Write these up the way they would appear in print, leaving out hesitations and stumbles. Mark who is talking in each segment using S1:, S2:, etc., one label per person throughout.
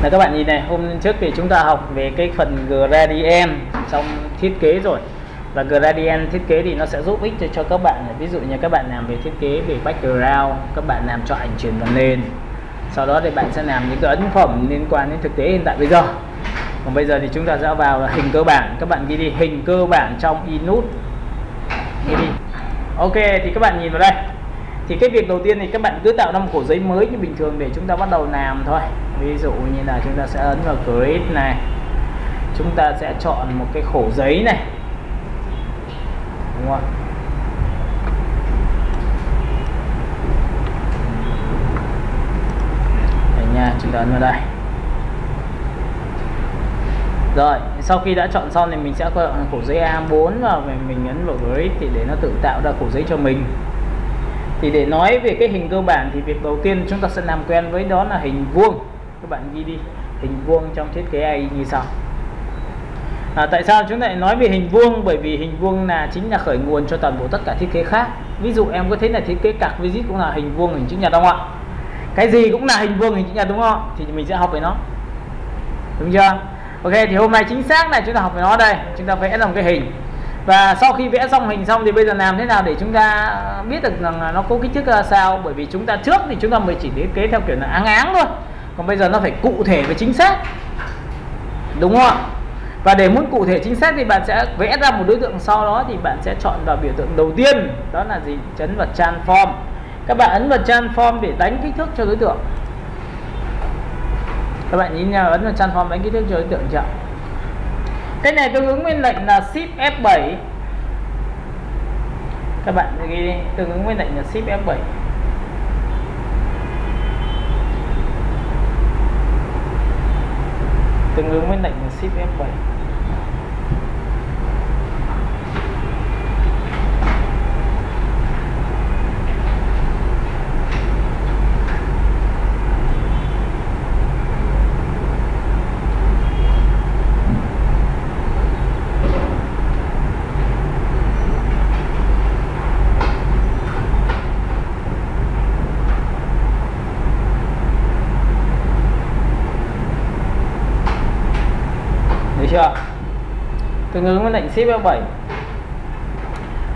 S1: Là các bạn nhìn này, hôm trước thì chúng ta học về cái phần gradient trong thiết kế rồi. Và gradient thiết kế thì nó sẽ giúp ích cho các bạn. Ví dụ như các bạn làm về thiết kế về background, các bạn làm cho ảnh chuyển vào nền. Sau đó thì bạn sẽ làm những cái ấn phẩm liên quan đến thực tế hiện tại bây giờ. Còn bây giờ thì chúng ta sẽ vào hình cơ bản. Các bạn ghi đi hình cơ bản trong Inut. Ghi đi. Ok, thì các bạn nhìn vào đây. Thì cái việc đầu tiên thì các bạn cứ tạo ra một khổ giấy mới như bình thường để chúng ta bắt đầu làm thôi. Ví dụ như là chúng ta sẽ ấn vào create này, chúng ta sẽ chọn một cái khổ giấy này, đúng không? Đây nha, chúng ta ấn vào đây. Rồi, sau khi đã chọn xong thì mình sẽ chọn khổ giấy A4 và mình ấn vào create thì để nó tự tạo ra khổ giấy cho mình. Thì để nói về cái hình cơ bản thì việc đầu tiên chúng ta sẽ làm quen với đó là hình vuông. Các bạn ghi đi hình vuông trong thiết kế AI như sau. Tại sao chúng ta lại nói về hình vuông? Bởi vì hình vuông chính là khởi nguồn cho toàn bộ tất cả thiết kế khác. Ví dụ em có thấy là thiết kế cạc visit cũng là hình vuông hình chữ nhật đúng không ạ? Cái gì cũng là hình vuông hình chữ nhật đúng không? Thì mình sẽ học về nó, đúng chưa? Ok, thì hôm nay chính xác là chúng ta học về nó đây. Chúng ta vẽ ra một cái hình. Và sau khi vẽ xong hình xong thì bây giờ làm thế nào để chúng ta biết được rằng nó có kích thước ra sao? Bởi vì chúng ta trước thì chúng ta mới chỉ thiết kế theo kiểu là áng áng thôi. Còn bây giờ nó phải cụ thể và chính xác, đúng không ạ? Và để muốn cụ thể chính xác thì bạn sẽ vẽ ra một đối tượng, sau đó thì bạn sẽ chọn vào biểu tượng đầu tiên, đó là gì? Chấn vào transform. Các bạn ấn vào transform để đánh kích thước cho đối tượng. Các bạn nhìn nhau, ấn vào transform đánh kích thước cho đối tượng chưa? Cái này tương ứng với lệnh là Shift F7. Các bạn ghi tương ứng với lệnh là Shift F7. Tương ứng với lệnh là Shift F7. Chưa? Tương ứng với lệnh Shift F7.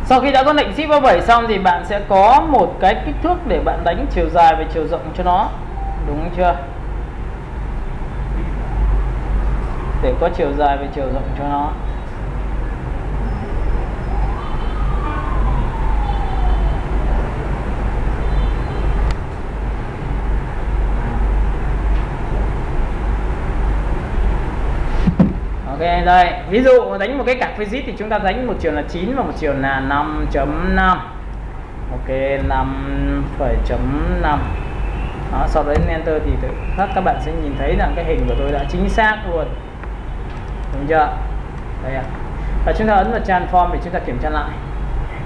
S1: Sau khi đã có lệnh Shift F7 xong thì bạn sẽ có một cái kích thước để bạn đánh chiều dài và chiều rộng cho nó, đúng chưa? Để có chiều dài và chiều rộng cho nó. Ok, đây, ví dụ đánh một cái cạc visit thì chúng ta đánh một chiều là 9 và một chiều là 5.5. Ok, 5,5. Đó, sau đấy enter thì tự khắc các bạn sẽ nhìn thấy rằng cái hình của tôi đã chính xác luôn, đúng chưa? Đây ạ. Và chúng ta ấn vào transform để chúng ta kiểm tra lại.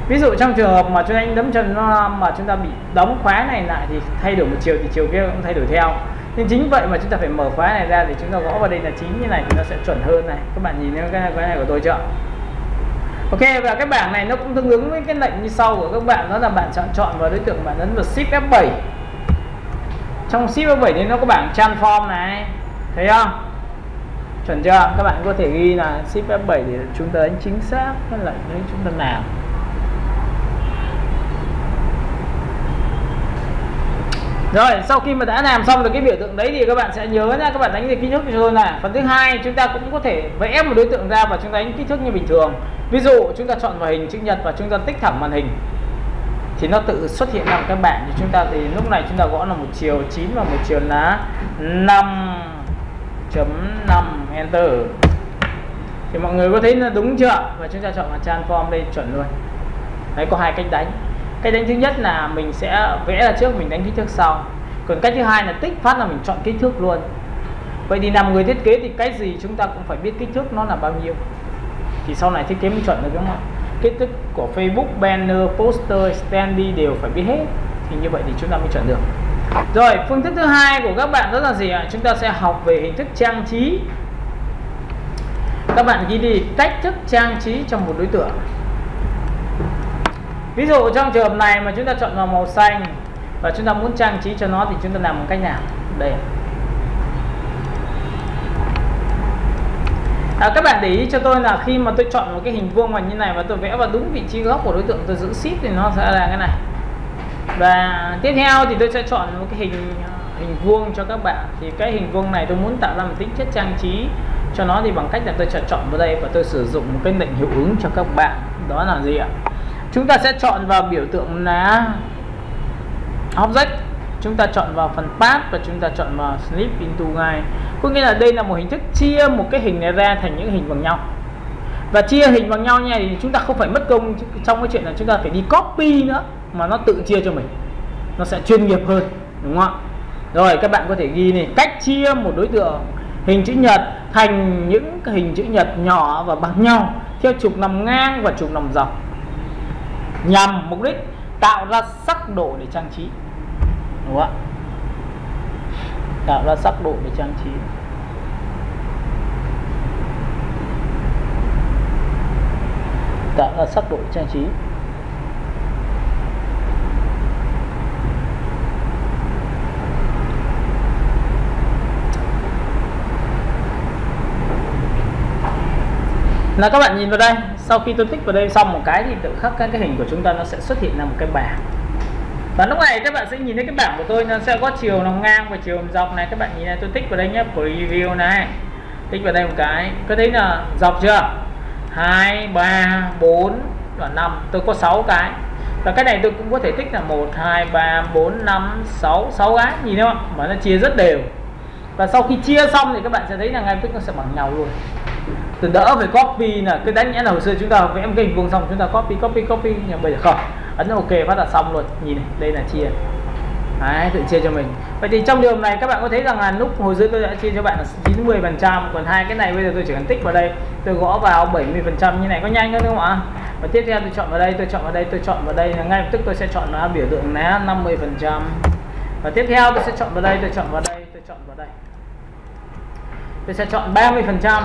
S1: Ví dụ trong trường hợp mà chúng ta đấm chân nó mà chúng ta bị đóng khóa này lại thì thay đổi một chiều thì chiều kia cũng thay đổi theo. Nhưng chính vậy mà chúng ta phải mở khóa này ra để chúng ta gõ vào đây là 9 như này thì nó sẽ chuẩn hơn này. Các bạn nhìn thấy cái khóa này của tôi chưa? Ok, và cái bảng này nó cũng tương ứng với cái lệnh như sau của các bạn, đó là bạn chọn vào đối tượng, bạn ấn vào Shift F7. Trong Shift F7 thì nó có bảng transform này, thấy không? Chuẩn chưa? Các bạn có thể ghi là Shift F7 để chúng ta đánh chính xác cái lệnh đấy chúng ta làm. Rồi, sau khi mà đã làm xong được cái biểu tượng đấy thì các bạn sẽ nhớ nha, các bạn đánh được kích thước cho tôi này. Phần thứ hai, chúng ta cũng có thể vẽ một đối tượng ra và chúng ta đánh kích thước như bình thường. Ví dụ chúng ta chọn vào hình chữ nhật và chúng ta tích thẳng màn hình thì nó tự xuất hiện ra các bạn. Thì chúng ta thì lúc này chúng ta gõ là một chiều 9 và một chiều là 5.5, enter. Thì mọi người có thấy là đúng chưa? Và chúng ta chọn vào transform đây chuẩn luôn. Đấy, có hai cách đánh. Cách đánh thứ nhất là mình sẽ vẽ ra trước, mình đánh kích thước sau. Còn cách thứ hai là tích phát là mình chọn kích thước luôn. Vậy thì làm người thiết kế thì cái gì chúng ta cũng phải biết kích thước nó là bao nhiêu thì sau này thiết kế mới chuẩn được, đúng không ạ? Kích thước của Facebook, banner, poster, standee đều phải biết hết. Thì như vậy thì chúng ta mới chuẩn được. Rồi, phương thức thứ hai của các bạn đó là gì ạ? Chúng ta sẽ học về hình thức trang trí. Các bạn ghi đi cách thức trang trí trong một đối tượng. Ví dụ trong trường hợp này mà chúng ta chọn vào màu xanh và chúng ta muốn trang trí cho nó thì chúng ta làm một cách nào? Đây. Các bạn để ý cho tôi là khi mà tôi chọn một cái hình vuông như này và tôi vẽ vào đúng vị trí góc của đối tượng, tôi giữ shift thì nó sẽ là cái này. Và tiếp theo thì tôi sẽ chọn một cái hình vuông cho các bạn. Thì cái hình vuông này tôi muốn tạo ra một tính chất trang trí cho nó, thì bằng cách là tôi sẽ chọn vào đây và tôi sử dụng một cái lệnh hiệu ứng cho các bạn. Đó là gì ạ? Chúng ta sẽ chọn vào biểu tượng là object, chúng ta chọn vào phần path và chúng ta chọn vào snip into ngay. Có nghĩa là đây là một hình thức chia một cái hình này ra thành những hình bằng nhau. Và chia hình bằng nhau nha, thì chúng ta không phải mất công trong cái chuyện là chúng ta phải đi copy nữa, mà nó tự chia cho mình, nó sẽ chuyên nghiệp hơn, đúng không ạ? Rồi các bạn có thể ghi này, cách chia một đối tượng hình chữ nhật thành những cái hình chữ nhật nhỏ và bằng nhau theo trục nằm ngang và trục nằm dọc, nhằm mục đích tạo ra sắc độ để trang trí, đúng không ạ? Tạo ra sắc độ để trang trí. Tạo ra sắc độ để trang trí. Là các bạn nhìn vào đây, sau khi tôi tích vào đây xong một cái thì tự khắc cái hình của chúng ta nó sẽ xuất hiện ra một cái bảng. Và lúc này các bạn sẽ nhìn thấy cái bảng của tôi nó sẽ có chiều nằm ngang và chiều nằm dọc này. Các bạn nhìn này, tôi tích vào đây nhé, preview này, tích vào đây một cái, có thấy là dọc chưa? 2, 3, 4 và 5, tôi có 6 cái. Và cái này tôi cũng có thể tích là 1, 2, 3, 4, 5, 6 cái, nhìn thấy không? Mà nó chia rất đều. Và sau khi chia xong thì các bạn sẽ thấy là ngay tức nó sẽ bằng nhau luôn. Từ đỡ phải copy là cái đánh nhẽ là hồi xưa chúng ta vẽ một cái hình vuông xong chúng ta copy, nhưng bây giờ không, ấn ok phát là xong luôn. Nhìn này, đây là chia. Đấy, tự chia cho mình. Vậy thì trong điều này các bạn có thấy rằng là lúc hồi xưa tôi đã chia cho bạn là 90%, còn hai cái này bây giờ tôi chỉ cần tích vào đây, tôi gõ vào 70% như này, có nhanh hơn không ạ? Và tiếp theo tôi chọn vào đây, tôi chọn vào đây là ngay lập tức tôi sẽ chọn là biểu tượng là 50%. Và tiếp theo tôi sẽ chọn vào đây, tôi chọn vào đây. Tôi sẽ chọn 30%.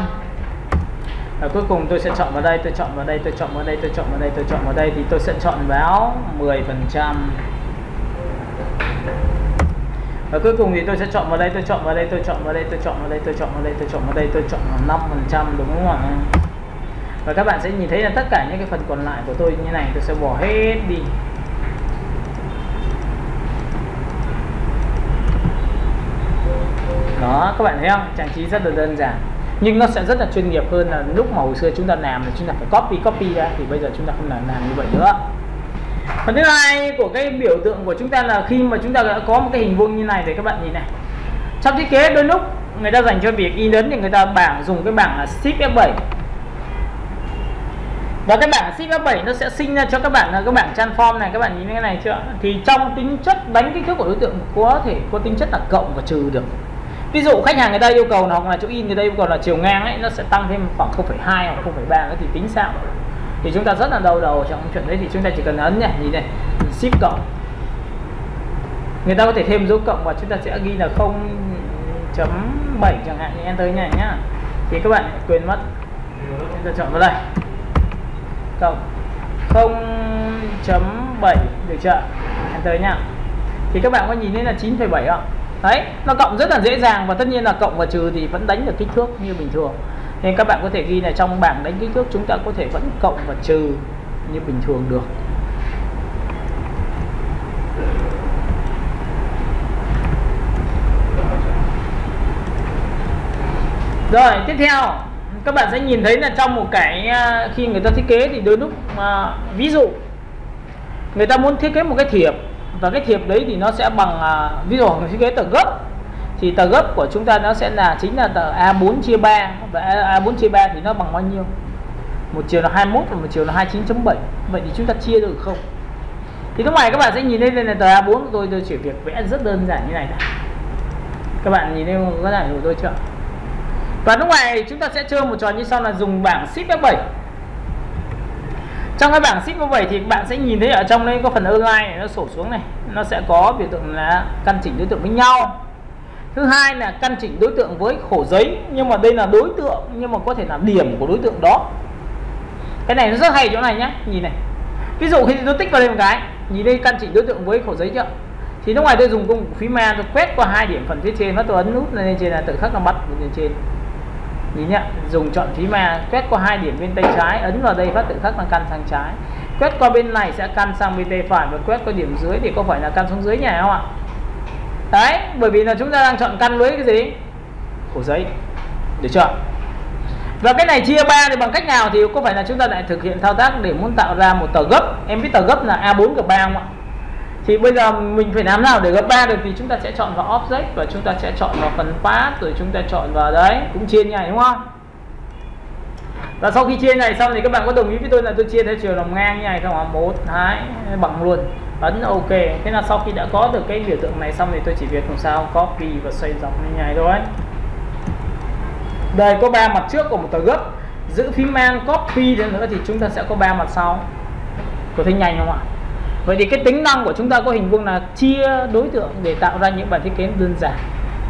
S1: Và cuối cùng tôi sẽ chọn vào đây, tôi chọn vào đây thì tôi sẽ chọn vào 10%. Và cuối cùng thì tôi sẽ chọn vào đây, tôi chọn vào 5%, đúng không ạ? Và các bạn sẽ nhìn thấy là tất cả những cái phần còn lại của tôi như này tôi sẽ bỏ hết đi. Đó, các bạn thấy không? Trang trí rất là đơn giản, nhưng nó sẽ rất là chuyên nghiệp hơn là lúc mà hồi xưa chúng ta làm là chúng ta phải copy ra, thì bây giờ chúng ta không làm như vậy nữa. Phần thứ hai của cái biểu tượng của chúng ta là khi mà chúng ta đã có một cái hình vuông như này thì các bạn nhìn này, trong thiết kế đôi lúc người ta dành cho việc in ấn thì người ta dùng cái bảng là Shift F7. Và cái bảng Shift F7 nó sẽ sinh ra cho các bạn là cái bảng transform này, các bạn nhìn cái này chưa? Thì trong tính chất đánh kích thước của đối tượng có thể có tính chất là cộng và trừ được. Ví dụ khách hàng người ta yêu cầu là, hoặc là chỗ in người ta yêu cầu là chiều ngang ấy nó sẽ tăng thêm khoảng 0,2 hoặc 0,3 thì tính sao? Thì chúng ta rất là đau đầu trong chuyện đấy, thì chúng ta chỉ cần ấn này, nhìn này, Shift cộng. Người ta có thể thêm dấu cộng và chúng ta sẽ ghi là 0.7 chẳng hạn, như enter này nhá. Thì các bạn quên mất. Chúng ta chọn vào đây. Cộng 0.7 được chưa? Enter nhá. Thì các bạn có nhìn thấy là 9,7 không? Đấy, nó cộng rất là dễ dàng, và tất nhiên là cộng và trừ thì vẫn đánh được kích thước như bình thường. Nên các bạn có thể ghi là trong bảng đánh kích thước chúng ta có thể vẫn cộng và trừ như bình thường được. Rồi, tiếp theo các bạn sẽ nhìn thấy là trong một cái khi người ta thiết kế thì đôi lúc ví dụ người ta muốn thiết kế một cái thiệp, và cái thiệp đấy thì nó sẽ bằng ví dụ thiết kế tờ gấp, thì tờ gấp của chúng ta nó sẽ là chính là tờ A4/3, và A4/3 thì nó bằng bao nhiêu? Một chiều là 21 và một chiều là 29.7. Vậy thì chúng ta chia được không? Thì lúc này các bạn sẽ nhìn thấy đây là tờ A4 của tôi chỉ việc vẽ rất đơn giản như này. Các bạn nhìn thấy cái này của tôi chưa? Và lúc này chúng ta sẽ chơi một trò như sau là dùng bảng Shift F7. Trong cái bảng Shift F7 thì bạn sẽ nhìn thấy ở trong đây có phần align này, nó sổ xuống này, nó sẽ có biểu tượng là căn chỉnh đối tượng với nhau. Thứ hai là căn chỉnh đối tượng với khổ giấy, nhưng mà đây là đối tượng nhưng mà có thể là điểm của đối tượng đó. Cái này nó rất hay chỗ này nhé, nhìn này. Ví dụ khi tôi tích vào đây một cái, nhìn đây căn chỉnh đối tượng với khổ giấy chưa? Thì lúc này tôi dùng công cụ phím ma, tôi quét qua hai điểm phần phía trên và tôi ấn nút lên trên là tự khắc nó bắt lên trên. Nhìn nhá, dùng chọn phím A, quét qua 2 điểm bên tay trái, ấn vào đây phát tự khắc là căn sang trái. Quét qua bên này sẽ căn sang bên tay phải, và quét qua điểm dưới thì có phải là căn xuống dưới nhỉ không ạ? Đấy, bởi vì là chúng ta đang chọn căn với cái gì? Khổ giấy. Được chưa? Và cái này chia 3 thì bằng cách nào thì có phải là chúng ta lại thực hiện thao tác để muốn tạo ra một tờ gấp. Em biết tờ gấp là A4 gập 3 không ạ? Thì bây giờ mình phải làm nào để gấp 3 được, thì chúng ta sẽ chọn vào Object và chúng ta sẽ chọn vào phần Path, rồi chúng ta chọn vào đấy, cũng chia như này đúng không? Và sau khi chia này xong thì các bạn có đồng ý với tôi là tôi chia theo chiều lòng ngang như này không ạ? 1, 2 bằng luôn. Ấn OK. Thế là sau khi đã có được cái biểu tượng này xong thì tôi chỉ việc làm sao copy và xoay dọc như này thôi. Đây có 3 mặt trước của một tờ gấp. Giữ phím Alt copy nữa thì chúng ta sẽ có 3 mặt sau. Có thấy nhanh không ạ? Vậy thì cái tính năng của chúng ta có hình vuông là chia đối tượng để tạo ra những bản thiết kế đơn giản.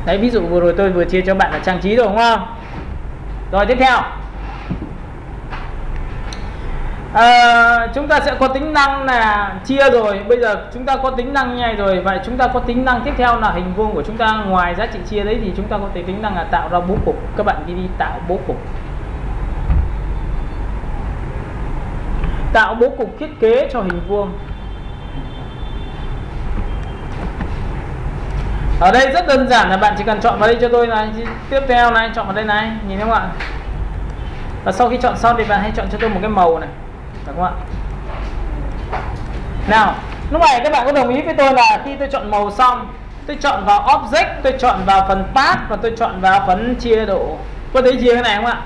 S1: Đấy, ví dụ vừa rồi tôi vừa chia cho bạn là trang trí rồi đúng không? Rồi tiếp theo chúng ta sẽ có tính năng là chia rồi. Bây giờ chúng ta có tính năng như này rồi. Vậy chúng ta có tính năng tiếp theo là hình vuông của chúng ta. Ngoài giá trị chia đấy thì chúng ta có thể tính năng là tạo ra bố cục. Các bạn đi tạo bố cục. Tạo bố cục thiết kế cho hình vuông. Ở đây rất đơn giản là bạn chỉ cần chọn vào đây cho tôi này. Tiếp theo này, chọn vào đây này, nhìn thấy không ạ? Và sau khi chọn xong thì bạn hãy chọn cho tôi một cái màu này, được không ạ? Nào, lúc này các bạn có đồng ý với tôi là khi tôi chọn màu xong, tôi chọn vào Object, tôi chọn vào phần Path và tôi chọn vào phần chia độ. Có thấy chia cái này không ạ?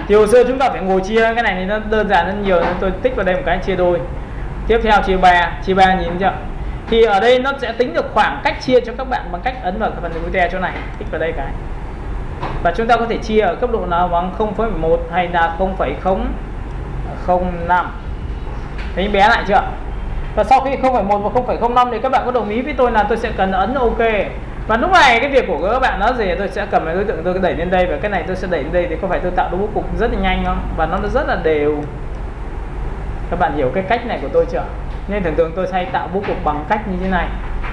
S1: Thì hồi xưa chúng ta phải ngồi chia, cái này thì nó đơn giản hơn nhiều nên tôi tích vào đây một cái chia đôi. Tiếp theo chia 3, nhìn chưa? Thì ở đây nó sẽ tính được khoảng cách chia cho các bạn bằng cách ấn vào phần mũi te chỗ này, tích vào đây cái. Và chúng ta có thể chia ở cấp độ nào bằng 0,1 hay là 0,005. Thấy bé lại chưa? Và sau khi 0,1 và 0,05 thì các bạn có đồng ý với tôi là tôi sẽ cần ấn OK. Và lúc này cái việc của các bạn nó gì? Tôi sẽ cầm cái đối tượng tôi đẩy lên đây, và cái này tôi sẽ đẩy lên đây, thì có phải tôi tạo được bố cục rất là nhanh không? Và nó rất là đều. Các bạn hiểu cái cách này của tôi chưa? Nên thường thường tôi hay tạo bố cục bằng cách như thế này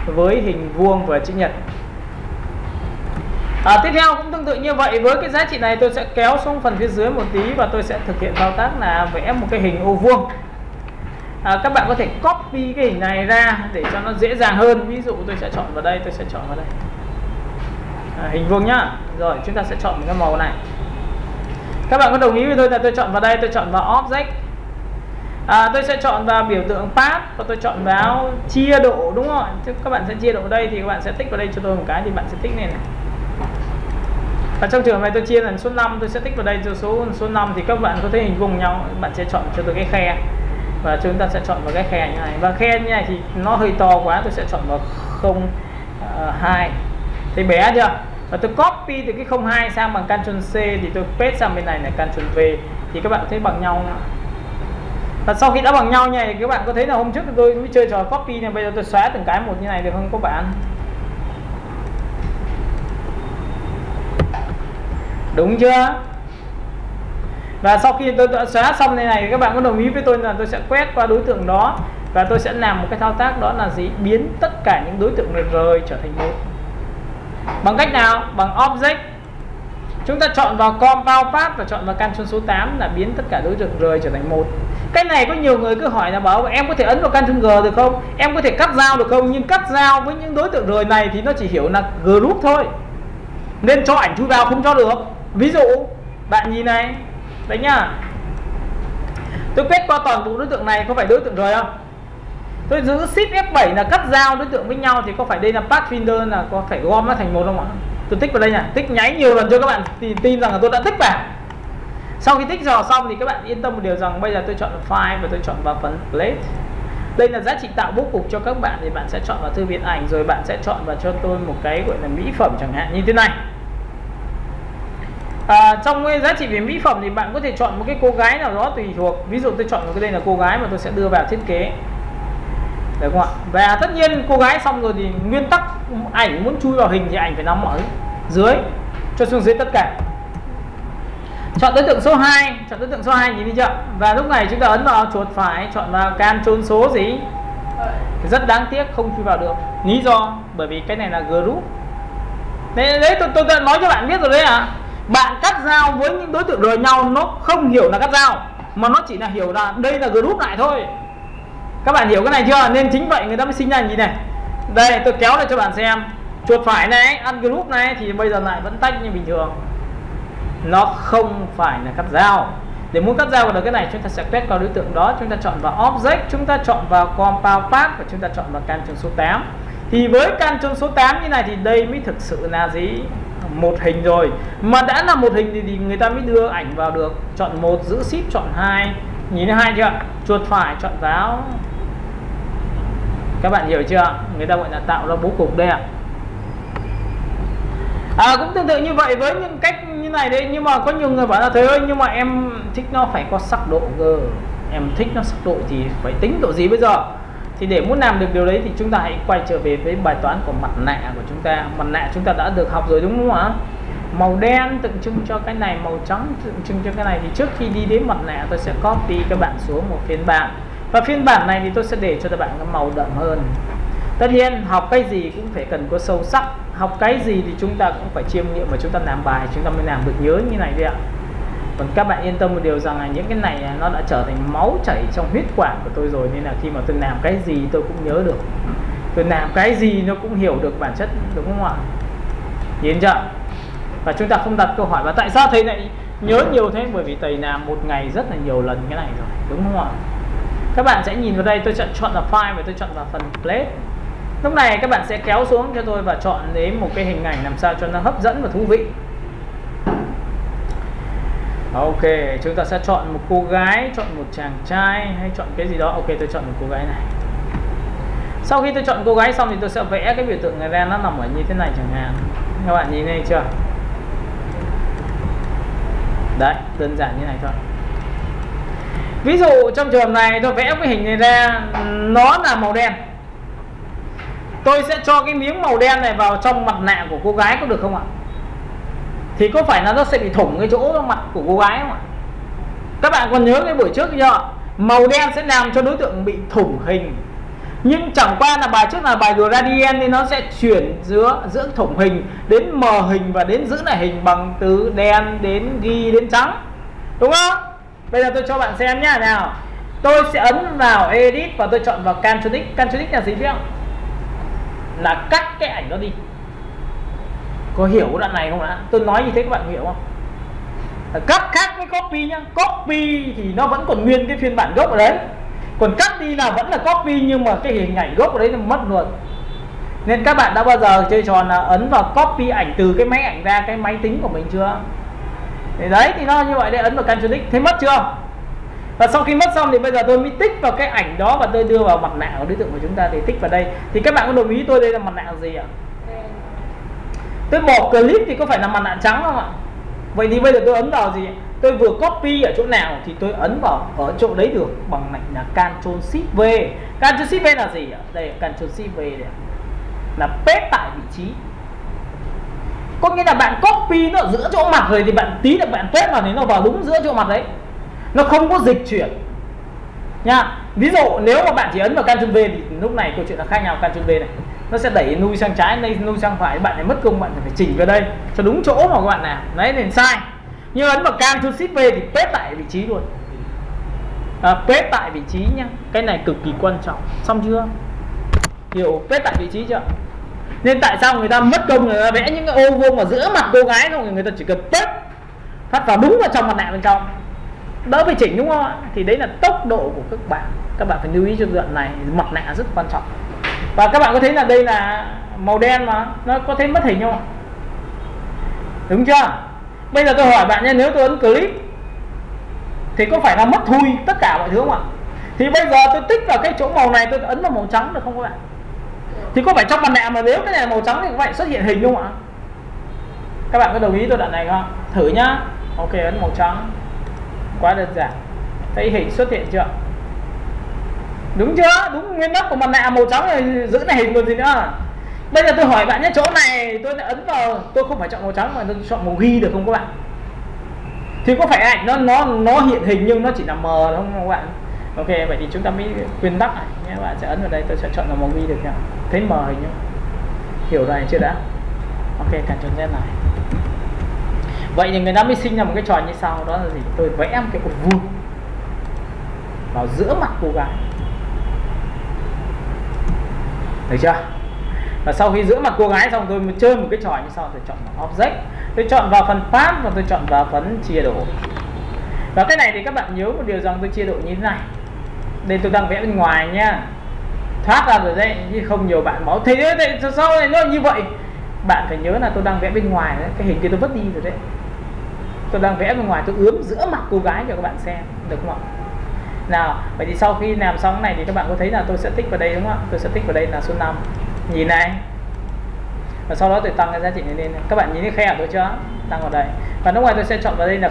S1: với hình vuông và chữ nhật. Tiếp theo cũng tương tự như vậy, với cái giá trị này tôi sẽ kéo xuống phần phía dưới một tí và tôi sẽ thực hiện thao tác là vẽ một cái hình ô vuông. Các bạn có thể copy cái hình này ra để cho nó dễ dàng hơn. Ví dụ tôi sẽ chọn vào đây, hình vuông nhá. Rồi chúng ta sẽ chọn một cái màu này. Các bạn có đồng ý với tôi là tôi chọn vào đây, tôi chọn vào Object, tôi sẽ chọn vào biểu tượng Path và tôi chọn vào chia độ, đúng không? Các bạn sẽ chia độ đây thì các bạn sẽ tích vào đây cho tôi một cái, thì bạn sẽ tích này này. Và trong trường hợp này tôi chia lần số 5, tôi sẽ tích vào đây cho số 5 thì các bạn có thấy hình vuông nhau, các bạn sẽ chọn cho tôi cái khe. Và chúng ta sẽ chọn vào cái khe như này. Và khe như này thì nó hơi to quá, tôi sẽ chọn vào 02. Thấy bé chưa? Và tôi copy từ cái 02 sang bằng Ctrl C thì tôi paste sang bên này là Ctrl V, thì các bạn thấy bằng nhau không? Và sau khi đã bằng nhau như này thì các bạn có thấy là hôm trước tôi mới chơi trò copy này, bây giờ tôi xóa từng cái một như này được không các bạn? Đúng chưa? Và sau khi tôi đã xóa xong này thì các bạn có đồng ý với tôi là tôi sẽ quét qua đối tượng đó và tôi sẽ làm một cái thao tác, đó là gì? Biến tất cả những đối tượng này rời trở thành một. Bằng cách nào? Bằng Object. Chúng ta chọn vào Compound Path và chọn vào Ctrl số 8 là biến tất cả đối tượng rời trở thành một. Cái này có nhiều người cứ hỏi là bảo em có thể ấn vào Ctrl G được không? Em có thể cắt dao được không? Nhưng cắt dao với những đối tượng rời này thì nó chỉ hiểu là group thôi, nên cho ảnh chui vào không cho được. Ví dụ bạn nhìn này, đấy nhá, tôi quét qua toàn bộ đối tượng này, có phải đối tượng rời không? Tôi giữ Shift F7 là cắt dao đối tượng với nhau, thì có phải đây là Pathfinder, là có phải gom nó thành một không ạ? Tôi tích vào đây này, tích nháy nhiều lần cho các bạn tin rằng là tôi đã tích vào. Sau khi tích dò xong thì các bạn yên tâm một điều rằng bây giờ tôi chọn File và tôi chọn vào phần Plate. Đây là giá trị tạo bố cục cho các bạn, thì bạn sẽ chọn vào thư viện ảnh, rồi bạn sẽ chọn vào cho tôi một cái gọi là mỹ phẩm chẳng hạn như thế này. Trong cái giá trị về mỹ phẩm thì bạn có thể chọn một cái cô gái nào đó tùy thuộc. Ví dụ tôi chọn một cái đây là cô gái mà tôi sẽ đưa vào thiết kế, được không ạ? Và tất nhiên cô gái xong rồi thì nguyên tắc ảnh muốn chui vào hình thì ảnh phải nằm ở dưới, cho xuống dưới tất cả. Chọn đối tượng số 2, nhìn thấy chưa? Và lúc này chúng ta ấn vào chuột phải, chọn vào Ctrl số gì? Rất đáng tiếc không chui vào được. Lý do bởi vì cái này là group. Đấy tôi nói cho bạn biết rồi đấy ạ. Bạn cắt giao với những đối tượng rời nhau, nó không hiểu là cắt giao, mà nó chỉ là hiểu là đây là group lại thôi. Các bạn hiểu cái này chưa? Nên chính vậy người ta mới sinh ra gì này. Đây tôi kéo lên cho bạn xem. Chuột phải này, ăn group này thì bây giờ lại vẫn tách như bình thường. Nó không phải là cắt giao. Để muốn cắt giao được cái này, chúng ta sẽ quét qua đối tượng đó, chúng ta chọn vào Object, chúng ta chọn vào Compound Path và chúng ta chọn vào Ctrl số 8. Thì với Ctrl số 8 như này thì đây mới thực sự là gì? Một hình rồi. Mà đã là một hình thì người ta mới đưa ảnh vào được. Chọn 1, giữ Shift chọn 2. Nhìn thấy 2 chưa? Chuột phải chọn vào. Các bạn hiểu chưa? Người ta gọi là tạo ra bố cục đây ạ. Cũng tương tự như vậy với những cách như này đấy. Nhưng mà có nhiều người bảo là thế ơi, nhưng mà em thích nó phải có sắc độ cơ. Em thích nó sắc độ thì phải tính độ gì bây giờ? Thì để muốn làm được điều đấy thì chúng ta hãy quay trở về với bài toán của mặt nạ của chúng ta. Mặt nạ chúng ta đã được học rồi đúng không ạ? Màu đen tượng trưng cho cái này, màu trắng tượng trưng cho cái này. Thì trước khi đi đến mặt nạ tôi sẽ copy các bạn xuống một phiên bản. Và phiên bản này thì tôi sẽ để cho các bạn cái màu đậm hơn. Tất nhiên học cái gì cũng phải cần có sâu sắc. Học cái gì thì chúng ta cũng phải chiêm nghiệm và chúng ta làm bài chúng ta mới làm được nhớ như này đấy ạ. Còn các bạn yên tâm một điều rằng là những cái này nó đã trở thành máu chảy trong huyết quản của tôi rồi. Nên là khi mà tôi làm cái gì tôi cũng nhớ được. Tôi làm cái gì nó cũng hiểu được bản chất, đúng không ạ? Nhìn chưa? Và chúng ta không đặt câu hỏi và tại sao thầy lại nhớ nhiều thế? Bởi vì thầy làm một ngày rất là nhiều lần cái này rồi, đúng không ạ? Các bạn sẽ nhìn vào đây, tôi sẽ chọn là file và tôi chọn vào phần plate. Lúc này các bạn sẽ kéo xuống cho tôi và chọn đến một cái hình ảnh làm sao cho nó hấp dẫn và thú vị. Ok, chúng ta sẽ chọn một cô gái, chọn một chàng trai hay chọn cái gì đó. Ok, tôi chọn một cô gái này. Sau khi tôi chọn cô gái xong thì tôi sẽ vẽ cái biểu tượng này ra, nó nằm ở như thế này chẳng hạn. Các bạn nhìn thấy chưa? Đấy, đơn giản như này thôi. Ví dụ trong trường hợp này tôi vẽ cái hình này ra, nó là màu đen. Tôi sẽ cho cái miếng màu đen này vào trong mặt nạ của cô gái có được không ạ? Thì có phải là nó sẽ bị thủng cái chỗ mặt của cô gái không ạ? Các bạn còn nhớ cái buổi trước chưa? Màu đen sẽ làm cho đối tượng bị thủng hình. Nhưng chẳng qua là bài trước là bài gradient thì nó sẽ chuyển giữa thủng hình đến mờ hình và đến giữ lại hình bằng từ đen đến ghi đến trắng. Đúng không? Bây giờ tôi cho bạn xem nhá nào. Tôi sẽ ấn vào edit và tôi chọn vào Ctrl X. Ctrl X là gì biết không? Là cắt cái ảnh đó đi. Có hiểu đoạn này không ạ? Tôi nói như thế các bạn hiểu không? Cắt khác với copy nhá. Copy thì nó vẫn còn nguyên cái phiên bản gốc ở đấy. Còn cắt đi là vẫn là copy nhưng mà cái hình ảnh gốc ở đấy nó mất luôn. Nên các bạn đã bao giờ chơi trò là ấn vào copy ảnh từ cái máy ảnh ra cái máy tính của mình chưa? Thì đấy thì nó như vậy đây, ấn vào Ctrl X, thấy mất chưa? Và sau khi mất xong thì bây giờ tôi mới tích vào cái ảnh đó và tôi đưa vào mặt nạ của đối tượng của chúng ta để tích vào đây. Thì các bạn có đồng ý tôi đây là mặt nạ gì ạ? Tôi bỏ clip thì có phải là mặt nạ trắng không ạ? Vậy thì bây giờ tôi ấn vào gì? Tôi vừa copy ở chỗ nào thì tôi ấn vào ở chỗ đấy được bằng lệnh là Ctrl Shift V. Ctrl Shift V là gì ạ? Đây Ctrl Shift V đây. Là paste tại vị trí. Có nghĩa là bạn copy nó giữa chỗ mặt rồi thì bạn tí là bạn paste vào thì nó vào đúng giữa chỗ mặt đấy. Nó không có dịch chuyển nha. Ví dụ nếu mà bạn chỉ ấn vào Ctrl V thì lúc này câu chuyện là khác nhau. Ctrl V này nó sẽ đẩy nuôi sang trái, nuôi sang phải, bạn lại mất công, bạn phải chỉnh vào đây cho đúng chỗ mà các bạn làm. Đấy nên sai. Nhưng ấn vào Ctrl Shift V thì paste tại vị trí luôn. Paste tại vị trí nhá. Cái này cực kỳ quan trọng. Xong chưa? Hiểu paste tại vị trí chưa? Nên tại sao người ta mất công người ta vẽ những cái ô vuông ở giữa mặt cô gái thôi, người ta chỉ cần paste phát vào đúng vào trong mặt nạ bên trong, đỡ phải chỉnh đúng không ạ? Thì đấy là tốc độ của các bạn. Các bạn phải lưu ý cho đoạn này, mặt nạ rất quan trọng. Và các bạn có thấy là đây là màu đen mà nó có thấy mất hình không ạ? Đúng chưa? Bây giờ tôi hỏi bạn nhé, nếu tôi ấn clip thì có phải là mất thui tất cả mọi thứ không ạ? Thì bây giờ tôi tích vào cái chỗ màu này, tôi ấn vào màu trắng được không các bạn? Thì có phải trong mặt nạ mà nếu cái này là màu trắng thì các bạn xuất hiện hình đúng không ạ? Các bạn có đồng ý tôi đoạn này không? Thử nhá. Ok, ấn màu trắng. Quá đơn giản. Thấy hình xuất hiện chưa? Đúng chưa? Đúng nguyên tắc của mặt nạ màu trắng này, giữ này hình còn gì nữa. Bây giờ tôi hỏi bạn nhé, chỗ này tôi đã ấn vào, tôi không phải chọn màu trắng mà tôi chọn màu ghi được không các bạn? Thì có phải ảnh nó hiện hình nhưng nó chỉ là mờ đúng không các bạn? Ok, vậy thì chúng ta mới nguyên tắc này nhé, bạn sẽ ấn vào đây, tôi sẽ chọn là màu ghi được nhá. Thấy mờ hình không? Hiểu này chưa đã? Ok, Ctrl Z này. Vậy thì người ta mới sinh ra một cái trò như sau, đó là gì? Tôi vẽ một cái ô vuông vào giữa mặt cô gái, được chưa? Và sau khi giữa mặt cô gái xong, tôi mới chơi một cái trò như sau. Tôi chọn vào object, tôi chọn vào phần path và tôi chọn vào phần chia độ. Và cái này thì các bạn nhớ một điều rằng tôi chia độ như thế này. Đây tôi đang vẽ bên ngoài nha, thoát ra rồi đấy, chứ không nhiều bạn bảo thế sao này nó như vậy. Bạn phải nhớ là tôi đang vẽ bên ngoài đấy, cái hình kia tôi vứt đi rồi đấy. Tôi đang vẽ bên ngoài, tôi ướm giữa mặt cô gái cho các bạn xem, được không ạ? Nào, vậy thì sau khi làm xong cái này thì các bạn có thấy là tôi sẽ tích vào đây đúng không ạ? Tôi sẽ tích vào đây là số 5. Nhìn này. Và sau đó tôi tăng cái giá trị này lên. Các bạn nhìn thấy khe của tôi chưa? Tăng vào đây. Và lúc này tôi sẽ chọn vào đây là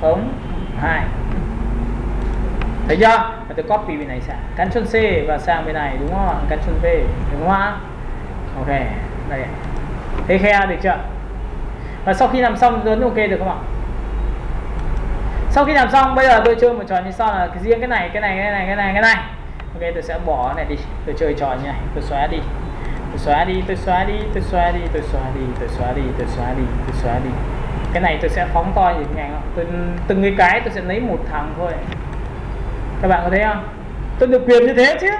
S1: 0.002. Thấy chưa? Và tôi copy bên này sang, Ctrl C và sang bên này đúng không ạ? Ctrl V đúng không ạ? Ok, đây. Thấy khe được chưa? Và sau khi làm xong lớn ok được không ạ? Sau khi làm xong bây giờ tôi chơi một trò như sau là riêng cái này. Ok, tôi sẽ bỏ cái này đi. Tôi chơi trò như này, tôi xóa đi. Tôi xóa đi. Cái này tôi sẽ phóng to như thế này. Từng cái tôi sẽ lấy một thằng thôi. Các bạn có thấy không? Tôi được quyền như thế chứ.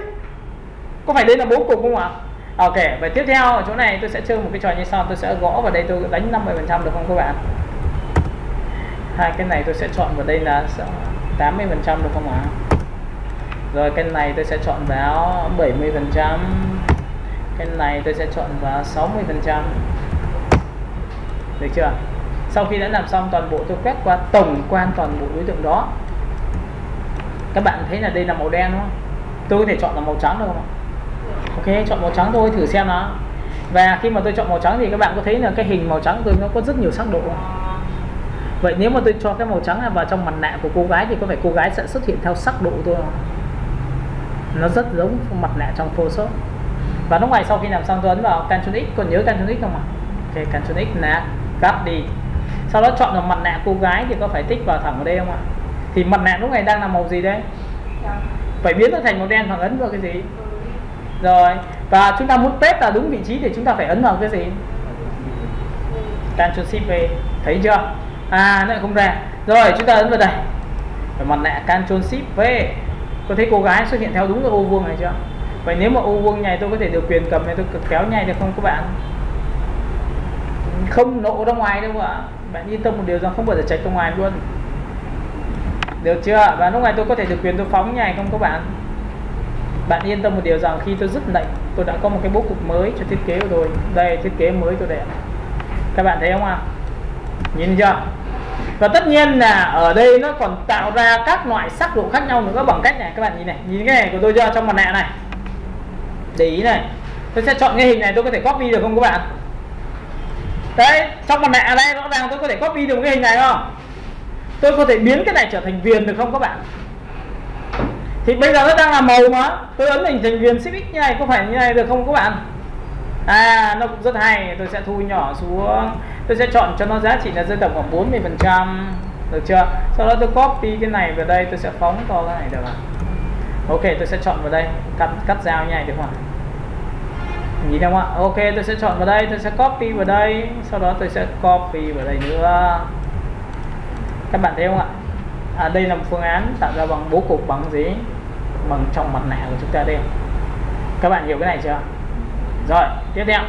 S1: Có phải đây là bố cục không ạ? Ok, vậy tiếp theo ở chỗ này tôi sẽ chơi một cái trò như sau. Tôi sẽ gõ vào đây, tôi đánh 50% được không các bạn? Hai cái này tôi sẽ chọn vào đây là 80% được không ạ? Rồi cái này tôi sẽ chọn vào 70%. Cái này tôi sẽ chọn vào 60%. Được chưa? Sau khi đã làm xong toàn bộ, tôi quét qua tổng quan toàn bộ đối tượng đó. Các bạn thấy là đây là màu đen đúng không? Tôi có thể chọn là màu trắng được không ạ? Ok, chọn màu trắng thôi, thử xem nào. Và khi mà tôi chọn màu trắng thì các bạn có thấy là cái hình màu trắng tôi nó có rất nhiều sắc độ không? Vậy nếu mà tôi cho cái màu trắng này vào trong mặt nạ của cô gái thì có phải cô gái sẽ xuất hiện theo sắc độ tôi không? Nó rất giống mặt nạ trong Photoshop. Và lúc này sau khi làm xong tôi ấn vào Ctrl X, còn nhớ Ctrl X không ạ? Ok, Ctrl X là cắt đi. Sau đó chọn vào mặt nạ cô gái thì có phải tích vào thẳng vào đây không ạ? Thì mặt nạ lúc này đang là màu gì đấy? Phải biến nó thành màu đen, hoặc ấn vào cái gì? Rồi, và chúng ta muốn paste là đúng vị trí thì chúng ta phải ấn vào cái gì? Ctrl Shift V, thấy chưa? À, nó lại không ra. Rồi, chúng ta ấn vào đây. Và mặt nạ Ctrl Shift V. Có thấy cô gái xuất hiện theo đúng cái ô vuông này chưa? Vậy nếu mà ô vuông này tôi có thể điều quyền cầm này, tôi kéo nhanh được không các bạn? Không nộ ra ngoài đâu ạ. Bạn yên tâm một điều rằng không bao giờ chạy ra ngoài luôn. Được chưa? Và lúc này tôi có thể được quyền tôi phóng như này không các bạn? Bạn yên tâm một điều rằng khi tôi dứt lệnh, tôi đã có một cái bố cục mới cho thiết kế của tôi. Đây, thiết kế mới tôi đẹp. Các bạn thấy không ạ? Nhìn chưa? Và tất nhiên là ở đây nó còn tạo ra các loại sắc độ khác nhau nữa bằng cách này. Các bạn nhìn này, nhìn cái này của tôi chưa, trong mặt nạ này. Để ý này, tôi sẽ chọn cái hình này, tôi có thể copy được không các bạn? Đấy, trong mặt nạ đây rõ ràng tôi có thể copy được cái hình này không? Tôi có thể biến cái này trở thành viền được không các bạn? Thì bây giờ nó đang là màu mà, tôi ấn hình thành viền Shift X như này, có phải như này được không các bạn? À, nó cũng rất hay. Tôi sẽ thu nhỏ xuống. Tôi sẽ chọn cho nó giá trị là rơi tầm khoảng 40%. Được chưa? Sau đó tôi copy cái này vào đây, tôi sẽ phóng to cái này được ạ. Ok, tôi sẽ chọn vào đây, cắt dao như này được không ạ? Nhìn không ạ? Ok, tôi sẽ chọn vào đây, tôi sẽ copy vào đây. Sau đó tôi sẽ copy vào đây nữa. Các bạn thấy không ạ? À, đây là một phương án tạo ra bằng bố cục bằng gì? Bằng trong mặt nạ của chúng ta đây. Các bạn hiểu cái này chưa? Rồi, tiếp theo.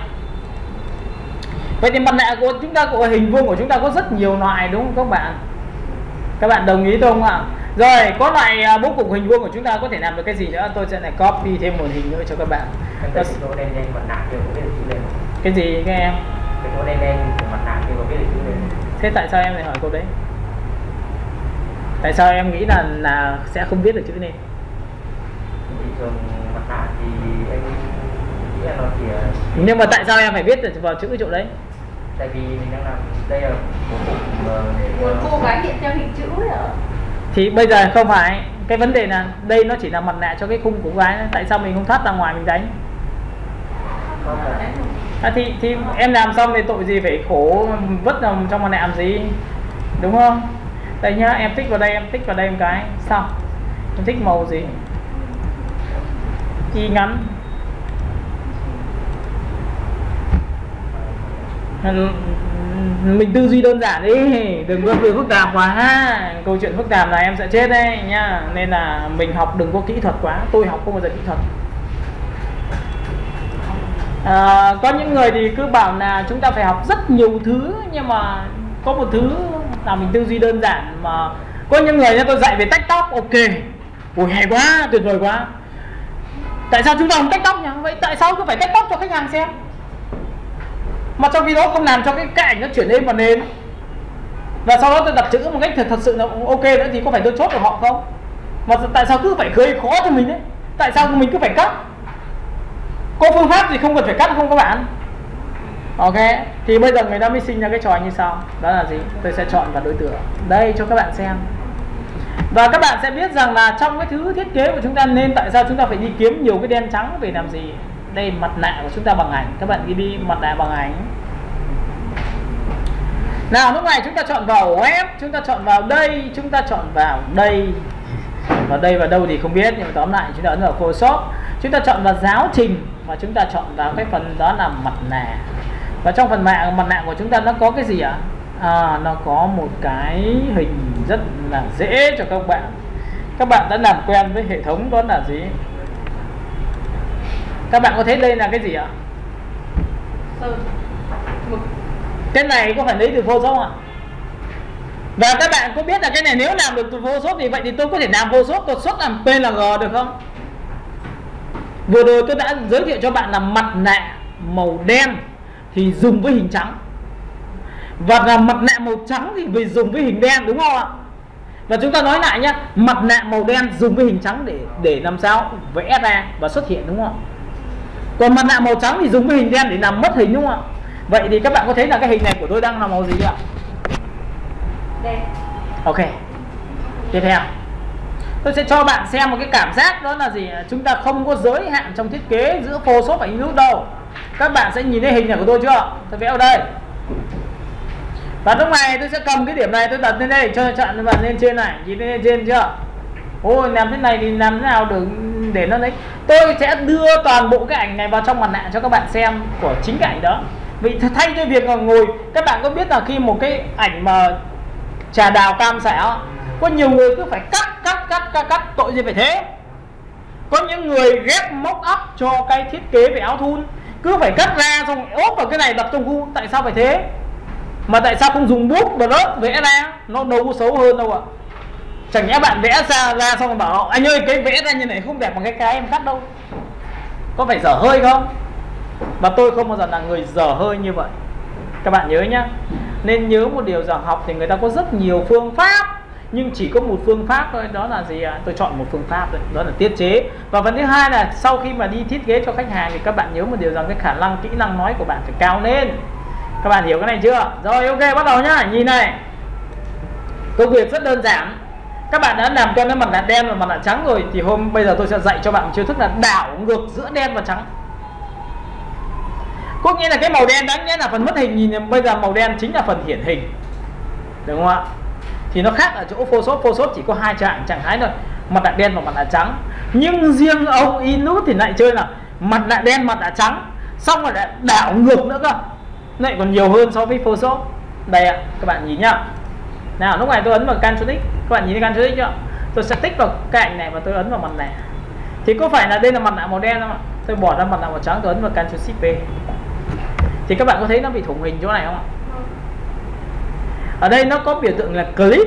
S1: Vậy thì mặt nạ của chúng ta, của hình vuông của chúng ta có rất nhiều loại đúng không các bạn? Các bạn đồng ý không ạ? Rồi, có loại bố cục hình vuông của chúng ta có thể làm được cái gì nữa? Tôi sẽ lại copy thêm một hình nữa cho các bạn.
S2: Cái chỗ đen đen mặt nạ kia có biết được chữ lên.
S1: Cái gì các em?
S2: Cái chỗ đen đen của mặt nạ kia có biết được chữ lên.
S1: Thế tại sao em lại hỏi câu đấy? Tại sao em nghĩ là sẽ không biết được chữ này?
S2: Thì thường mặt nạ thì em nghĩ là nó chỉ.
S1: Nhưng mà tại sao em phải viết được vào chữ chỗ đấy?
S2: Tại vì mình đang làm đây là bố cục
S3: để cô gái hiện theo hình chữ ấy hả?
S1: Thì bây giờ không phải, cái vấn đề là đây nó chỉ là mặt nạ cho cái khung của gái. Tại sao mình không thoát ra ngoài mình đánh? Thì em làm xong thì tội gì phải khổ vứt vào trong mặt nạ làm gì, đúng không? Đây nhá, em tích vào đây, em tích vào đây một cái xong. Em thích màu gì? Y ngắn. mình tư duy đơn giản đi, đừng có phức tạp quá ha. Câu chuyện phức tạp này em sẽ chết đấy nhá. Nên là mình học đừng có kỹ thuật quá. Tôi học không bao giờ kỹ thuật. Có những người thì cứ bảo là chúng ta phải học rất nhiều thứ, nhưng mà có một thứ là mình tư duy đơn giản. Mà có những người nha, tôi dạy về tách tóc, ok, ôi hay quá, tuyệt vời quá. Tại sao chúng ta không tách tóc nhỉ? Vậy tại sao cứ phải tách tóc cho khách hàng xem? Mà trong khi đó không làm cho cái ảnh nó chuyển lên và nền, và sau đó tôi đặt chữ một cách thật sự là ok nữa, thì có phải tôi chốt được họ không? Mà tại sao cứ phải gây khó cho mình đấy? Tại sao mình cứ phải cắt? Có phương pháp gì không cần phải cắt không các bạn? Ok, thì bây giờ người ta mới sinh ra cái trò như sau. Đó là gì? Tôi sẽ chọn vào đối tượng đây cho các bạn xem. Và các bạn sẽ biết rằng là trong cái thứ thiết kế của chúng ta, nên tại sao chúng ta phải đi kiếm nhiều cái đen trắng về làm gì? Đây mặt nạ của chúng ta bằng ảnh. Các bạn ghi đi mặt nạ bằng ảnh. Nào lúc này chúng ta chọn vào web, chúng ta chọn vào đây, chúng ta chọn vào đây. Vào đây vào đâu thì không biết, nhưng mà tóm lại chúng ta ấn vào Photoshop. Chúng ta chọn vào giáo trình và chúng ta chọn vào cái phần đó là mặt nạ. Và trong phần mặt nạ của chúng ta nó có cái gì ạ? Nó có một cái hình rất là dễ cho các bạn. Các bạn đã làm quen với hệ thống đó là gì? Các bạn có thấy đây là cái gì ạ? Cái này có phải lấy từ Photoshop ạ? Và các bạn có biết là cái này nếu làm được từ Photoshop thì vậy thì tôi có thể làm Photoshop, tôi xuất làm PNG được không? Vừa rồi tôi đã giới thiệu cho bạn là mặt nạ màu đen thì dùng với hình trắng, và là mặt nạ màu trắng thì phải dùng với hình đen, đúng không ạ? Và chúng ta nói lại nhé, mặt nạ màu đen dùng với hình trắng để làm sao vẽ ra và xuất hiện, đúng không ạ? Còn mặt nạ màu trắng thì dùng với hình đen để làm mất hình, đúng không ạ? Vậy thì các bạn có thấy là cái hình này của tôi đang là màu gì ạ?
S3: Đen.
S1: Ok. Tiếp theo tôi sẽ cho bạn xem một cái cảm giác, đó là gì? Chúng ta không có giới hạn trong thiết kế giữa Photoshop và Illustrator đâu. Các bạn sẽ nhìn thấy hình này của tôi chưa? Tôi vẽ ở đây. Và lúc này tôi sẽ cầm cái điểm này tôi đặt lên đây, cho chọn bạn lên trên này, nhìn lên trên chưa? Ôi làm thế này thì làm thế nào để nó lấy? Tôi sẽ đưa toàn bộ cái ảnh này vào trong mặt nạ cho các bạn xem của chính cái ảnh đó. Vì thay cho việc là ngồi, các bạn có biết là khi một cái ảnh mà trà đào cam sả, có nhiều người cứ phải cắt, tội gì phải thế. Có những người ghép mock up cho cái thiết kế về áo thun, cứ phải cắt ra xong ốp vào cái này đặt trong gu. Tại sao phải thế? Mà tại sao không dùng bút và rớt vẽ ra? Nó đâu có xấu hơn đâu ạ. Chẳng nhẽ bạn vẽ ra xong rồi bảo anh ơi cái vẽ ra như này không đẹp bằng cái em cắt đâu. Có phải dở hơi không? Và tôi không bao giờ là người dở hơi như vậy. Các bạn nhớ nhá. Nên nhớ một điều rằng học thì người ta có rất nhiều phương pháp, nhưng chỉ có một phương pháp thôi. Đó là gì ạ? Tôi chọn một phương pháp thôi, đó là tiết chế. Và vấn thứ hai là sau khi mà đi thiết kế cho khách hàng thì các bạn nhớ một điều rằng cái khả năng kỹ năng nói của bạn phải cao lên. Các bạn hiểu cái này chưa? Rồi ok, bắt đầu nhá. Nhìn này, công việc rất đơn giản. Các bạn đã làm cho cái mặt nạ đen và mặt nạ trắng rồi, thì bây giờ tôi sẽ dạy cho bạn một chiêu thức là đảo ngược giữa đen và trắng. Có nghĩa là cái màu đen đáng nhẽ là phần mất hình, nhìn bây giờ màu đen chính là phần hiển hình, đúng không ạ? Thì nó khác ở chỗ Photoshop chỉ có hai trạng thái thôi, mặt nạ đen và mặt nạ trắng. Nhưng riêng ông Inus thì lại chơi là mặt nạ đen, mặt nạ trắng, xong rồi lại đảo ngược nữa cơ, lại còn nhiều hơn so với Photoshop. Đây ạ, các bạn nhìn nhá. Nào lúc này tôi ấn vào Ctrl X, các bạn nhìn thấy Ctrl X chưa? Tôi sẽ tích vào cái ảnh này và tôi ấn vào mặt này. Thì có phải là đây là mặt nạ màu đen không ạ? Tôi bỏ ra mặt nạ màu trắng, tôi ấn vào Ctrl Shift V. Thì các bạn có thấy nó bị thủng hình chỗ này không ạ? Ở đây nó có biểu tượng là clip,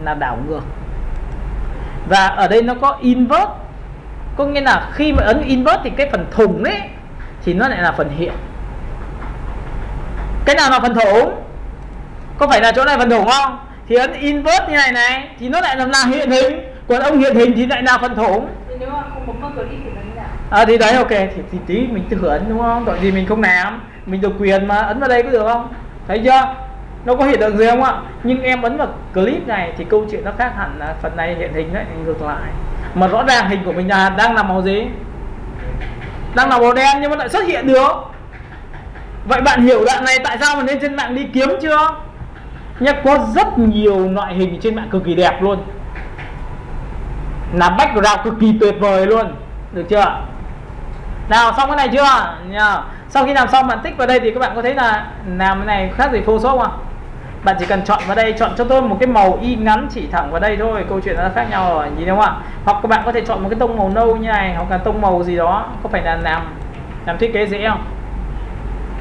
S1: là đảo ngược. Và ở đây nó có invert, có nghĩa là khi mà ấn invert thì cái phần thủng ấy thì nó lại là phần hiện. Cái nào là phần thủng? Có phải là chỗ này phần thủng không? Thì ấn invert như này này thì nó lại là hiện hình. Còn ông hiện hình thì lại là phần thủng.
S3: Thì nếu mà không bấm clip thì nó như nào?
S1: Thì đấy ok, thì tí mình thử ấn đúng không? Tội gì mình không làm, mình được quyền mà, ấn vào đây có được không? Thấy chưa? Nó có hiện tượng gì không ạ? Nhưng em ấn vào clip này thì câu chuyện nó khác hẳn, là phần này hiện hình đấy, ngược lại. Mà rõ ràng hình của mình là đang là màu gì? Đang là màu đen nhưng mà lại xuất hiện được. Vậy bạn hiểu đoạn này tại sao mà lên trên mạng đi kiếm chưa? Nhá, có rất nhiều loại hình trên mạng cực kỳ đẹp luôn, làm background cực kỳ tuyệt vời luôn, được chưa? Nào xong cái này chưa? Sau khi làm xong bạn tích vào đây thì các bạn có thấy là làm cái này khác gì Photoshop không? Bạn chỉ cần chọn vào đây, chọn cho tôi một cái màu y ngắn chỉ thẳng vào đây thôi, câu chuyện nó khác nhau rồi, nhìn đúng không ạ? Hoặc các bạn có thể chọn một cái tông màu nâu như này, hoặc là tông màu gì đó, có phải là làm thiết kế dễ không?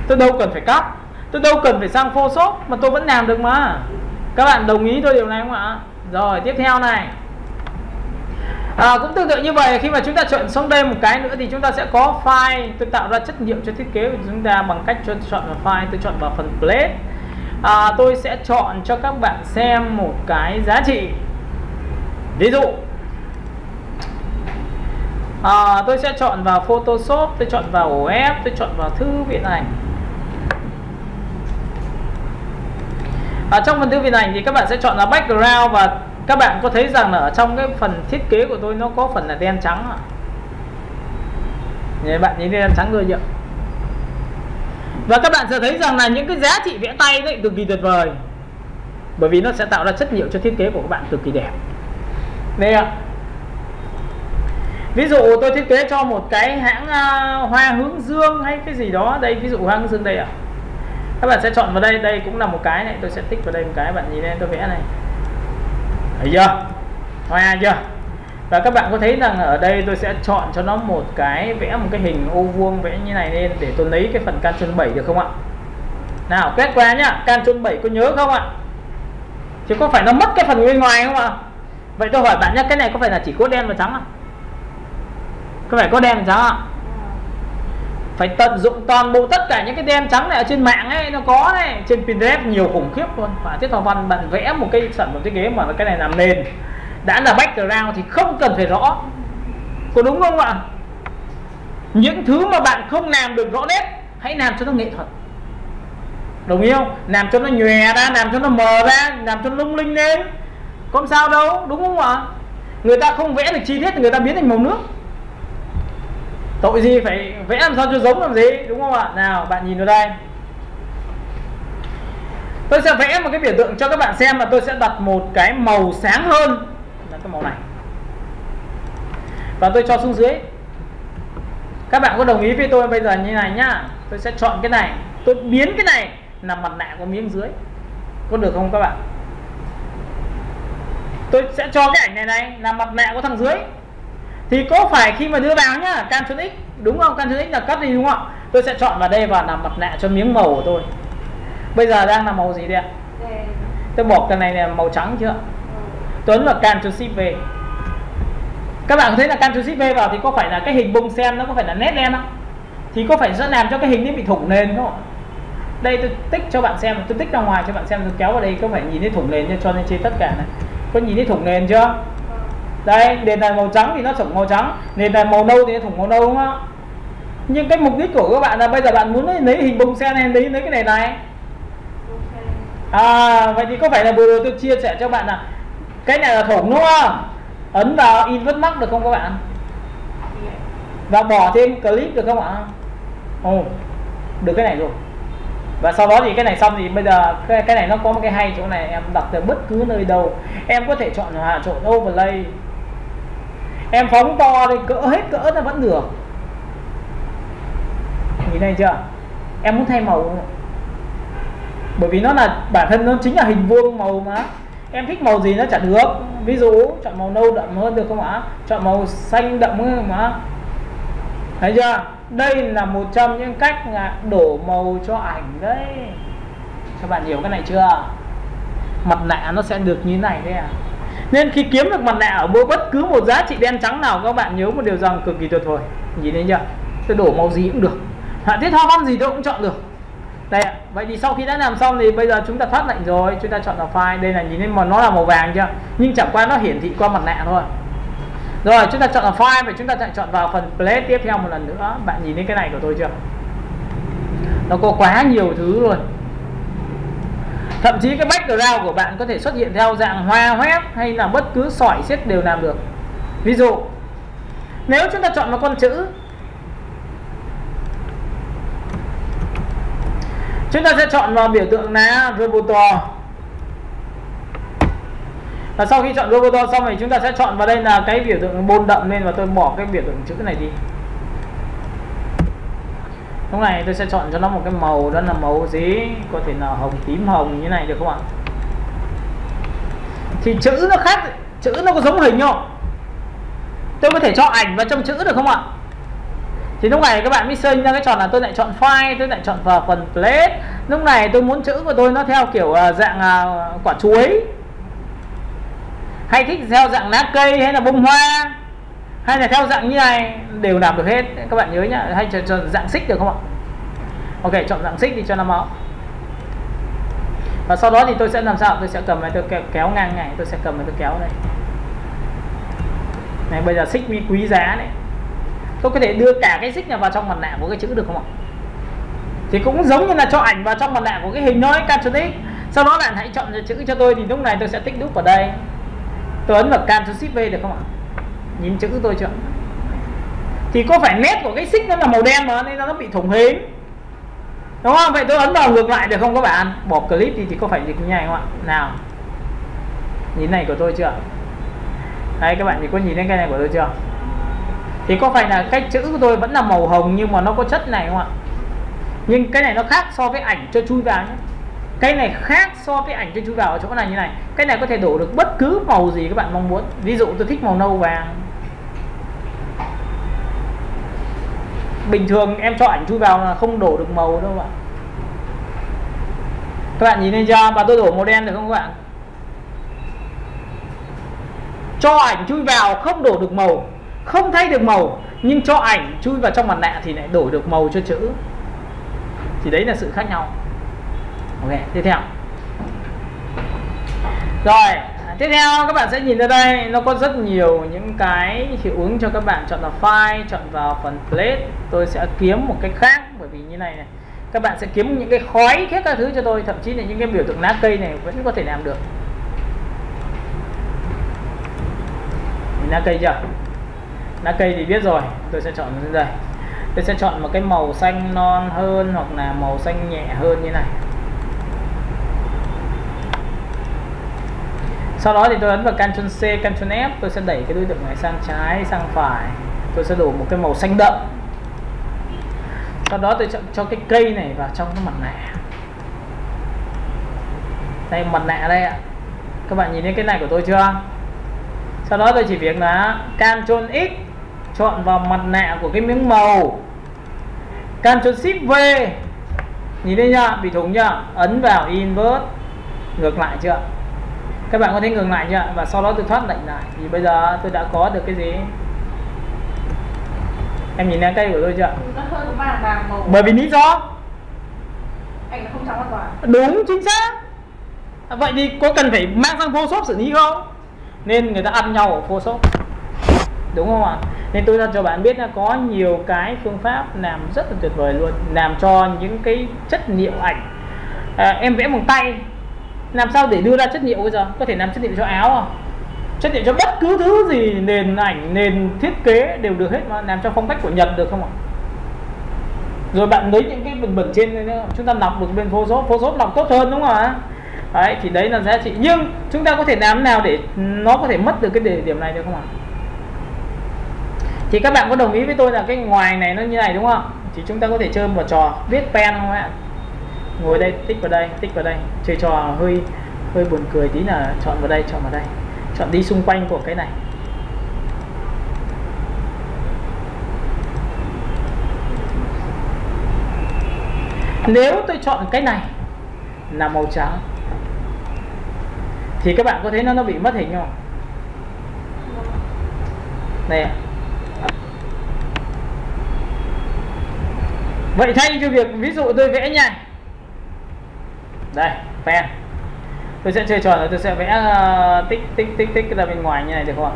S1: Tôi đâu cần phải cắt, tôi đâu cần phải sang Photoshop mà tôi vẫn làm được mà. Các bạn đồng ý tôi điều này không ạ? Rồi tiếp theo này, cũng tương tự như vậy, khi mà chúng ta chọn xong đây một cái nữa thì chúng ta sẽ có file. Tôi tạo ra trách nhiệm cho thiết kế của chúng ta bằng cách chọn vào file, tôi chọn vào phần plate. Tôi sẽ chọn cho các bạn xem một cái giá trị. Ví dụ tôi sẽ chọn vào Photoshop, tôi chọn vào OF, tôi chọn vào thư viện ảnh. Trong phần thư viện ảnh thì các bạn sẽ chọn là background, và các bạn có thấy rằng là ở trong cái phần thiết kế của tôi nó có phần là đen trắng ạ. Bạn nhìn đen trắng rồi chưa? Và các bạn sẽ thấy rằng là những cái giá trị vẽ tay đấy cực kỳ tuyệt vời, bởi vì nó sẽ tạo ra chất liệu cho thiết kế của các bạn cực kỳ đẹp. Đây ạ. Ví dụ tôi thiết kế cho một cái hãng hoa hướng dương hay cái gì đó. Đây ví dụ hoa hướng dương đây ạ. Các bạn sẽ chọn vào đây, đây cũng là một cái này, tôi sẽ tích vào đây một cái, bạn nhìn lên tôi vẽ này. Thấy chưa? Hoa chưa? Và các bạn có thấy rằng ở đây tôi sẽ chọn cho nó một cái, vẽ một cái hình ô vuông vẽ như này lên để tôi lấy cái phần Ctrl 7 được không ạ? Nào quét qua nhá, Ctrl 7 có nhớ không ạ? Chứ có phải nó mất cái phần bên ngoài không ạ? Vậy tôi hỏi bạn nhá, cái này có phải là chỉ có đen và trắng không? Có phải có đen và trắng không? Phải tận dụng toàn bộ tất cả những cái đen trắng này ở trên mạng ấy, nó có này, trên Pinterest nhiều khủng khiếp luôn. Và Tiết Thao Văn bạn vẽ một cái sản phẩm thiết kế mà cái này làm nền, đã là background thì không cần phải rõ, có đúng không ạ? Những thứ mà bạn không làm được rõ nét, hãy làm cho nó nghệ thuật, đồng ý không? Làm cho nó nhòe ra, làm cho nó mờ ra, làm cho nó lung linh lên, có sao đâu, đúng không ạ? Người ta không vẽ được chi tiết thì người ta biến thành màu nước, tội gì phải vẽ làm sao cho giống làm gì, đúng không ạ? Nào bạn nhìn vào đây, tôi sẽ vẽ một cái biểu tượng cho các bạn xem, là tôi sẽ đặt một cái màu sáng hơn là cái màu này, và tôi cho xuống dưới. Các bạn có đồng ý với tôi bây giờ như này nhá? Tôi sẽ chọn cái này, tôi biến cái này làm mặt nạ của miếng dưới, có được không các bạn? Tôi sẽ cho cái ảnh này này làm mặt nạ của thằng dưới, thì có phải khi mà đưa vào nhá, Ctrl X đúng không? Ctrl X là cắt đi đúng không ạ? Tôi sẽ chọn vào đây và làm mặt nạ cho miếng màu của tôi. Bây giờ đang là màu gì đây ạ? Tôi bỏ cái này là màu trắng chưa? Tuấn và Ctrl Shift V. Các bạn thấy là Ctrl Shift V vào thì có phải là cái hình bông sen nó có phải là nét đen không? Thì có phải sẽ làm cho cái hình nó bị thủng nền không ạ? Đây tôi tích cho bạn xem, tôi tích ra ngoài cho bạn xem, tôi kéo vào đây có phải nhìn thấy thủng nền cho nên trên tất cả này. Có nhìn thấy thủng nền chưa? Đây, nền này màu trắng thì nó thủng màu trắng, nền này màu nâu thì nó thủng màu nâu đúng không ạ? Nhưng cái mục đích của các bạn là bây giờ bạn muốn lấy hình bông sen hay lấy cái này này. Vậy thì có phải là vừa rồi tôi chia sẻ cho bạn là cái này là thủng đúng không? Ấn vào invert mark được không các bạn? Và bỏ thêm clip được không ạ? Được cái này rồi. Và sau đó thì cái này xong thì bây giờ cái này nó có một cái hay chỗ này, em đặt từ bất cứ nơi đâu. Em có thể chọn hòa trộn overlay, em phóng to đi, cỡ hết cỡ nó vẫn được. Nhìn này chưa? Em muốn thay màu không? Bởi vì nó là bản thân nó chính là hình vuông màu mà. Em thích màu gì nó chả được. Ví dụ chọn màu nâu đậm hơn được không ạ? Chọn màu xanh đậm hơn không ạ? Thấy chưa? Đây là một trong những cách là đổ màu cho ảnh đấy. Các bạn hiểu cái này chưa? Mặt nạ nó sẽ được như thế này đấy à. Nên khi kiếm được mặt nạ ở bất cứ một giá trị đen trắng nào, các bạn nhớ một điều rằng cực kỳ tuyệt vời. Nhìn thấy chưa? Tôi đổ màu gì cũng được, họa tiết hoa văn gì tôi cũng chọn được. Đây ạ. Vậy thì sau khi đã làm xong thì bây giờ chúng ta thoát lệnh rồi, chúng ta chọn vào file. Đây là nhìn thấy mà nó là màu vàng chưa? Nhưng chẳng qua nó hiển thị qua mặt nạ thôi. Rồi chúng ta chọn vào file và chúng ta chọn vào phần plate tiếp theo một lần nữa. Bạn nhìn thấy cái này của tôi chưa? Nó có quá nhiều thứ rồi. Thậm chí cái background của bạn có thể xuất hiện theo dạng hoa hoét hay là bất cứ sỏi xiết đều làm được. Ví dụ nếu chúng ta chọn một con chữ, chúng ta sẽ chọn vào biểu tượng là Roboto. Và sau khi chọn Roboto xong thì chúng ta sẽ chọn vào đây là cái biểu tượng bold đậm lên, và tôi bỏ cái biểu tượng chữ này đi. Lúc này tôi sẽ chọn cho nó một cái màu, đó là màu gì, có thể là hồng, tím, hồng như này được không ạ? Thì chữ nó khác, chữ nó có giống hình không? Tôi có thể cho ảnh vào trong chữ được không ạ? Thì lúc này các bạn mới xây ra cái tròn là tôi lại chọn file, tôi lại chọn vào phần plate. Lúc này tôi muốn chữ của tôi nó theo kiểu dạng quả chuối, hay thích theo dạng lá cây hay là bông hoa, hay là theo dạng như này, đều làm được hết. Các bạn nhớ nhá, hay chọn dạng xích được không ạ? Ok, chọn dạng xích đi cho nó máu. Và sau đó thì tôi sẽ làm sao? Tôi sẽ cầm này, tôi kéo ngang này, tôi sẽ cầm này, tôi kéo đây. Này, bây giờ xích mi quý giá này, tôi có thể đưa cả cái xích này vào trong mặt nạ của cái chữ được không ạ? Thì cũng giống như là cho ảnh vào trong mặt nạ của cái hình thôi, Ctrl X. Sau đó bạn hãy chọn chữ cho tôi, thì lúc này tôi sẽ tích đúc vào đây. Tôi ấn vào Ctrl Shift V được không ạ? Nhìn chữ tôi chưa? Thì có phải nét của cái xích nó là màu đen mà nên nó bị thủng hình, đúng không? Vậy tôi ấn vào ngược lại được không các bạn? Bỏ clip thì có phải dịch như này không ạ? Nào, nhìn này của tôi chưa? Đấy, các bạn thì có nhìn thấy cái này của tôi chưa? Thì có phải là cái chữ của tôi vẫn là màu hồng nhưng mà nó có chất này không ạ? Nhưng cái này nó khác so với ảnh cho chui vào nhé. Cái này khác so với ảnh cho chui vào ở chỗ này như này. Cái này có thể đổ được bất cứ màu gì các bạn mong muốn. Ví dụ tôi thích màu nâu vàng. Bình thường em cho ảnh chui vào là không đổ được màu đâu ạ. Các bạn nhìn thấy chưa? Và tôi đổ màu đen được không các bạn? Cho ảnh chui vào không đổ được màu, không thay được màu, nhưng cho ảnh chui vào trong mặt nạ thì lại đổi được màu cho chữ. Thì đấy là sự khác nhau. Ok, tiếp theo. Rồi, tiếp theo các bạn sẽ nhìn ra đây, nó có rất nhiều những cái hiệu ứng cho các bạn. Chọn vào file, chọn vào phần plate. Tôi sẽ kiếm một cái khác, bởi vì như này này, các bạn sẽ kiếm những cái khói khác các thứ cho tôi. Thậm chí là những cái biểu tượng lá cây này vẫn có thể làm được. Lá cây chưa? Lá cây thì biết rồi. Tôi sẽ chọn đến đây. Tôi sẽ chọn một cái màu xanh non hơn, hoặc là màu xanh nhẹ hơn như này. Sau đó thì tôi ấn vào Ctrl C, Ctrl F. Tôi sẽ đẩy cái đối tượng này sang trái, sang phải. Tôi sẽ đổ một cái màu xanh đậm. Sau đó tôi chọn cho cái cây này vào trong cái mặt nạ. Đây, mặt nạ đây ạ. Các bạn nhìn thấy cái này của tôi chưa? Sau đó tôi chỉ việc là Ctrl X, chọn vào mặt nạ của cái miếng màu, Ctrl Shift V. Nhìn thấy chưa? Bị thủng chưa? Ấn vào Invert, ngược lại chưa? Các bạn có thấy ngược lại chưa? Và sau đó tôi thoát lệnh lại. Thì bây giờ tôi đã có được cái gì? Em nhìn thấy cây của tôi chưa?
S3: Nó hơi có vàng màu.
S1: Bởi vì lý do
S3: Ảnh nó không trắng hoàn toàn.
S1: đúng, chính xác. Vậy thì có cần phải mang sang Photoshop xử lý không? Nên người ta ăn nhau ở Photoshop, đúng không ạ? Nên tôi cho bạn biết là có nhiều cái phương pháp làm rất là tuyệt vời luôn, làm cho những cái chất liệu ảnh. Em vẽ bằng tay, làm sao để đưa ra chất liệu bây giờ? Có thể làm chất liệu cho áo không? Chất liệu cho bất cứ thứ gì, nền ảnh, nền thiết kế đều được hết mà. Làm cho phong cách của Nhật được không ạ? Rồi bạn lấy những cái bẩn trên nữa, chúng ta lọc được bên Photoshop lọc tốt hơn, đúng không ạ? Đấy, thì đấy là giá trị. Nhưng chúng ta có thể làm nào để nó có thể mất được cái điểm này được không ạ? Thì các bạn có đồng ý với tôi là cái ngoài này nó như này đúng không? Thì chúng ta có thể chơi một trò viết pen không ạ? Ngồi đây, tích vào đây. Chơi trò hơi buồn cười tí là chọn vào đây. Chọn đi xung quanh của cái này. Nếu tôi chọn cái này là màu trắng thì các bạn có thấy nó bị mất hình không? Đây ạ. Vậy thay cho việc ví dụ tôi vẽ nha, đây pen, tôi sẽ chơi trò là tôi sẽ vẽ tích ra bên ngoài như này được không ạ?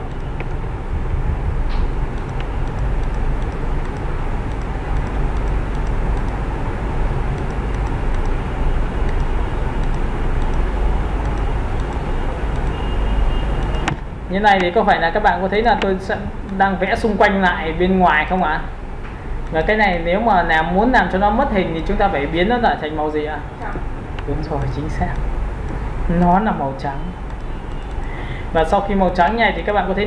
S1: Như này thì có phải là các bạn có thấy là tôi sẽ đang vẽ xung quanh lại bên ngoài không ạ? Và cái này nếu mà muốn làm cho nó mất hình thì chúng ta phải biến nó lại thành màu gì ạ? Đúng rồi, chính xác. Nó là màu trắng. Và sau khi màu trắng này thì các bạn có thấy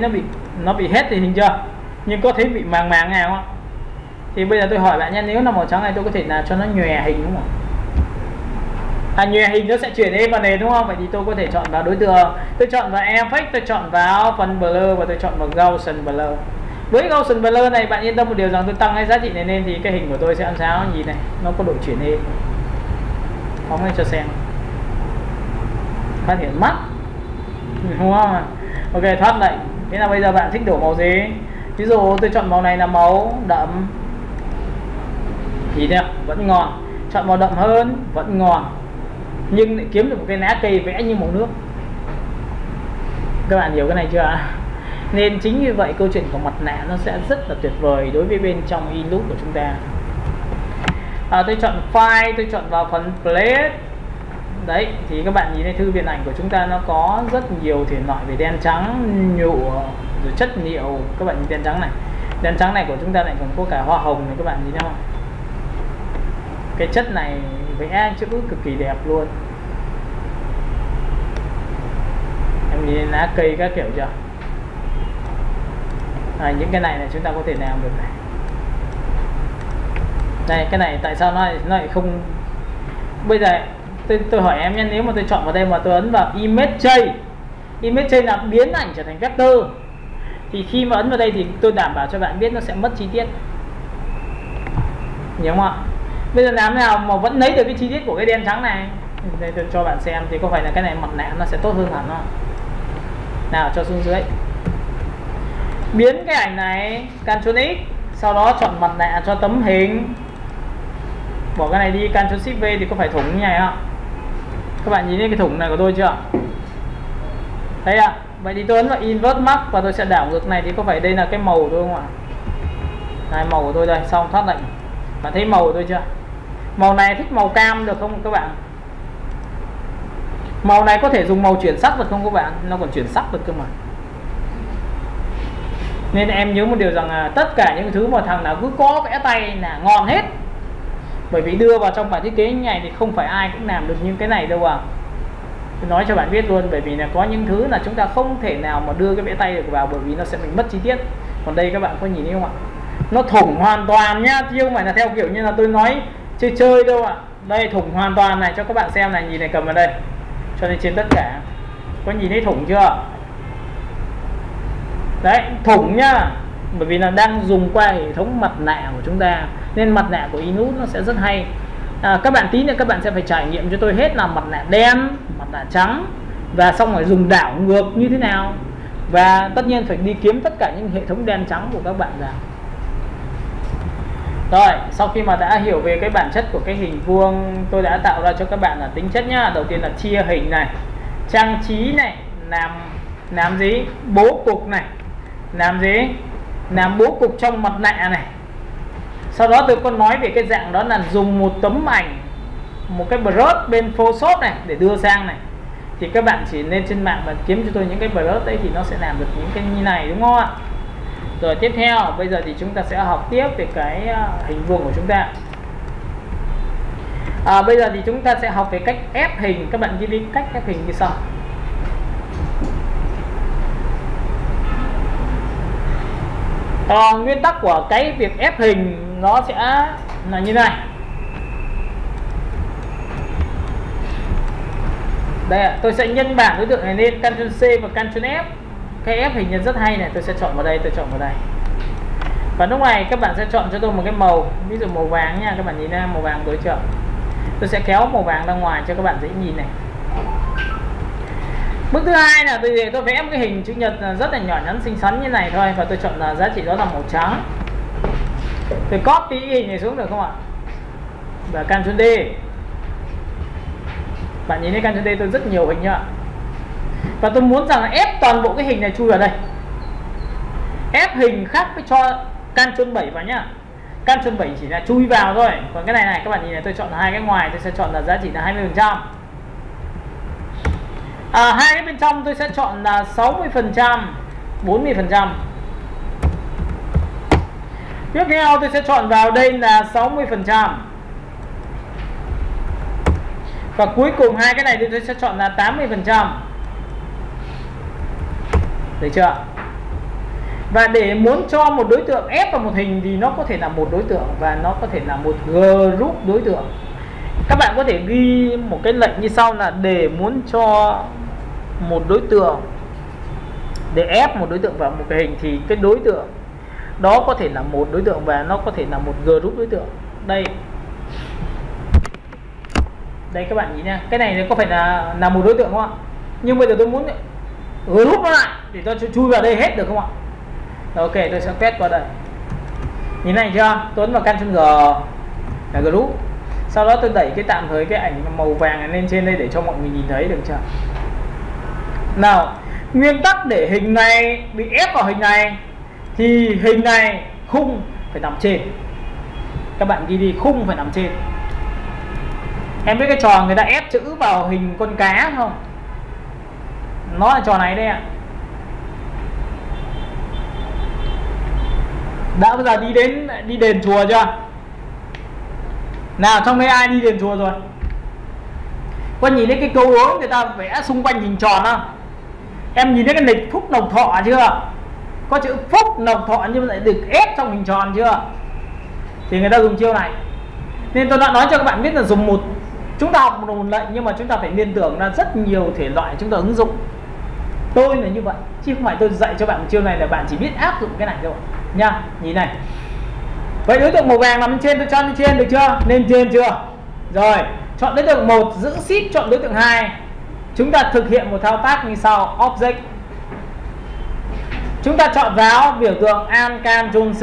S1: nó bị hết thì hình chưa? Nhưng có thấy bị màng nào không ạ? Thì bây giờ tôi hỏi bạn nhé, nếu là màu trắng này tôi có thể là cho nó nhòe hình đúng không? Nhòe hình nó sẽ chuyển êm vào nền đúng không? Vậy thì tôi có thể chọn vào đối tượng, tôi chọn vào effect, tôi chọn vào phần blur và tôi chọn vào Gaussian blur. Với Gaussian blur này bạn yên tâm một điều rằng tôi tăng cái giá trị này lên thì cái hình của tôi sẽ làm sao, nhìn này, nó có độ chuyển êm. Phóng lên cho xem. Phát hiện mắt đúng không? Ok, thoát lệnh. Thế là bây giờ bạn thích đổ màu gì? Ví dụ tôi chọn màu này là màu đậm thì nè, vẫn ngon. Chọn màu đậm hơn vẫn ngon, nhưng lại kiếm được một cái lá cây vẽ như màu nước. Các bạn hiểu cái này chưa? Nên chính như vậy câu chuyện của mặt nạ nó sẽ rất là tuyệt vời đối với bên trong Inlook của chúng ta. Tôi chọn file, tôi chọn vào phần plate. Đấy, thì các bạn nhìn thấy thư viện ảnh của chúng ta nó có rất nhiều thể loại về đen trắng, nhựa, rồi chất liệu. Các bạn nhìn đen trắng này. Đen trắng này của chúng ta lại còn có cả hoa hồng này, các bạn nhìn thấy không? Cái chất này vẽ chữ cực kỳ đẹp luôn. Em nhìn lá cây các kiểu chưa? Những cái này là chúng ta có thể làm được này. Đây, cái này tại sao nó lại không... Bây giờ tôi hỏi em nhé, nếu mà tôi chọn vào đây mà tôi ấn vào image change, image change là biến ảnh trở thành vector, thì khi mà ấn vào đây thì tôi đảm bảo cho bạn biết nó sẽ mất chi tiết, hiểu không ạ? Bây giờ làm nào mà vẫn lấy được cái chi tiết của cái đen trắng này? Đây tôi cho bạn xem thì có phải là cái này mặt nạ nó sẽ tốt hơn hẳn không? Nào, cho xuống dưới, biến cái ảnh này, Ctrl X, sau đó chọn mặt nạ cho tấm hình, bỏ cái này đi, Ctrl Shift V thì có phải thủng như này không? Các bạn nhìn thấy cái thủng này của tôi chưa? Thấy ạ? Vậy thì tôi ấn vào Invert Mark và tôi sẽ đảo ngược này thì có phải đây là cái màu của tôi không ạ? Đây, màu của tôi đây, xong thoát lệnh. Bạn thấy màu của tôi chưa? Màu này thích màu cam được không các bạn? Màu này có thể dùng màu chuyển sắc được không các bạn? Nó còn chuyển sắc được cơ mà. Nên em nhớ một điều rằng là tất cả những thứ mà thằng nào cứ có vẽ tay là ngon hết. Bởi vì đưa vào trong bản thiết kế như này thì không phải ai cũng làm được những cái này đâu à. Tôi nói cho bạn biết luôn, bởi vì là có những thứ là chúng ta không thể nào mà đưa cái vẽ tay được vào, bởi vì nó sẽ bị mất chi tiết. Còn đây các bạn có nhìn thấy không ạ? Nó thủng hoàn toàn nhá, chứ không phải là theo kiểu như là tôi nói chơi chơi đâu ạ. Đây, thủng hoàn toàn này, cho các bạn xem này, nhìn này, cầm vào đây. Cho nên trên tất cả. Có nhìn thấy thủng chưa? Đấy, thủng nhá. Bởi vì là đang dùng qua hệ thống mặt nạ của chúng ta, nên mặt nạ của Inlook nó sẽ rất hay. Các bạn tí nữa các bạn sẽ phải trải nghiệm cho tôi hết là mặt nạ đen, mặt nạ trắng, và xong rồi dùng đảo ngược như thế nào. Và tất nhiên phải đi kiếm tất cả những hệ thống đen trắng của các bạn ra. Rồi, sau khi mà đã hiểu về cái bản chất của cái hình vuông, tôi đã tạo ra cho các bạn là tính chất nhá. Đầu tiên là chia hình này, trang trí này, làm gì? Bố cục này, làm gì? Làm bố cục trong mặt nạ này. Sau đó tôi còn nói về cái dạng đó là dùng một tấm ảnh, một cái brush bên Photoshop này để đưa sang này. Thì các bạn chỉ lên trên mạng và kiếm cho tôi những cái brush đấy thì nó sẽ làm được những cái như này, đúng không ạ? Rồi tiếp theo, bây giờ thì chúng ta sẽ học tiếp về cái hình vuông của chúng ta. Bây giờ thì chúng ta sẽ học về cách ép hình. Các bạn ghi đi cách ép hình như sau. Nguyên tắc của cái việc ép hình nó sẽ là như này. Đây, tôi sẽ nhân bảng đối tượng này lên, Ctrl C và Ctrl F. Cái ép hình nhân rất hay này, tôi sẽ chọn vào đây, tôi chọn vào đây. Và lúc này các bạn sẽ chọn cho tôi một cái màu, ví dụ màu vàng nha, các bạn nhìn ra màu vàng tôi chọn. Tôi sẽ kéo màu vàng ra ngoài cho các bạn dễ nhìn này. Bước thứ hai là tôi vẽ một cái hình chữ nhật rất là nhỏ nhắn xinh xắn như này thôi, và tôi chọn là giá trị đó là màu trắng. Tôi copy cái hình này xuống được không ạ? Và Ctrl D. Bạn nhìn thấy Ctrl D tôi rất nhiều hình nhá. Và tôi muốn rằng là ép toàn bộ cái hình này chui vào đây. Ép hình khác với cho Ctrl 7 vào nhá. Ctrl 7 chỉ là chui vào thôi. Còn cái này các bạn nhìn này, tôi chọn hai cái ngoài, tôi sẽ chọn là giá trị là 20%. Hai cái bên trong tôi sẽ chọn là 60%, 40%. Tiếp theo tôi sẽ chọn vào đây là 60%. Và cuối cùng hai cái này thì tôi sẽ chọn là 80%. Được chưa? Và để muốn cho một đối tượng ép vào một hình thì nó có thể là một đối tượng và nó có thể là một group đối tượng. Các bạn có thể ghi một cái lệnh như sau là để muốn cho một đối tượng, để ép một đối tượng vào một cái hình thì cái đối tượng đó có thể là một đối tượng và nó có thể là một group đối tượng. Đây các bạn nhìn nha, cái này có phải là một đối tượng không ạ? Nhưng bây giờ tôi muốn group nó lại để tôi chui vào đây hết được không ạ? Ok, tôi sẽ quét qua đây. Nhìn này chưa? Tôi ấn vào Ctrl G là group. Sau đó tôi đẩy cái tạm thời cái ảnh màu vàng này lên trên đây để cho mọi người nhìn thấy được chưa? Nào, nguyên tắc để hình này bị ép vào hình này thì hình này khung phải nằm trên. Các bạn ghi đi, khung phải nằm trên. Em biết cái trò người ta ép chữ vào hình con cá không? Nó là trò này đây ạ. Đã bao giờ đi đền chùa chưa? Nào, trong đây ai đi đền chùa rồi? Con nhìn thấy cái câu đối người ta vẽ xung quanh hình tròn không? Em nhìn thấy cái lịch phúc lộc thọ chưa? Có chữ phúc lộc thọ nhưng mà lại được ép trong hình tròn chưa? Thì người ta dùng chiêu này. Nên tôi đã nói cho các bạn biết là dùng một, chúng ta học một lệnh nhưng mà chúng ta phải liên tưởng ra rất nhiều thể loại chúng ta ứng dụng. Tôi là như vậy, chứ không phải tôi dạy cho bạn một chiêu này là bạn chỉ biết áp dụng cái này thôi nha. Nhìn này. Vậy đối tượng màu vàng nằm trên, tôi cho lên trên được chưa? Lên trên chưa? Rồi, chọn đối tượng 1, giữ shift chọn đối tượng 2. Chúng ta thực hiện một thao tác như sau, object. Chúng ta chọn vào biểu tượng Alt Ctrl C.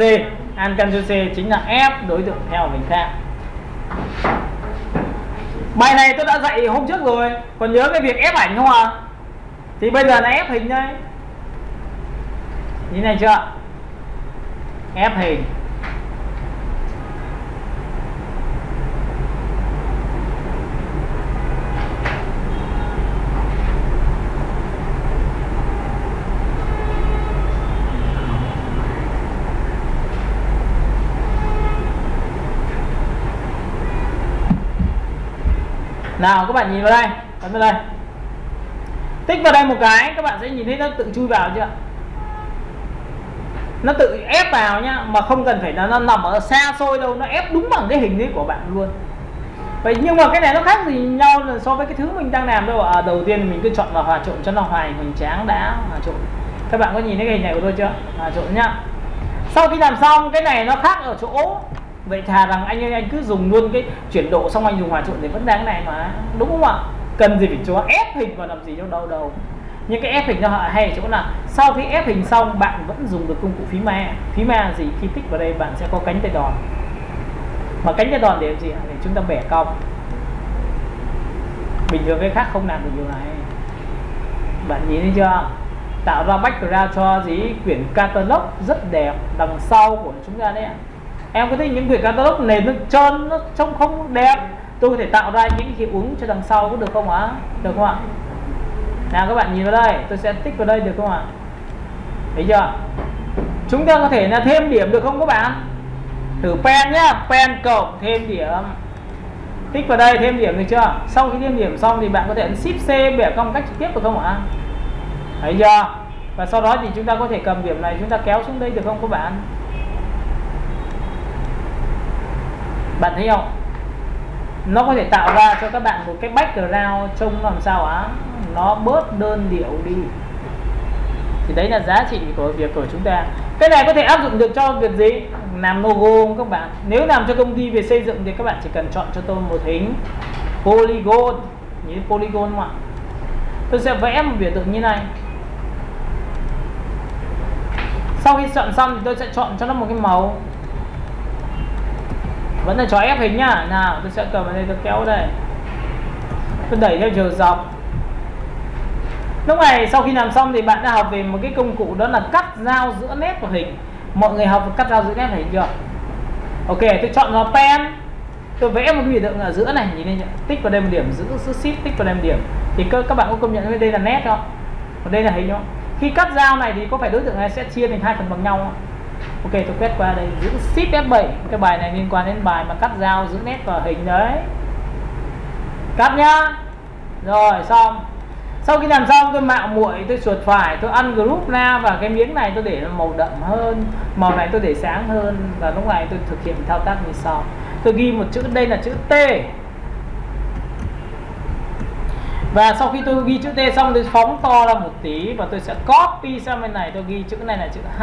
S1: Alt Ctrl C chính là ép đối tượng theo hình khác. Bài này tôi đã dạy hôm trước rồi, còn nhớ cái việc ép ảnh không ạ? Thì bây giờ là ép hình đây. Nhìn này chưa? Ép hình. Nào các bạn nhìn vào đây, ấn vào đây. Tích vào đây một cái, các bạn sẽ nhìn thấy nó tự chui vào chưa? Nó tự ép vào nhá, mà không cần phải là nó nằm ở xa xôi đâu, nó ép đúng bằng cái hình đấy của bạn luôn. Vậy nhưng mà cái này nó khác gì nhau so với cái thứ mình đang làm đâu ạ? Đầu tiên mình cứ chọn vào hòa trộn cho nó hoài hoành tráng đã, hòa trộn. Các bạn có nhìn thấy cái hình này của tôi chưa? Hòa trộn nhá. Sau khi làm xong cái này nó khác ở chỗ, vậy thà rằng anh cứ dùng luôn cái chuyển độ xong anh dùng hòa trộn thì vẫn đang cái này mà, đúng không ạ? Cần gì phải cho ép hình vào làm gì trong đâu. Nhưng cái ép hình nó hay ở chỗ là sau khi ép hình xong bạn vẫn dùng được công cụ phím ma. Phím ma gì? Khi tích vào đây bạn sẽ có cánh tay đòn. Mà cánh tay đòn để làm gì? Để chúng ta bẻ cong. Bình thường cái khác không làm được điều này. Bạn nhìn thấy chưa? Tạo ra background cho gì? Quyển catalog rất đẹp đằng sau của chúng ta đấy ạ. Em có thấy những quyển catalog nền nó trơn, nó trông không đẹp, tôi có thể tạo ra những hiệu ứng cho đằng sau có được không ạ? Được không ạ? Nào các bạn nhìn vào đây, tôi sẽ tích vào đây được không ạ? Thấy chưa? Chúng ta có thể là thêm điểm được không các bạn? Thử pen nhá, pen cộng thêm điểm. Tích vào đây thêm điểm được chưa? Sau khi thêm điểm xong thì bạn có thể ấn Shift C bẻ cong cách trực tiếp được không ạ? Thấy chưa? Và sau đó thì chúng ta có thể cầm điểm này chúng ta kéo xuống đây được không các bạn? Bạn thấy không? Nó có thể tạo ra cho các bạn một cái background trông làm sao á, nó bớt đơn điệu đi. Thì đấy là giá trị của việc của chúng ta. Cái này có thể áp dụng được cho việc gì? Làm logo không các bạn? Nếu làm cho công ty về xây dựng thì các bạn chỉ cần chọn cho tôi một hình polygon, như polygon không ạ? Tôi sẽ vẽ một biểu tượng như này. Sau khi chọn xong thì tôi sẽ chọn cho nó một cái màu. Vẫn là chó ép hình nhá. Nào tôi sẽ cầm vào đây, tôi kéo đây, tôi đẩy theo chiều dọc. Lúc này sau khi làm xong thì bạn đã học về một cái công cụ đó là cắt giao giữa nét và hình. Mọi người học cắt giao giữa nét và hình chưa? Ok, tôi chọn vào pen, tôi vẽ một cái biểu tượng ở giữa này, nhìn đây, tích vào đây một điểm, giữ shift tích vào đây một điểm. Thì các bạn có công nhận đây là nét không? Còn đây là hình không? Khi cắt giao này thì có phải đối tượng này sẽ chia thành hai phần bằng nhau không? Ok, tôi quét qua đây, giữ Shift F7. Cái bài này liên quan đến bài mà cắt giao giữa nét và hình đấy. Cắt nhá. Rồi xong. Sau khi làm xong tôi mạo muội, tôi chuột phải, tôi ungroup ra, và cái miếng này tôi để màu đậm hơn, màu này tôi để sáng hơn, và lúc này tôi thực hiện thao tác như sau. Tôi ghi một chữ, đây là chữ T. Và sau khi tôi ghi chữ T xong, tôi phóng to ra một tí và tôi sẽ copy sang bên này, tôi ghi chữ này là chữ H.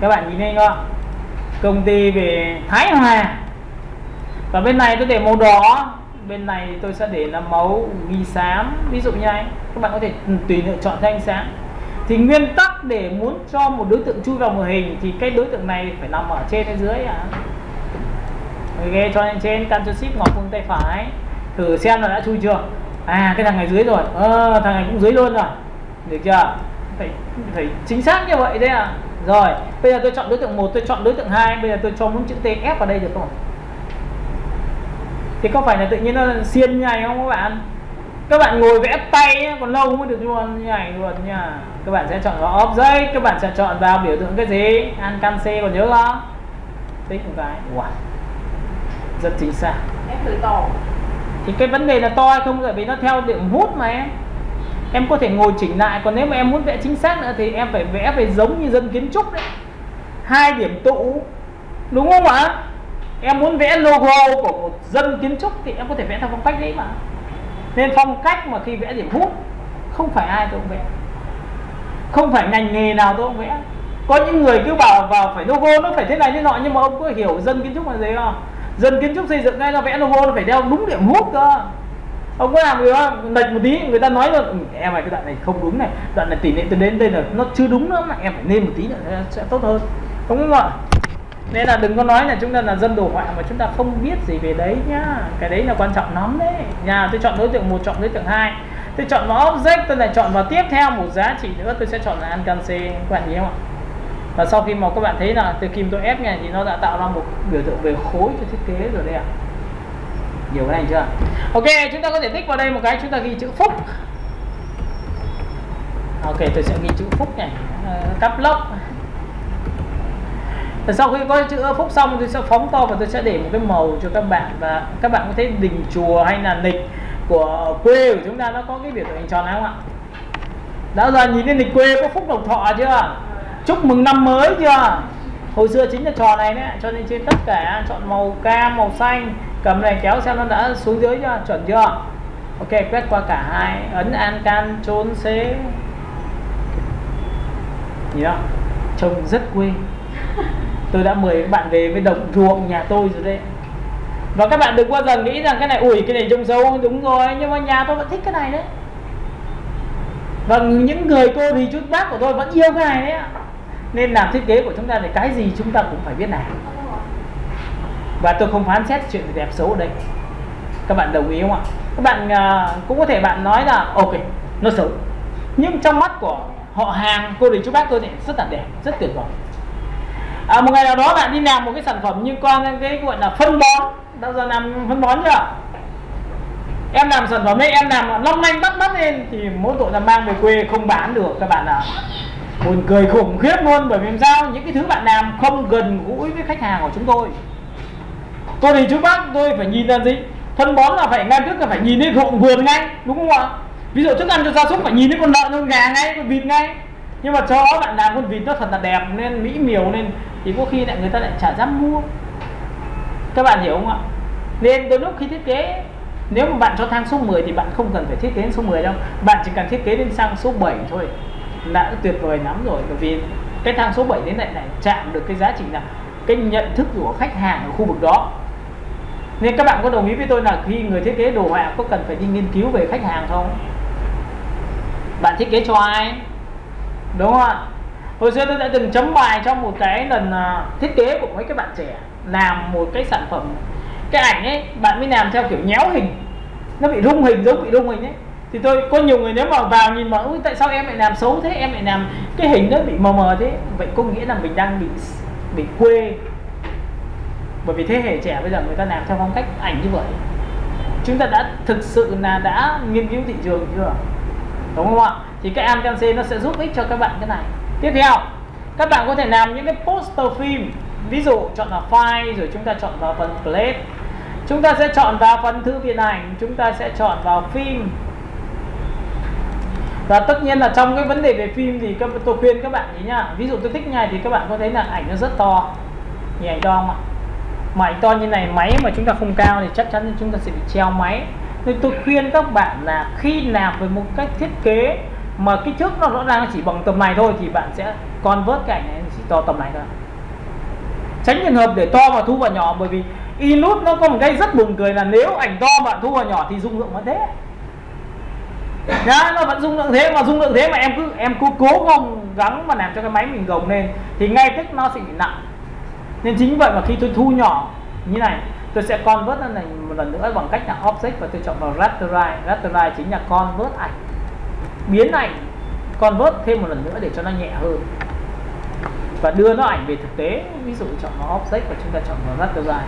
S1: Các bạn nhìn thấy không? Công ty về Thái Hòa. Và bên này tôi để màu đỏ, bên này tôi sẽ để là màu ghi xám, ví dụ như này. Các bạn có thể tùy lựa chọn theo ánh sáng. Thì nguyên tắc để muốn cho một đối tượng chui vào màn hình thì cái đối tượng này phải nằm ở trên hay dưới ạ? Ok, cho lên trên, Ctrl Shift ngọc vùng tay phải, thử xem là đã chui chưa. À, cái thằng này dưới rồi, thằng này cũng dưới luôn rồi, được chưa? Phải chính xác như vậy đấy ạ. Rồi, bây giờ tôi chọn đối tượng 1, tôi chọn đối tượng 2, bây giờ tôi cho muốn chữ T ép vào đây được không? Thì có phải là tự nhiên nó xiên như này không các bạn? Các bạn ngồi vẽ tay còn lâu mới được luôn như này luôn nha. Các bạn sẽ chọn vào object, các bạn sẽ chọn vào biểu tượng cái gì? Alt C còn nhớ không? Tích một cái. Wow. Rất chính xác.
S3: Em thử to.
S1: Thì cái vấn đề là to hay không, tại vì nó theo điểm hút mà em. Em có thể ngồi chỉnh lại, còn nếu mà em muốn vẽ chính xác nữa thì em phải vẽ về giống như dân kiến trúc đấy. 2 điểm tụ, đúng không ạ? Em muốn vẽ logo của một dân kiến trúc thì em có thể vẽ theo phong cách đấy mà. Nên phong cách mà khi vẽ điểm hút, không phải ai tôi cũng vẽ, không phải ngành nghề nào tôi cũng vẽ. Có những người cứ bảo vào phải logo nó phải thế này thế nọ, nhưng mà ông có hiểu dân kiến trúc là gì không? Dân kiến trúc xây dựng ngay nó vẽ logo nó phải theo đúng điểm hút cơ. Ông có làm gì đó lệch một tí, người ta nói là em ơi cái đoạn này không đúng này, đoạn này tỷ lệ từ đến đây là nó chưa đúng nữa, mà em phải nên một tí nữa sẽ tốt hơn, đúng không ạ? Nên là đừng có nói là chúng ta là dân đồ họa mà chúng ta không biết gì về đấy nhá. Cái đấy là quan trọng lắm đấy. Nhà tôi chọn đối tượng 1, chọn đối tượng 2, tôi chọn vào object, tôi lại chọn vào tiếp theo một giá trị nữa, tôi sẽ chọn là Alt C, các bạn nhớ không ạ? Và sau khi mà các bạn thấy là từ khi tôi ép này thì nó đã tạo ra một biểu tượng về khối cho thiết kế rồi đấy ạ. Hiểu cái này chưa? Ok, chúng ta có thể tích vào đây một cái, chúng ta ghi chữ Phúc. Ok, tôi sẽ ghi chữ Phúc này, caps lock. Và sau khi có chữ Phúc xong tôi sẽ phóng to và tôi sẽ để một cái màu cho các bạn. Và các bạn có thấy đình chùa hay là nịch của quê của chúng ta nó có cái biểu tượng hình tròn này không ạ? Đã giờ nhìn lên nịch quê có Phúc Lộc Thọ chưa? Chúc mừng năm mới chưa? Hồi xưa chính là tròn này đấy, cho nên trên tất cả chọn màu cam, màu xanh, cầm này kéo xem nó đã xuống dưới chưa, chuẩn chưa? Ok, quét qua cả hai, ấn Alt Ctrl C. Nhìn không? Trông rất quê. Tôi đã mời các bạn về với đồng ruộng nhà tôi rồi đấy. Và các bạn đừng bao giờ nghĩ rằng cái này ủi cái này trông xấu, đúng rồi, nhưng mà nhà tôi vẫn thích cái này đấy. Và những người cô thì chú bác của tôi vẫn yêu cái này đấy ạ. Nên làm thiết kế của chúng ta thì cái gì chúng ta cũng phải biết này. Và tôi không phán xét chuyện đẹp xấu ở đây. Các bạn đồng ý không ạ? Các bạn cũng có thể bạn nói là ok, nó xấu, nhưng trong mắt của họ hàng cô thì chú bác tôi thì rất là đẹp, rất tuyệt vời. Một ngày nào đó bạn đi làm một cái sản phẩm như con cái gọi là phân bón. Bao giờ làm phân bón chưa? Em làm sản phẩm đấy, em làm long lanh bắt mắt lên thì mỗi tội là mang về quê không bán được các bạn ạ. Buồn cười khủng khiếp luôn, bởi vì làm sao? Những cái thứ bạn làm không gần gũi với khách hàng của chúng tôi. Tôi thì chú bác tôi phải nhìn là gì? Phân bón là phải ngay tức là phải nhìn đến ruộng vườn ngay, đúng không ạ? Ví dụ thức ăn cho gia súc phải nhìn đến con lợn, con gà ngay, con vịt ngay. Nhưng mà cho bạn làm con vịt nó thật là đẹp nên mỹ miều nên thì có khi lại người ta lại chả dám mua. Các bạn hiểu không ạ? Nên đôi lúc khi thiết kế, nếu mà bạn cho thang số 10 thì bạn không cần phải thiết kế đến số 10 đâu. Bạn chỉ cần thiết kế đến sang số 7 thôi đã tuyệt vời lắm rồi. Bởi vì cái thang số 7 đến lại chạm được cái giá trị là cái nhận thức của khách hàng ở khu vực đó. Nên các bạn có đồng ý với tôi là khi người thiết kế đồ họa có cần phải đi nghiên cứu về khách hàng không? Bạn thiết kế cho ai? Đúng không ạ? Hồi xưa tôi đã từng chấm bài trong một cái lần thiết kế của mấy các bạn trẻ làm một cái sản phẩm. Cái ảnh ấy bạn mới làm theo kiểu nhéo hình, nó bị rung hình, giống bị rung hình ấy. Thì tôi có nhiều người nếu mà vào nhìn mà tại sao em lại làm xấu thế, em lại làm cái hình nó bị mờ mờ thế. Vậy có nghĩa là mình đang bị quê. Bởi vì thế hệ trẻ bây giờ người ta làm theo phong cách ảnh như vậy. Chúng ta đã thực sự là đã nghiên cứu thị trường chưa? Đúng không ạ? Thì cái Alt C nó sẽ giúp ích cho các bạn cái này. Tiếp theo, các bạn có thể làm những cái poster phim. Ví dụ chọn vào file rồi chúng ta chọn vào phần plate. Chúng ta sẽ chọn vào phần thư viện ảnh, chúng ta sẽ chọn vào phim. Và tất nhiên là trong cái vấn đề về phim thì tôi khuyên các bạn ý nhá. Ví dụ tôi thích như này thì các bạn có thấy là ảnh nó rất to. Nhìn ảnh to không ạ? Mà ảnh to như này, máy mà chúng ta không cao thì chắc chắn chúng ta sẽ bị treo máy. Nên tôi khuyên các bạn là khi làm với một cách thiết kế mà kích thước nó rõ ràng chỉ bằng tầm này thôi thì bạn sẽ convert cái ảnh này chỉ to tầm này thôi. Tránh trường hợp để to mà thu vào nhỏ, bởi vì Inút nó có một cái rất buồn cười là nếu ảnh to mà thu vào nhỏ thì dung lượng vẫn thế. Nhá, nó vẫn dung lượng thế, mà dung lượng thế mà em cứ cố gồng gắng mà làm cho cái máy mình gồng lên thì ngay tức nó sẽ bị nặng. Nên chính vậy mà khi tôi thu nhỏ như này, tôi sẽ convert nó này một lần nữa bằng cách là object và tôi chọn vào rasterize. Rasterize chính là convert ảnh, biến ảnh, convert thêm một lần nữa để cho nó nhẹ hơn và đưa nó ảnh về thực tế. Ví dụ chọn vào object và chúng ta chọn vào rasterize.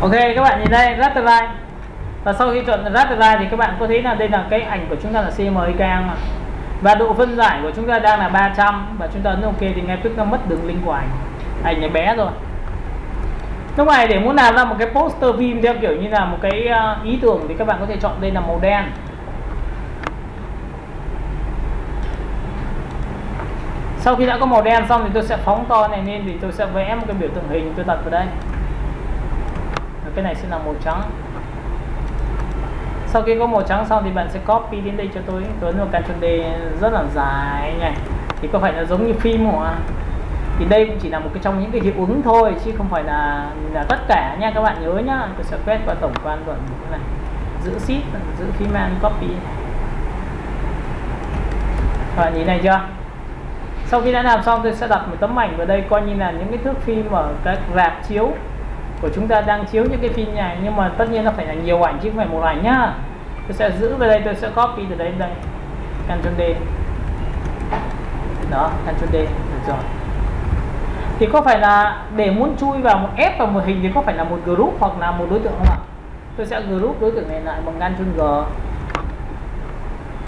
S1: Ok, các bạn nhìn đây, rasterize. Và sau khi chọn rasterize thì các bạn có thấy là đây là cái ảnh của chúng ta là CMYK mà. Và độ phân giải của chúng ta đang là 300 và chúng ta ấn OK thì ngay tức nó mất đường link của ảnh. Ảnh này bé rồi. Lúc này để muốn làm ra một cái poster phim theo kiểu như là một cái ý tưởng thì các bạn có thể chọn đây là màu đen. Sau khi đã có màu đen xong thì tôi sẽ phóng to này lên thì tôi sẽ vẽ một cái biểu tượng hình tôi đặt vào đây. Cái này sẽ là màu trắng. Sau khi có màu trắng xong thì bạn sẽ copy đến đây cho tôi ấn vào Ctrl D rất là dài này. Thì có phải là giống như phim không ạ? Thì đây cũng chỉ là một cái trong những cái hiệu ứng thôi chứ không phải là tất cả nha, các bạn nhớ nhá. Tôi sẽ quét qua tổng quan luận cái này, giữ shift, giữ phím man copy. Các bạn nhìn này chưa? Sau khi đã làm xong tôi sẽ đặt một tấm ảnh vào đây coi như là những cái thước phim ở các rạp chiếu của chúng ta đang chiếu những cái phim này, nhưng mà tất nhiên nó phải là nhiều ảnh chứ không phải một ảnh nhá. Tôi sẽ giữ về đây, tôi sẽ copy từ đây đến đây, Ctrl D, đó, Ctrl D, được rồi. Thì có phải là để muốn chui vào ép vào một hình thì có phải là một group hoặc là một đối tượng không ạ? Tôi sẽ group đối tượng này lại bằng Ctrl G.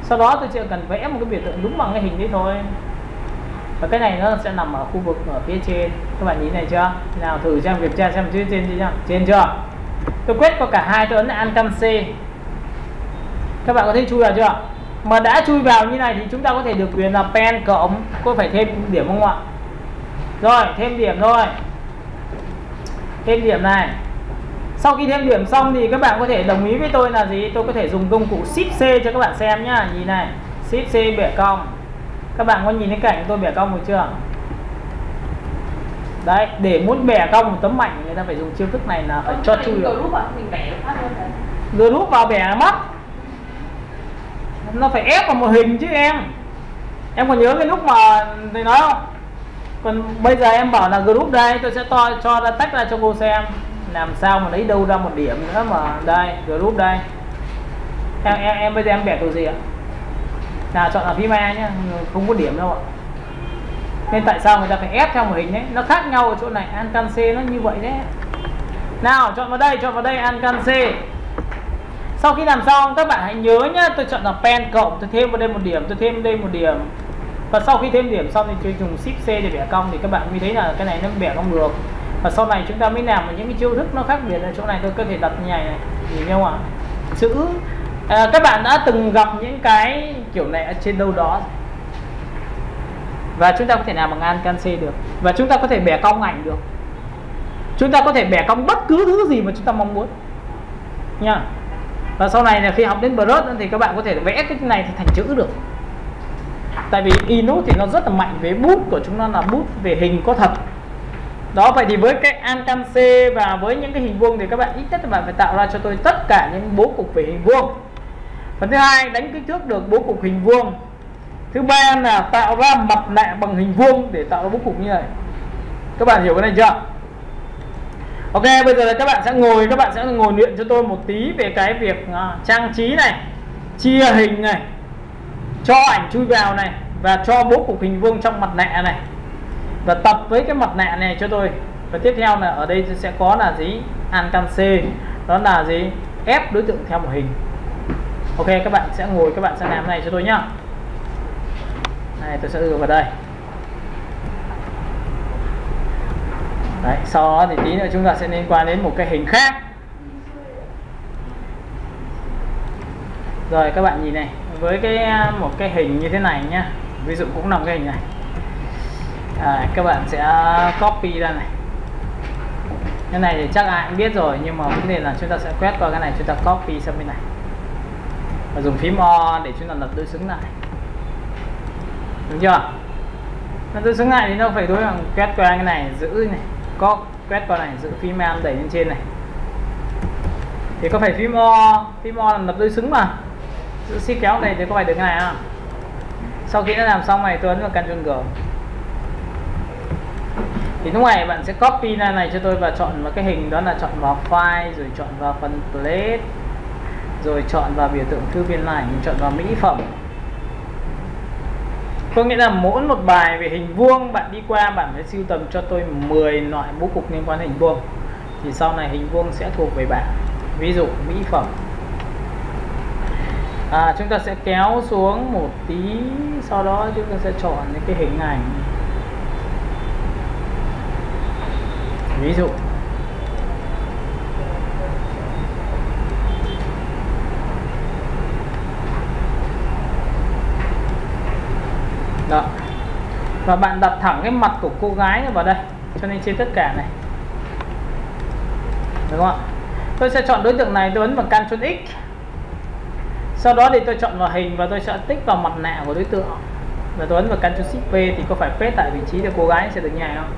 S1: Sau đó tôi chỉ cần vẽ một cái biểu tượng đúng bằng cái hình đấy thôi. Và cái này nó sẽ nằm ở khu vực ở phía trên. Các bạn nhìn này chưa? Nào thử xem kiểm tra xem phía trên chưa? Trên chưa? Tôi quét qua cả hai, tôi ấn Alt C. Các bạn có thấy chui vào chưa? Mà đã chui vào như này thì chúng ta có thể được quyền là pen cộng. Có phải thêm điểm không ạ? Rồi, thêm điểm thôi. Thêm điểm này. Sau khi thêm điểm xong thì các bạn có thể đồng ý với tôi là gì? Tôi có thể dùng công cụ Shift C cho các bạn xem nhá. Nhìn này, Shift C bẻ cong. Các bạn có nhìn thấy cảnh tôi bẻ cong được chưa? Đấy, để muốn bẻ cong một tấm ảnh người ta phải dùng chiêu thức này là phải cho chui vào. Group vào bẻ mất. Nó phải ép vào một hình chứ em. Em còn nhớ cái lúc mà thầy nói không? Còn bây giờ em bảo là group đây, tôi sẽ cho ra tách ra cho cô xem. Làm sao mà lấy đâu ra một điểm nữa mà đây, group đây. Em bây giờ em bẻ kiểu gì ạ? Nào chọn là phím A nhé, không có điểm đâu ạ. Nên tại sao người ta phải ép theo một hình đấy? Nó khác nhau ở chỗ này, Alt C nó như vậy đấy. Nào chọn vào đây Alt C. Sau khi làm xong các bạn hãy nhớ nhá, tôi chọn là pen cộng, tôi thêm vào đây một điểm, tôi thêm đây một điểm. Và sau khi thêm điểm xong thì tôi dùng Shift C để bẻ cong thì các bạn mới thấy là cái này nó bẻ cong được. Và sau này chúng ta mới làm những cái chiêu thức nó khác biệt ở chỗ này tôi có thể đặt như này này. Nhìn nhau ạ. Chữ các bạn đã từng gặp những cái kiểu này ở trên đâu đó. Và chúng ta có thể làm bằng alcance được. Và chúng ta có thể bẻ cong ảnh được. Chúng ta có thể bẻ cong bất cứ thứ gì mà chúng ta mong muốn nha. Và sau này là khi học đến brush thì các bạn có thể vẽ cái này thì thành chữ được. Tại vì Inus thì nó rất là mạnh với bút của chúng nó là bút về hình có thật. Đó, vậy thì với cái alcance và với những cái hình vuông thì các bạn ít nhất là bạn phải tạo ra cho tôi tất cả những bố cục về hình vuông. Phần thứ hai, đánh kích thước được bố cục hình vuông. Thứ ba là tạo ra mặt nạ bằng hình vuông để tạo ra bố cục như này. Các bạn hiểu cái này chưa? Ok, bây giờ là các bạn sẽ ngồi luyện cho tôi một tí về cái việc trang trí này, chia hình này, cho ảnh chui vào này và cho bố cục hình vuông trong mặt nạ này. Và tập với cái mặt nạ này cho tôi. Và tiếp theo là ở đây sẽ có là gì? Alcance. Đó là gì? Ép đối tượng theo một hình. Ok, các bạn sẽ ngồi, các bạn sẽ làm cái này cho tôi nhá. Này, tôi sẽ đưa vào đây. Đấy, sau đó thì tí nữa chúng ta sẽ liên quan đến một cái hình khác. Rồi các bạn nhìn này, với một cái hình như thế này nhá. Ví dụ cũng nằm cái hình này. Các bạn sẽ copy ra này. Cái này thì chắc ai cũng biết rồi, nhưng mà vấn đề là chúng ta sẽ quét qua cái này, chúng ta copy sang bên này và dùng phím O để chúng ta lập đối xứng lại. Đúng chưa? Lập đối xứng lại thì nó phải đối bằng quét qua cái này, giữ này, có quét qua này, giữ phím Alt đẩy lên trên này. Thì có phải phím O làm lập đối xứng mà. Giữ shift kéo này thì có phải được cái này không? Sau khi đã làm xong này, tôi ấn vào Ctrl G. Thì lúc này bạn sẽ copy ra này cho tôi và chọn vào cái hình, đó là chọn vào file, rồi chọn vào phần plate, rồi chọn vào biểu tượng thư viện ảnh, chọn vào mỹ phẩm. Có nghĩa là mỗi một bài về hình vuông bạn đi qua, bạn phải sưu tầm cho tôi 10 loại bố cục liên quan đến hình vuông. Thì sau này hình vuông sẽ thuộc về bạn. Ví dụ mỹ phẩm. Chúng ta sẽ kéo xuống một tí, sau đó chúng ta sẽ chọn những cái hình ảnh. Ví dụ đó, và bạn đặt thẳng cái mặt của cô gái vào đây, cho nên trên tất cả này, đúng không ạ? Tôi sẽ chọn đối tượng này, tôi ấn vào Ctrl X, sau đó thì tôi chọn vào hình và tôi sẽ tích vào mặt nạ của đối tượng, và tôi ấn vào Ctrl Shift V thì có phải paste tại vị trí để cô gái sẽ được như này không?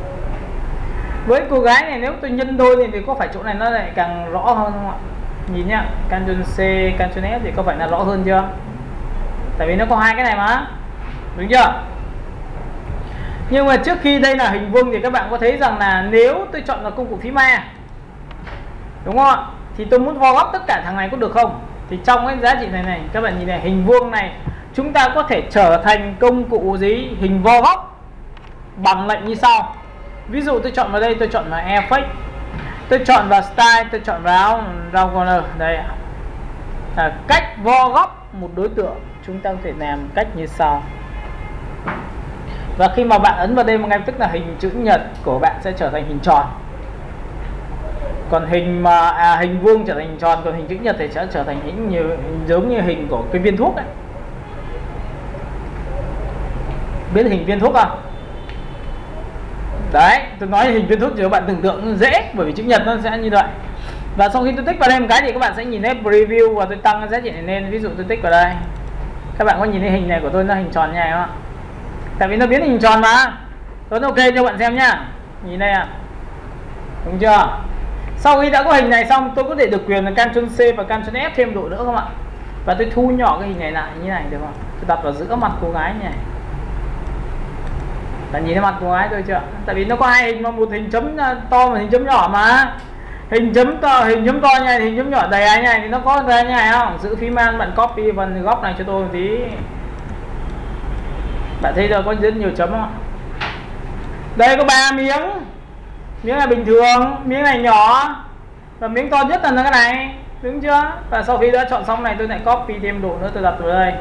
S1: Với cô gái này nếu tôi nhân đôi thì có phải chỗ này nó lại càng rõ hơn không ạ? Nhìn nhá, Ctrl C, Ctrl S thì có phải là rõ hơn chưa? Tại vì nó có hai cái này mà, đúng chưa? Nhưng mà trước khi đây là hình vuông thì các bạn có thấy rằng là nếu tôi chọn vào công cụ phím A, đúng không ạ? Thì tôi muốn vo góc tất cả thằng này có được không? Thì trong cái giá trị này các bạn nhìn này, hình vuông này chúng ta có thể trở thành công cụ gì? Hình vo góc bằng lệnh như sau. Ví dụ tôi chọn vào đây, tôi chọn vào Effect, tôi chọn vào Style, tôi chọn vào Round Corner. Đây ạ. Cách vo góc một đối tượng chúng ta có thể làm cách như sau. Và khi mà bạn ấn vào đây, ngay tức là hình chữ nhật của bạn sẽ trở thành hình tròn. Còn hình hình vuông trở thành hình tròn, còn hình chữ nhật thì sẽ trở thành hình giống như hình của cái viên thuốc ấy. Biết hình viên thuốc không? Đấy, tôi nói hình viên thuốc thì các bạn tưởng tượng dễ, bởi vì chữ nhật nó sẽ như vậy. Và sau khi tôi tích vào đây một cái thì các bạn sẽ nhìn thấy preview và tôi tăng cái giá trị này lên. Ví dụ tôi tích vào đây, các bạn có nhìn thấy hình này của tôi nó hình tròn như này không ạ? Tại vì nó biến hình tròn mà. Tôi ok cho bạn xem nhá. Nhìn đây ạ. Đúng chưa? Sau khi đã có hình này xong, tôi có thể được quyền là Ctrl C và Ctrl F thêm độ nữa không ạ? Và tôi thu nhỏ cái hình này lại như này được không? Tôi đặt vào giữa mặt cô gái như này. Bạn nhìn thấy mặt cô gái tôi chưa? Tại vì nó có hai hình mà, một hình chấm to và hình chấm nhỏ mà. Hình chấm to như này, hình chấm nhỏ đầy như này thì nó có ra như này không? Giữ phím Alt, bạn copy phần góc này cho tôi một tí. Bạn thấy rồi, có rất nhiều chấm không ạ? Đây có 3 miếng. Miếng này bình thường, miếng này nhỏ, và miếng to nhất là cái này, đúng chưa? Và sau khi đã chọn xong này, tôi lại copy thêm độ nữa, tôi đặt vào đây.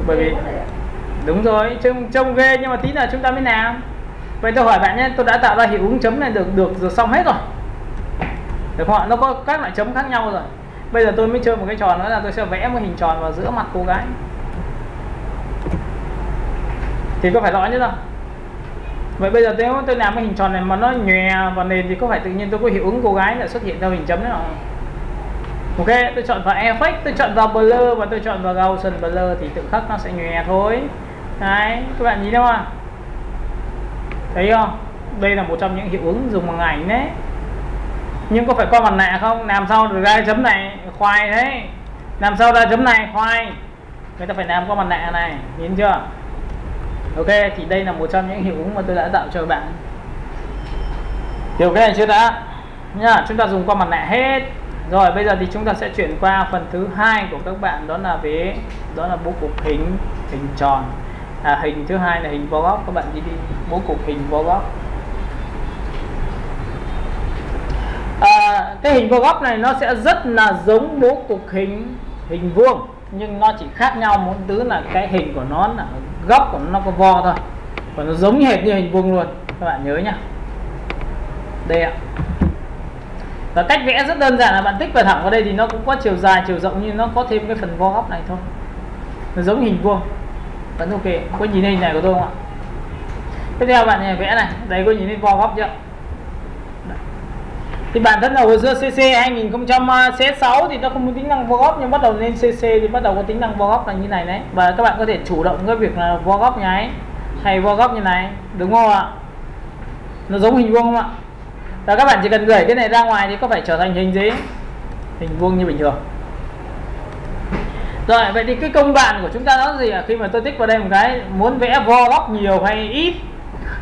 S1: Bởi vì đúng rồi, trông ghê nhưng mà tí nữa chúng ta mới làm. Vậy tôi hỏi bạn nhé, tôi đã tạo ra hiệu ứng chấm này được xong hết rồi, được không ạ? Nó có các loại chấm khác nhau rồi. Bây giờ tôi mới chơi một cái trò nữa là tôi sẽ vẽ một hình tròn vào giữa mặt cô gái. thì có phải rõ nhất không? Vậy bây giờ nếu tôi làm cái hình tròn này mà nó nhòe vào nền thì có phải tự nhiên tôi có hiệu ứng cô gái lại xuất hiện theo hình chấm đấy không? Ok, tôi chọn vào effect, tôi chọn vào blur và tôi chọn vào Gaussian blur thì tự khắc nó sẽ nhòe thôi. Đấy, các bạn nhìn thấy không? Thấy không? Đây là một trong những hiệu ứng dùng bằng ảnh đấy. Nhưng có phải qua mặt nạ không? Làm sao được ra chấm này khoai đấy. Làm sao ra chấm này khoai. Người ta phải làm qua mặt nạ này, nhìn chưa? Ok, thì đây là một trong những hiệu ứng mà tôi đã tạo cho các bạn. Hiểu cái này chưa đã? Nhá, chúng ta dùng qua mặt nạ hết. Rồi bây giờ thì chúng ta sẽ chuyển qua phần thứ hai của các bạn, đó là bố cục hình tròn. Hình thứ hai là hình vo góc. Các bạn đi bố cục hình vo góc. Cái hình vo góc này nó sẽ rất là giống bố cục hình vuông, nhưng nó chỉ khác nhau một thứ là cái hình của nó là góc của nó có vo thôi, còn nó giống hệt như hình vuông luôn. Các bạn nhớ nhá. Đây ạ. Và cách vẽ rất đơn giản là bạn tích vào thẳng vào đây thì nó cũng có chiều dài chiều rộng, nhưng nó có thêm cái phần vo góc này thôi. Nó giống hình vuông. Vẫn ok. Có nhìn hình này của tôi không ạ? Tiếp theo bạn này vẽ này, đây có nhìn thấy vo góc chưa? Thì bản thân là hồi xưa CC 2006 thì nó không có tính năng vo góc, nhưng bắt đầu lên CC thì bắt đầu có tính năng vo góc là như này đấy. Và các bạn có thể chủ động cái việc là vo góc nháy hay vo góc như này, đúng không ạ? Nó giống hình vuông không ạ? Và các bạn chỉ cần gửi cái này ra ngoài thì có phải trở thành hình gì? Hình vuông như bình thường. Rồi, vậy thì cái công đoạn của chúng ta đó gì ạ? Khi mà tôi tích vào đây một cái, muốn vẽ vo góc nhiều hay ít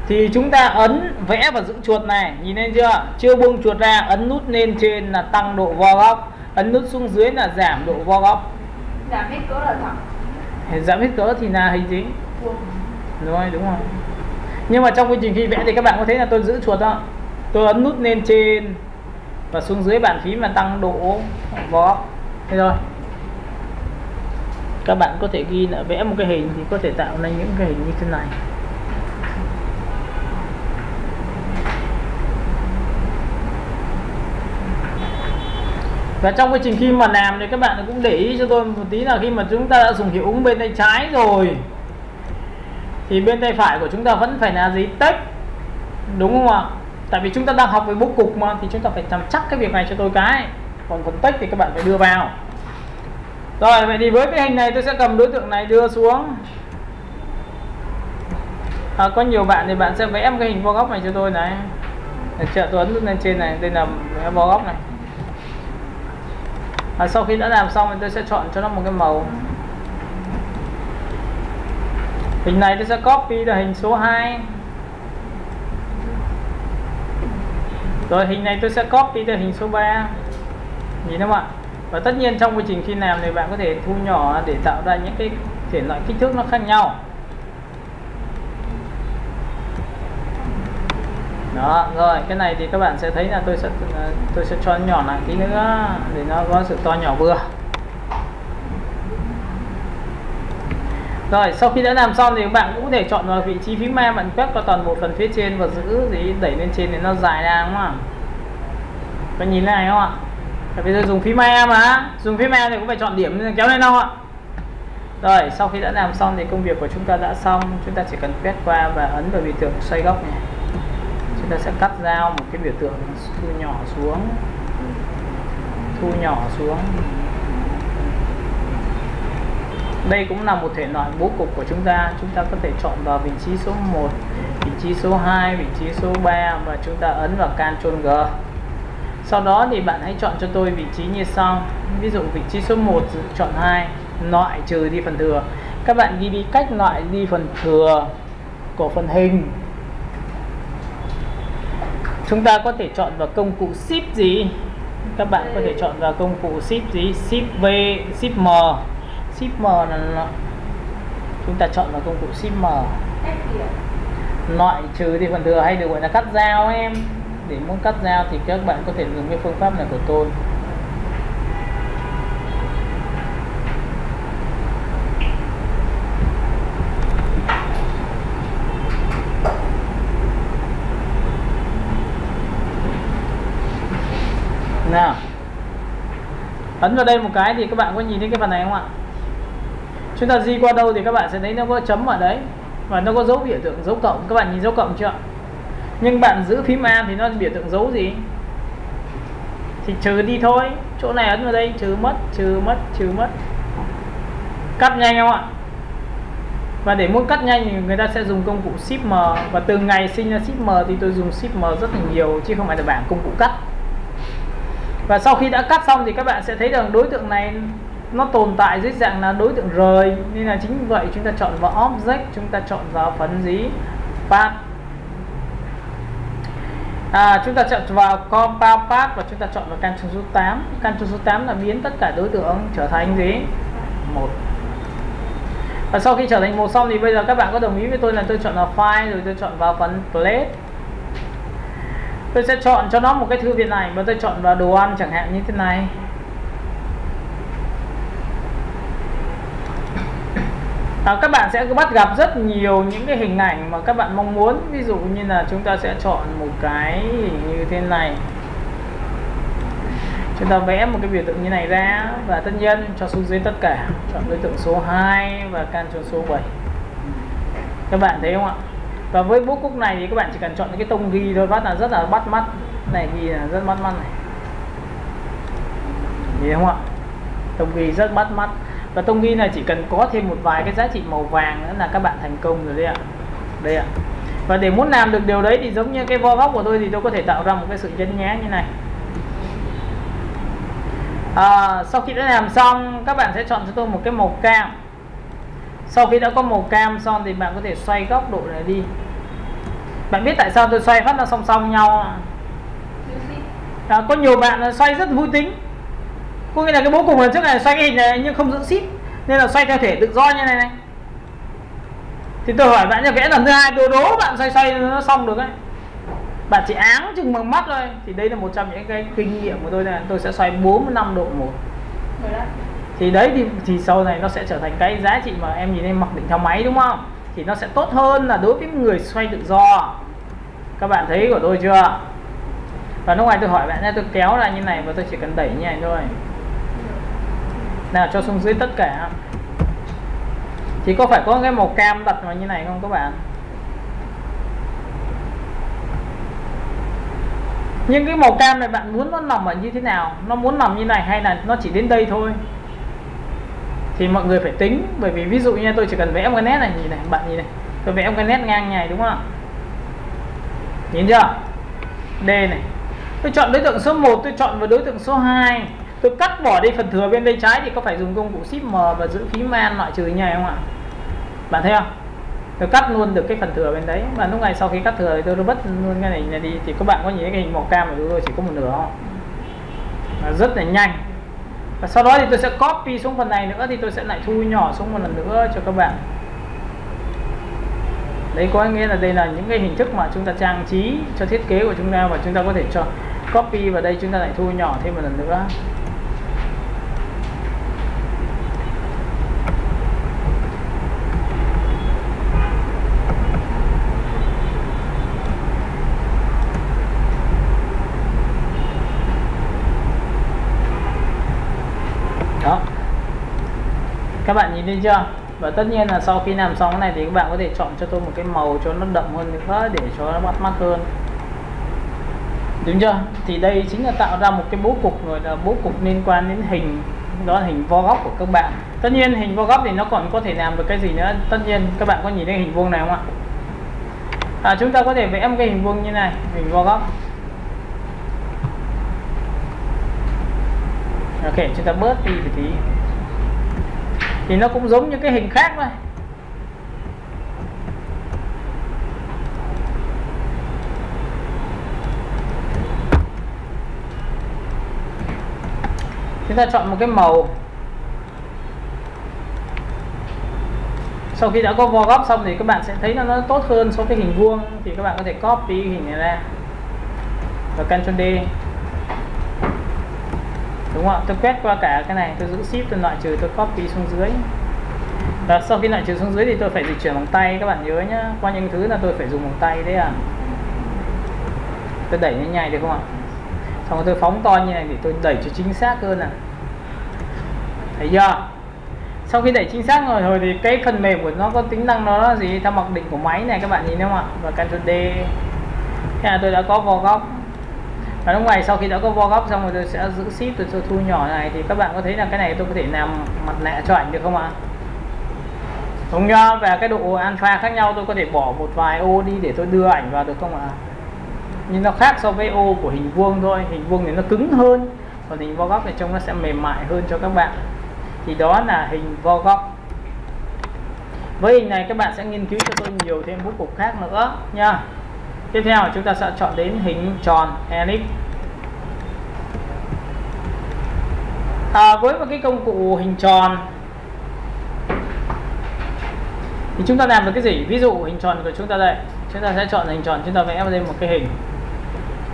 S1: thì chúng ta ấn vẽ và giữ chuột này, nhìn thấy chưa? Chưa buông chuột ra, ấn nút lên trên là tăng độ vo góc, ấn nút xuống dưới là giảm độ vo góc.
S3: Giảm hết cỡ là thẳng.
S1: Giảm hết cỡ thì là hình gì?
S3: Vuông.
S1: Rồi, đúng rồi. Nhưng mà trong quy trình khi vẽ thì các bạn có thấy là tôi giữ chuột đó. Tôi ấn nút lên trên và xuống dưới bàn phím mà tăng độ vo góc. Thế rồi. Các bạn có thể ghi là vẽ một cái hình thì có thể tạo nên những cái hình như thế này. Và trong quá trình khi mà làm thì các bạn cũng để ý cho tôi một tí là khi mà chúng ta đã dùng hiệu ứng bên tay trái rồi thì bên tay phải của chúng ta vẫn phải là gì? Text, đúng không ạ? Tại vì chúng ta đang học về bố cục mà, thì chúng ta phải làm chắc cái việc này cho tôi cái. Còn phần text thì các bạn phải đưa vào. Rồi, vậy thì với cái hình này tôi sẽ cầm đối tượng này đưa xuống. Có nhiều bạn thì bạn sẽ vẽ một cái hình vo góc này cho tôi này. Tôi ấn nút lên trên này, đây là vẽ vo góc này. Sau khi đã làm xong thì tôi sẽ chọn cho nó một cái màu. Hình này tôi sẽ copy là hình số 2. Rồi hình này tôi sẽ copy là hình số 3. Nhìn không ạ? Và tất nhiên trong quá trình khi làm thì bạn có thể thu nhỏ để tạo ra những cái thể loại kích thước nó khác nhau. Đó, rồi cái này thì các bạn sẽ thấy là tôi sẽ cho nó nhỏ lại tí nữa để nó có sự to nhỏ vừa. Rồi sau khi đã làm xong thì các bạn cũng có thể chọn vào vị trí phím A, bạn quét qua toàn bộ phần phía trên và giữ gì đẩy lên trên để nó dài ra, đúng không ạ? Các nhìn này không ạ? Tại vì tôi dùng phím A mà, dùng phím A thì cũng phải chọn điểm kéo lên không ạ? Rồi sau khi đã làm xong thì công việc của chúng ta đã xong, chúng ta chỉ cần quét qua và ấn vào biểu tượng xoay góc này. Chúng ta sẽ cắt dao một cái biểu tượng thu nhỏ xuống. Đây cũng là một thể loại bố cục của chúng ta. Chúng ta có thể chọn vào vị trí số 1, vị trí số 2, vị trí số 3 và chúng ta ấn vào Ctrl G. Sau đó thì bạn hãy chọn cho tôi vị trí như sau. Ví dụ vị trí số 1 chọn 2, loại trừ đi phần thừa. Các bạn ghi đi cách loại đi phần thừa của phần hình. Chúng ta có thể chọn vào công cụ Shift gì? Các bạn có thể chọn vào công cụ Shift gì? Shift V, Shift M. Shift M là chúng ta chọn vào công cụ Shift M. Loại trừ đi phần thừa hay được gọi là cắt dao em. Để muốn cắt dao thì các bạn có thể dùng cái phương pháp này của tôi. Nào, ấn vào đây một cái thì các bạn có nhìn thấy cái phần này không ạ? Chúng ta di qua đâu thì các bạn sẽ thấy nó có chấm ở đấy. và nó có dấu biểu tượng dấu cộng. Các bạn nhìn dấu cộng chưa? Nhưng bạn giữ phím A thì nó biểu tượng dấu gì? Thì trừ đi thôi. Chỗ này ấn vào đây, trừ mất. Cắt nhanh không ạ? Và để muốn cắt nhanh thì người ta sẽ dùng công cụ Shift M. Và từ ngày sinh ra Shift M thì tôi dùng Shift M rất là nhiều, chứ không phải là bảng công cụ cắt. Và sau khi đã cắt xong thì các bạn sẽ thấy rằng đối tượng này nó tồn tại dưới dạng là đối tượng rời. Nên là chính vậy chúng ta chọn vào Object, chúng ta chọn vào phần gì? Path. Chúng ta chọn vào Compound Path và chúng ta chọn vào Ctrl số 8. Ctrl số 8 là biến tất cả đối tượng trở thành gì? 1. Và sau khi trở thành 1 xong thì bây giờ các bạn có đồng ý với tôi là tôi chọn vào File rồi tôi chọn vào phần Place. Tôi sẽ chọn cho nó một cái thư viện ảnh và tôi chọn vào đồ ăn chẳng hạn như thế này. Các bạn sẽ bắt gặp rất nhiều những cái hình ảnh mà các bạn mong muốn. Ví dụ như là chúng ta sẽ chọn một cái hình như thế này, chúng ta vẽ một cái biểu tượng như này ra và tất nhiên cho xuống dưới tất cả, chọn đối tượng số 2 và Ctrl số 7. Các bạn thấy không ạ? Và với bố cục này thì các bạn chỉ cần chọn cái tông ghi thôi, rất là bắt mắt. Này ghi là rất bắt mắt này. Nhìn không ạ? Tông ghi rất bắt mắt. Và tông ghi này chỉ cần có thêm một vài cái giá trị màu vàng nữa là các bạn thành công rồi đấy ạ. Đây ạ. Và để muốn làm được điều đấy thì giống như cái vo góc của tôi thì tôi có thể tạo ra một cái sự nhấn nhá như này. Sau khi đã làm xong các bạn sẽ chọn cho tôi một cái màu cam. Sau khi đã có màu cam xong thì bạn có thể xoay góc độ này đi. Bạn biết tại sao tôi xoay phát nó song song nhau? Có nhiều bạn xoay rất vui tính. Có nghĩa là cái bố cục lần trước này xoay cái hình này nhưng không giữ ship, nên là xoay theo thể tự do như này. Thì tôi hỏi bạn là vẽ lần thứ 2 tôi đố bạn xoay nó xong được ấy. Bạn chỉ áng chừng bằng mắt thôi. Thì đây là một trong những cái kinh nghiệm của tôi, là tôi sẽ xoay 45 độ một. Thì đấy thì sau này nó sẽ trở thành cái giá trị mà em nhìn thấy mặc định theo máy, đúng không? Thì nó sẽ tốt hơn là đối với người xoay tự do. Các bạn thấy của tôi chưa? Và lúc này tôi hỏi bạn nha, tôi kéo ra như này và tôi chỉ cần đẩy như này thôi. Nào, cho xuống dưới tất cả. Thì có phải có cái màu cam đặt vào như này không các bạn? Nhưng cái màu cam này bạn muốn nó nằm ở như thế nào? Nó muốn nằm như này hay là nó chỉ đến đây thôi? Thì mọi người phải tính. Bởi vì ví dụ như tôi chỉ cần vẽ một cái nét này, nhìn này, bạn nhìn này, tôi vẽ một cái nét ngang như này, đúng không? Nhìn chưa? D này. Tôi chọn đối tượng số 1, tôi chọn vào đối tượng số 2. Tôi cắt bỏ đi phần thừa bên tay trái thì có phải dùng công cụ Shift M và giữ phím Man loại trừ như này không ạ? Bạn thấy không? Tôi cắt luôn được cái phần thừa bên đấy. Và lúc này sau khi cắt thừa thì tôi vứt luôn cái này đi. Thì các bạn có nhìn thấy cái hình màu cam của tôi chỉ có một nửa không? Rất là nhanh. Và sau đó thì tôi sẽ copy xuống phần này nữa, thì tôi sẽ lại thu nhỏ xuống một lần nữa cho các bạn. Đấy có nghĩa là đây là những cái hình thức mà chúng ta trang trí cho thiết kế của chúng ta, và chúng ta có thể cho copy vào đây, chúng ta lại thu nhỏ thêm một lần nữa. Đó, các bạn nhìn thấy chưa? Và tất nhiên là sau khi làm xong cái này thì các bạn có thể chọn cho tôi một cái màu cho nó đậm hơn nữa để cho nó bắt mắt hơn, đúng chưa? Thì đây chính là tạo ra một cái bố cục, rồi là bố cục liên quan đến hình, đó là hình vo góc của các bạn. Tất nhiên hình vo góc thì nó còn có thể làm được cái gì nữa. Tất nhiên các bạn có nhìn thấy hình vuông này không ạ? Chúng ta có thể vẽ một cái hình vuông như này, hình vo góc. Ok, chúng ta bớt đi một tí thì nó cũng giống như cái hình khác thôi. Chúng ta chọn một cái màu. Sau khi đã có vo góc xong thì các bạn sẽ thấy nó tốt hơn so với hình vuông. Thì các bạn có thể copy hình này ra và Ctrl D, đúng không? Tôi quét qua cả cái này, tôi giữ Shift, tôi loại trừ, tôi copy xuống dưới. Và sau khi loại trừ xuống dưới thì tôi phải dịch chuyển bằng tay, các bạn nhớ nhá. Qua những thứ là tôi phải dùng bằng tay đấy à. Tôi đẩy như này được không ạ? Xong rồi tôi phóng to như này thì tôi đẩy cho chính xác hơn à. Thấy chưa? Sau khi đẩy chính xác rồi thì cái phần mềm của nó có tính năng nó là gì, theo mặc định của máy này các bạn nhìn thấy không ạ, và Ctrl D. Thế là tôi đã có vo góc. Và lúc này sau khi đã có vo góc xong rồi tôi sẽ giữ shift, tôi sẽ thu nhỏ này, thì các bạn có thấy là cái này tôi có thể làm mặt nạ cho ảnh được không ạ? Đúng chưa? Và cái độ alpha khác nhau tôi có thể bỏ một vài ô đi để tôi đưa ảnh vào được không ạ? Nhưng nó khác so với ô của hình vuông thôi. Hình vuông thì nó cứng hơn, còn hình vo góc thì trông nó sẽ mềm mại hơn cho các bạn. Thì đó là hình vo góc. Với hình này các bạn sẽ nghiên cứu cho tôi nhiều thêm bố cục khác nữa nha. Tiếp theo chúng ta sẽ chọn đến hình tròn ellipse. Với một cái công cụ hình tròn thì chúng ta làm được cái gì? Ví dụ hình tròn của chúng ta đây, chúng ta sẽ chọn hình tròn, chúng ta vẽ vào đây một cái hình.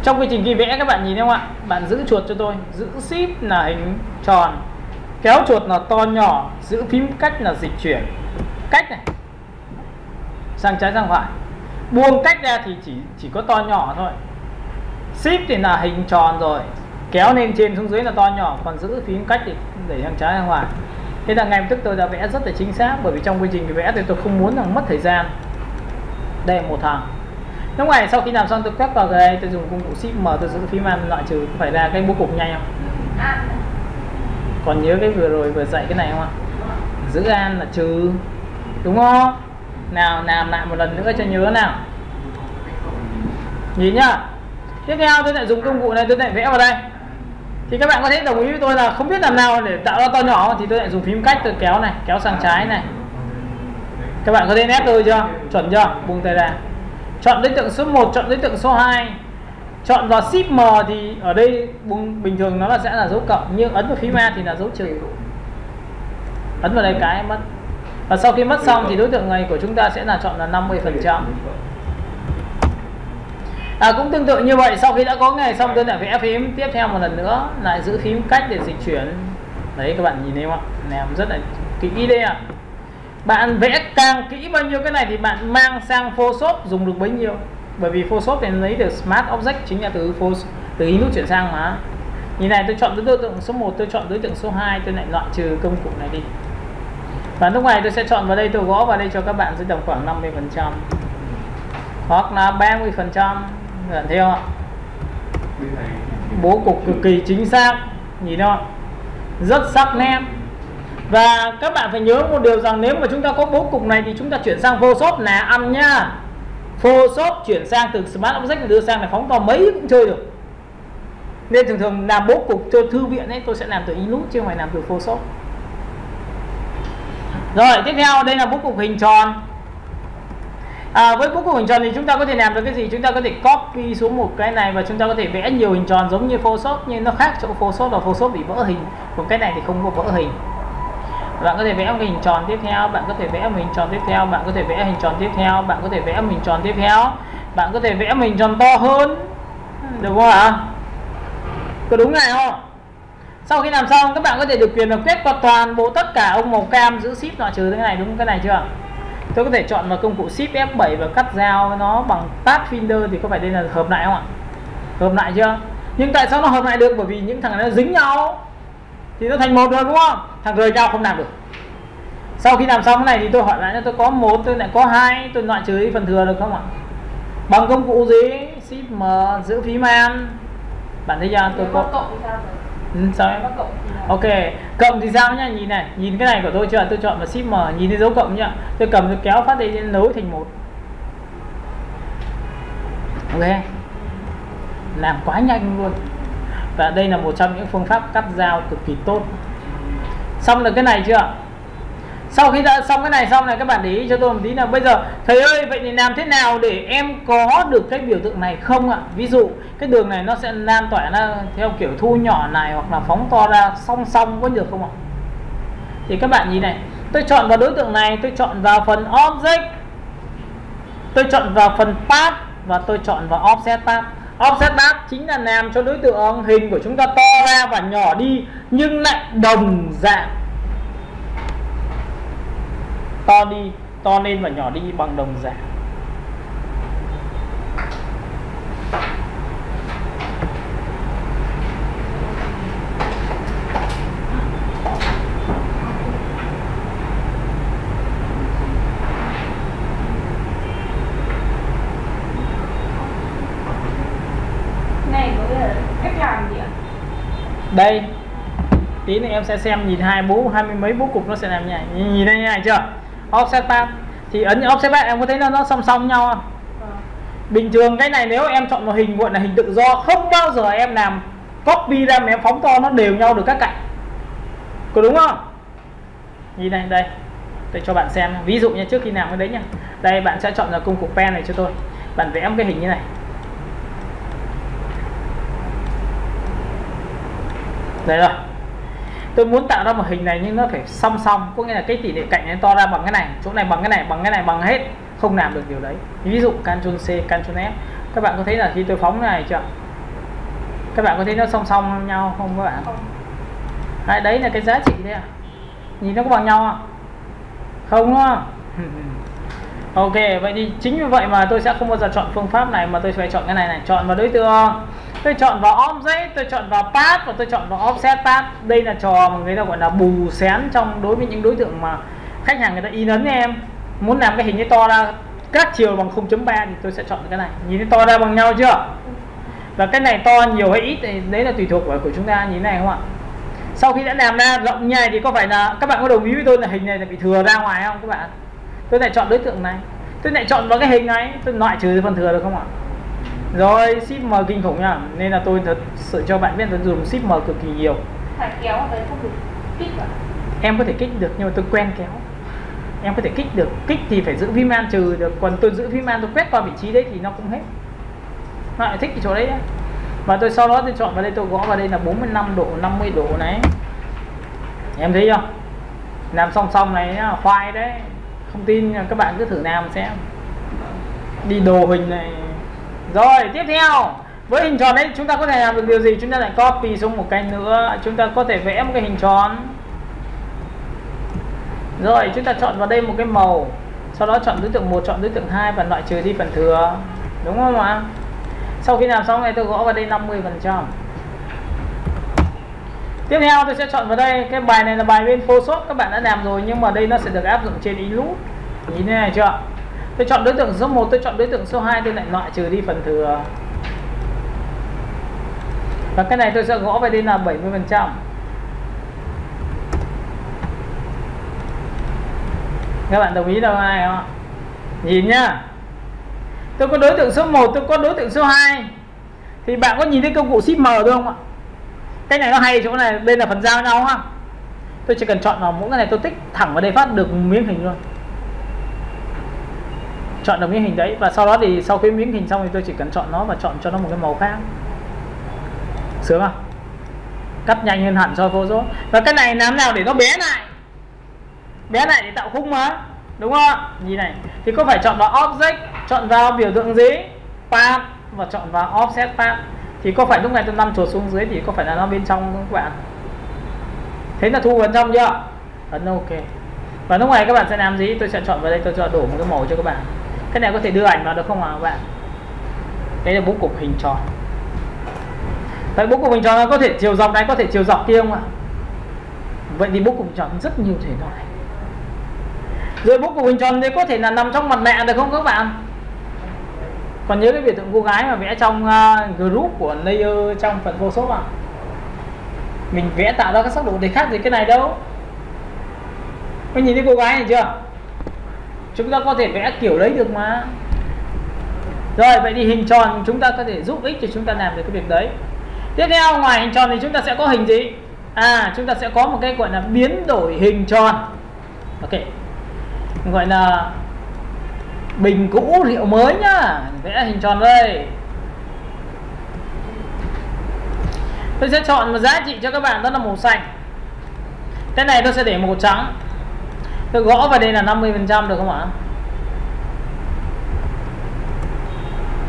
S1: Trong quy trình khi vẽ các bạn nhìn thấy không ạ? Bạn giữ chuột cho tôi, giữ shift là hình tròn, kéo chuột là to nhỏ, giữ phím cách là dịch chuyển cách này sang trái sang phải, buông cách ra thì chỉ có to nhỏ thôi. Shift thì là hình tròn rồi, kéo lên trên xuống dưới là to nhỏ, còn giữ phím cách thì để sang trái sang phải. Thế là ngay lập tức tôi đã vẽ rất là chính xác, bởi vì trong quy trình vẽ thì tôi không muốn là mất thời gian. Đây là một thằng. Lúc này sau khi làm xong tôi quét vào đây, tôi dùng công cụ Shift M, tôi giữ phím An loại trừ, phải ra cái bố cục nhanh không? Còn nhớ cái vừa rồi vừa dạy cái này không ạ? Giữ An là trừ, đúng không? Nào làm lại một lần nữa cho nhớ nào. Nhìn nhá. Tiếp theo tôi lại dùng công cụ này, tôi lại vẽ vào đây. Thì các bạn có thể đồng ý với tôi là không biết làm nào để tạo ra to nhỏ, thì tôi lại dùng phím cách, tôi kéo này, kéo sang trái này. Các bạn có thể nét tôi chưa? Chuẩn chưa? Buông tay ra. Chọn đối tượng số 1, chọn đối tượng số 2. Chọn vào Shift M thì ở đây bình thường nó sẽ là dấu cộng, nhưng ấn vào phím A thì là dấu trừ. Ấn vào đây cái mất. Và sau khi mất xong thì đối tượng này của chúng ta sẽ là chọn là 50%. Cũng tương tự như vậy, sau khi đã có ngày xong tôi lại vẽ phím tiếp theo một lần nữa, lại giữ phím cách để dịch chuyển. Đấy các bạn nhìn thấy không ạ? Làm rất là kỹ đây ạ. Bạn vẽ càng kỹ bao nhiêu cái này thì bạn mang sang Photoshop dùng được bấy nhiêu. Bởi vì Photoshop thì lấy được Smart Object chính là từ input chuyển sang mà. Nhìn này, tôi chọn đối tượng số 1, tôi chọn đối tượng số 2, tôi lại loại trừ công cụ này đi. Và lúc này tôi sẽ chọn vào đây, tôi gõ vào đây cho các bạn sẽ tầm khoảng 50% hoặc là 30%. Bạn thấy không ạ? Bố cục cực kỳ chính xác, nhìn không ạ? Rất sắc nét. Và các bạn phải nhớ một điều rằng nếu mà chúng ta có bố cục này thì chúng ta chuyển sang Photoshop là ăn nhá. Photoshop chuyển sang từ Smart Object đưa sang là phóng to mấy cũng chơi được. Nên thường làm bố cục cho thư viện ấy, tôi sẽ làm từ Inus chứ không phải làm từ Photoshop. Rồi tiếp theo đây là bố cục hình tròn. Với bố cục hình tròn thì chúng ta có thể làm được cái gì? Chúng ta có thể copy xuống một cái này và chúng ta có thể vẽ nhiều hình tròn giống như Photoshop, nhưng nó khác chỗ Photoshop là Photoshop bị vỡ hình, còn cái này thì không có vỡ hình. Bạn có thể vẽ một hình tròn tiếp theo, bạn có thể vẽ một hình tròn tiếp theo, bạn có thể vẽ hình tròn tiếp theo, bạn có thể vẽ một hình tròn tiếp theo, bạn có thể vẽ một hình tròn to hơn, được không ạ? Có đúng này không? Sau khi làm xong các bạn có thể được quyền là quét qua toàn bộ tất cả ông màu cam, giữ shift loại trừ cái này, đúng cái này chưa? Tôi có thể chọn vào công cụ Shift F7 và cắt dao nó bằng Pathfinder, thì có phải đây là hợp lại không ạ? Hợp lại chưa? Nhưng tại sao nó hợp lại được? Bởi vì những thằng này nó dính nhau thì nó thành một rồi, đúng không? Thằng rời nhau không làm được. Sau khi làm xong cái này thì tôi hỏi lại, tôi có 1, tôi lại có 2, tôi loại trừ đi phần thừa được không ạ? Bằng công cụ gì? Shift M, giữ phím An. Bạn thấy chưa? Tôi có sao em? Ok, cộng thì sao nhá, nhìn này, nhìn cái này của tôi chưa? Tôi chọn vào Shift M, nhìn thấy dấu cộng nhá. Tôi cầm tôi kéo phát đây nối thành một. Ok. Làm quá nhanh luôn. Và đây là một trong những phương pháp cắt dao cực kỳ tốt. Xong được cái này chưa? Sau khi đã xong cái này xong này, các bạn để ý cho tôi một tí là bây giờ thầy ơi, vậy thì làm thế nào để em có được cái biểu tượng này không ạ? Ví dụ cái đường này nó sẽ lan tỏa ra theo kiểu thu nhỏ này hoặc là phóng to ra song song, có được không ạ? Thì các bạn nhìn này, tôi chọn vào đối tượng này, tôi chọn vào phần Object, tôi chọn vào phần Path và tôi chọn vào Offset Path. Offset Path chính là làm cho đối tượng hình của chúng ta to ra và nhỏ đi nhưng lại đồng dạng. To đi, to lên và nhỏ đi bằng đồng dạng. Đây tí nữa em sẽ xem, nhìn hai mươi mấy bố cục nó sẽ làm như này, nhìn đây như này chưa, offset path thì ấn offset path em có thấy nó song song nhau không? Bình thường cái này nếu em chọn một hình gọi là hình tự do, không bao giờ em làm copy ra mà em phóng to nó đều nhau được các cạnh, có đúng không? Nhìn này, đây tôi cho bạn xem ví dụ như trước khi làm cái đấy nha. Đây bạn sẽ chọn là công cụ pen này cho tôi, bạn vẽ một cái hình như này. Đây rồi, tôi muốn tạo ra một hình này nhưng nó phải song song, có nghĩa là cái tỷ lệ cạnh nó to ra bằng cái này, chỗ này bằng cái này, bằng cái này, bằng hết, không làm được điều đấy. Ví dụ Ctrl C, Ctrl F, các bạn có thấy là khi tôi phóng cái này chưa, các bạn có thấy nó song song nhau không các bạn? Đấy, đấy là cái giá trị đấy à, nhìn nó có bằng nhau không? Không đúng không? Ok, vậy thì chính vì vậy mà tôi sẽ không bao giờ chọn phương pháp này, mà tôi phải chọn cái này, chọn vào đối tượng, tôi chọn vào object, tôi chọn vào path và tôi chọn vào offset path. Đây là trò mà người ta gọi là bù xén trong đối với những đối tượng mà khách hàng người ta in ấn cho em, muốn làm cái hình ấy to ra các chiều bằng 0.3 thì tôi sẽ chọn cái này, nhìn nó to ra bằng nhau chưa? Và cái này to nhiều hay ít thì đấy là tùy thuộc vào của chúng ta, nhìn này không ạ? Sau khi đã làm ra rộng như này thì có phải là các bạn có đồng ý với tôi là hình này là bị thừa ra ngoài không các bạn? Tôi lại chọn đối tượng này, tôi lại chọn vào cái hình này, tôi loại trừ phần thừa được không ạ? Rồi Shift M kinh khủng nha, nên là tôi thật sự cho bạn biết tôi dùng Shift M cực kỳ nhiều.
S3: Phải kéo tới không được kích à?
S1: Em có thể kích được nhưng mà tôi quen kéo. Em có thể kích được, kích thì phải giữ phím Alt trừ được, còn tôi giữ phím Alt tôi quét qua vị trí đấy thì nó cũng hết. Nó lại thích cái chỗ đấy. Và tôi sau đó tôi chọn vào đây, tôi gõ vào đây là 45 độ, 50 độ này. Em thấy không? Làm song song này nhá, khoai đấy. Không tin các bạn cứ thử làm xem. Đi đồ hình này. Rồi tiếp theo, với hình tròn đấy chúng ta có thể làm được điều gì? Chúng ta lại copy xuống một cái nữa, chúng ta có thể vẽ một cái hình tròn. Rồi chúng ta chọn vào đây một cái màu, sau đó chọn đối tượng 1, chọn đối tượng 2 và loại trừ đi phần thừa, đúng không ạ? Sau khi làm xong này tôi gõ vào đây 50%. Tiếp theo tôi sẽ chọn vào đây, cái bài này là bài bên Photoshop các bạn đã làm rồi, nhưng mà đây nó sẽ được áp dụng trên Illustrator. Nhìn thế này chưa? Tôi chọn đối tượng số 1, tôi chọn đối tượng số 2, tôi lại loại trừ đi phần thừa. Và cái này tôi sẽ gõ vào đây là 70%. Các bạn đồng ý đâu này không ạ? Nhìn nhá. Tôi có đối tượng số 1, tôi có đối tượng số 2. Thì bạn có nhìn thấy công cụ Shift M được không ạ? Cái này nó hay chỗ này, đây là phần giao nhau ha. Tôi chỉ cần chọn vào mỗi cái này, tôi tích thẳng vào đây phát được miếng hình luôn. Chọn được miếng hình đấy, và sau đó thì sau cái miếng hình xong thì tôi chỉ cần chọn nó và chọn cho nó một cái màu khác. Sướng không? Cắt nhanh hơn hẳn so với Photoshop. Và cái này làm nào để nó bé lại? Bé lại để tạo khung mà, đúng không ạ? Nhìn này, thì có phải chọn vào object, chọn vào biểu tượng gì? Path và chọn vào offset path. Thì có phải lúc này tôi nằm chuột xuống dưới thì có phải là nó bên trong không các bạn? Thế là thu vào trong chưa? Ấn OK. Và lúc này các bạn sẽ làm gì? Tôi sẽ chọn vào đây, tôi cho đổ một cái màu cho các bạn. Cái này có thể đưa ảnh vào được không ạ các bạn? Đây là bố cục hình tròn. Vậy bố cục hình tròn nó có thể chiều dọc này, có thể chiều dọc kia không ạ? Vậy thì bố cục hình tròn rất nhiều thể loại. Rồi bố cục hình tròn thì có thể là nằm trong mặt nạ được không các bạn? Còn nhớ cái biểu tượng cô gái mà vẽ trong group của layer trong phần Photoshop à? Mình vẽ tạo ra các sắc độ thì khác gì cái này đâu. Có nhìn thấy cô gái này chưa? Chúng ta có thể vẽ kiểu đấy được mà. Rồi vậy thì hình tròn chúng ta có thể giúp ích cho chúng ta làm được cái việc đấy. Tiếp theo ngoài hình tròn thì chúng ta sẽ có hình gì? Chúng ta sẽ có một cái gọi là biến đổi hình tròn. Ok, gọi là bình cũ rượu mới nhá. Vẽ hình tròn đây. Tôi sẽ chọn một giá trị cho các bạn, đó là màu xanh. Cái này tôi sẽ để màu trắng. Tôi gõ vào đây là 50% được không ạ?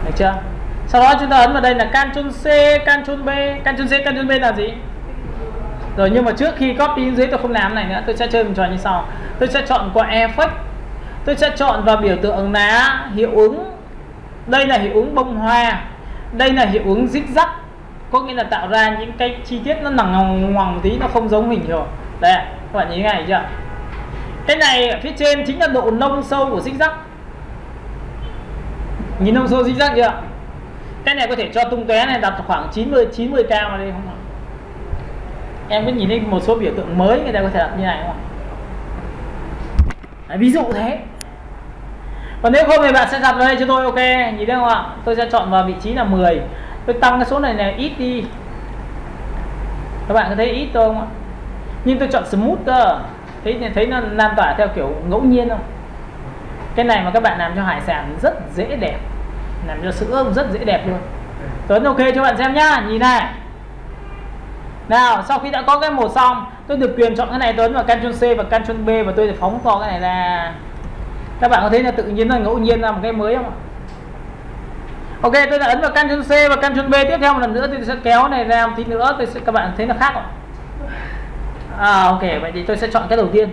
S1: Được chưa? Sau đó chúng ta ấn vào đây là Ctrl C, Ctrl B. Ctrl C, Ctrl B là gì? Rồi nhưng mà trước khi copy dưới tôi không làm này nữa. Tôi sẽ chơi một trò như sau. Tôi sẽ chọn qua Effect. Tôi sẽ chọn vào biểu tượng là hiệu ứng. Đây là hiệu ứng bông hoa. Đây là hiệu ứng zigzag. Có nghĩa là tạo ra những cái chi tiết nó nằng ngoằng một tí, nó không giống hình rồi. Đây, các bạn nhìn cái này chưa? Cái này ở phía trên chính là độ nông sâu của zigzag. Nhìn nông sâu zigzag chưa? Cái này có thể cho tung tóe này đặt khoảng 90k vào đây không ạ? Em có nhìn thấy một số biểu tượng mới người ta có thể đặt như này không ạ? Đấy, ví dụ thế. Còn nếu không thì bạn sẽ đặt vào đây cho tôi, ok, nhìn thấy không ạ? Tôi sẽ chọn vào vị trí là 10. Tôi tăng cái số này ít đi. Các bạn có thấy ít tôi không ạ? Nhưng tôi chọn smooth cơ. Thấy nó lan tỏa theo kiểu ngẫu nhiên không? Cái này mà các bạn làm cho hải sản rất dễ đẹp, làm cho sữa rất dễ đẹp luôn. Tuấn ok cho bạn xem nhá, nhìn này. Nào, sau khi đã có cái một xong, tôi được quyền chọn cái này Tuấn, và Ctrl C và Ctrl B, và tôi sẽ phóng to cái này ra. Các bạn có thấy là tự nhiên là ngẫu nhiên ra một cái mới không ạ? Ok, tôi đã ấn vào Ctrl C và Ctrl B, tiếp theo một lần nữa tôi sẽ kéo này ra một tí nữa, các bạn thấy nó khác không? Ok, vậy thì tôi sẽ chọn cái đầu tiên.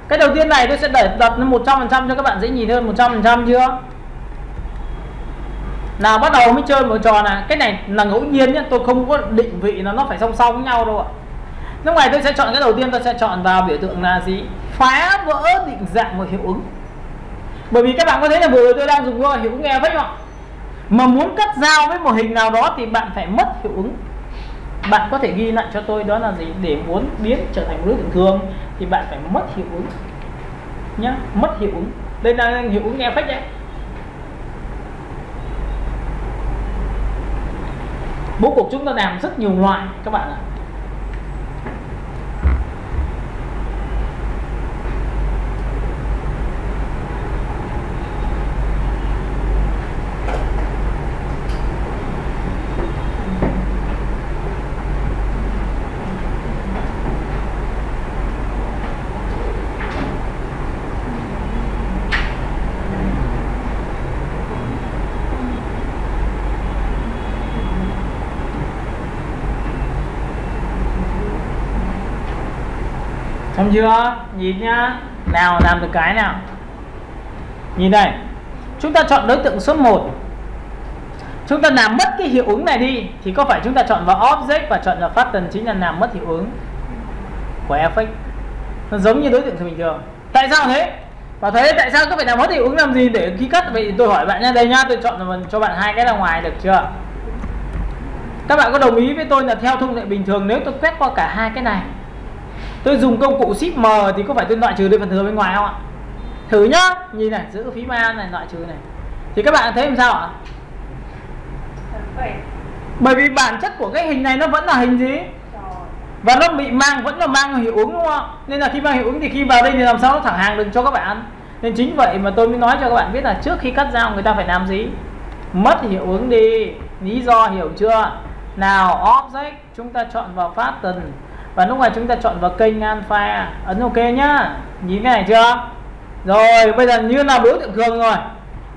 S1: Cái đầu tiên này tôi sẽ đặt lên 100% cho các bạn dễ nhìn hơn. 100% chưa? Nào, bắt đầu mới chơi một trò này. Cái này là ngẫu nhiên nhé, tôi không có định vị là nó phải song song với nhau đâu ạ. Lúc này tôi sẽ chọn cái đầu tiên, tôi sẽ chọn vào biểu tượng là gì? Phá vỡ định dạng một hiệu ứng. Bởi vì các bạn có thấy là vừa rồi tôi đang dùng hiệu ứng effect không ạ? Mà muốn cắt giao với một hình nào đó thì bạn phải mất hiệu ứng. Bạn có thể ghi lại cho tôi đó là gì? Để muốn biến trở thành một đối tượng thường thì bạn phải mất hiệu ứng nhá, mất hiệu ứng. Đây là hiệu ứng effect đấy. Bố cục chúng ta làm rất nhiều loại các bạn ạ. Xong chưa? Nhìn nhá. Nào, làm được cái nào. Nhìn đây. Chúng ta chọn đối tượng số 1. Chúng ta làm mất cái hiệu ứng này đi thì có phải chúng ta chọn vào Object và chọn vào Pattern chính là làm mất hiệu ứng của Effect. Nó giống như đối tượng bình thường. Tại sao thế? Và thế tại sao có phải làm mất hiệu ứng làm gì để khi cắt? Vậy tôi hỏi bạn nha, đây nhá, tôi chọn cho bạn hai cái ra ngoài được chưa? Các bạn có đồng ý với tôi là theo thông lệ bình thường nếu tôi quét qua cả hai cái này, tôi dùng công cụ Shift M thì có phải tôi loại trừ đi phần thừa bên ngoài không ạ? Thử nhá, nhìn này, giữ phím A này, loại trừ này. Thì các bạn thấy làm sao ạ? Bởi vì bản chất của cái hình này nó vẫn là hình gì? Và nó bị vẫn là mang hiệu ứng đúng không ạ? Nên là khi mang hiệu ứng thì khi vào đây thì làm sao nó thẳng hàng được cho các bạn. Nên chính vậy mà tôi mới nói cho các bạn biết là trước khi cắt dao người ta phải làm gì? Mất hiệu ứng đi. Lý do hiểu chưa? Nào, Object, chúng ta chọn vào Pattern. Và lúc này chúng ta chọn vào kênh Alpha, ấn OK nhá. Nhìn cái này chưa? Rồi, bây giờ như là đối tượng thường rồi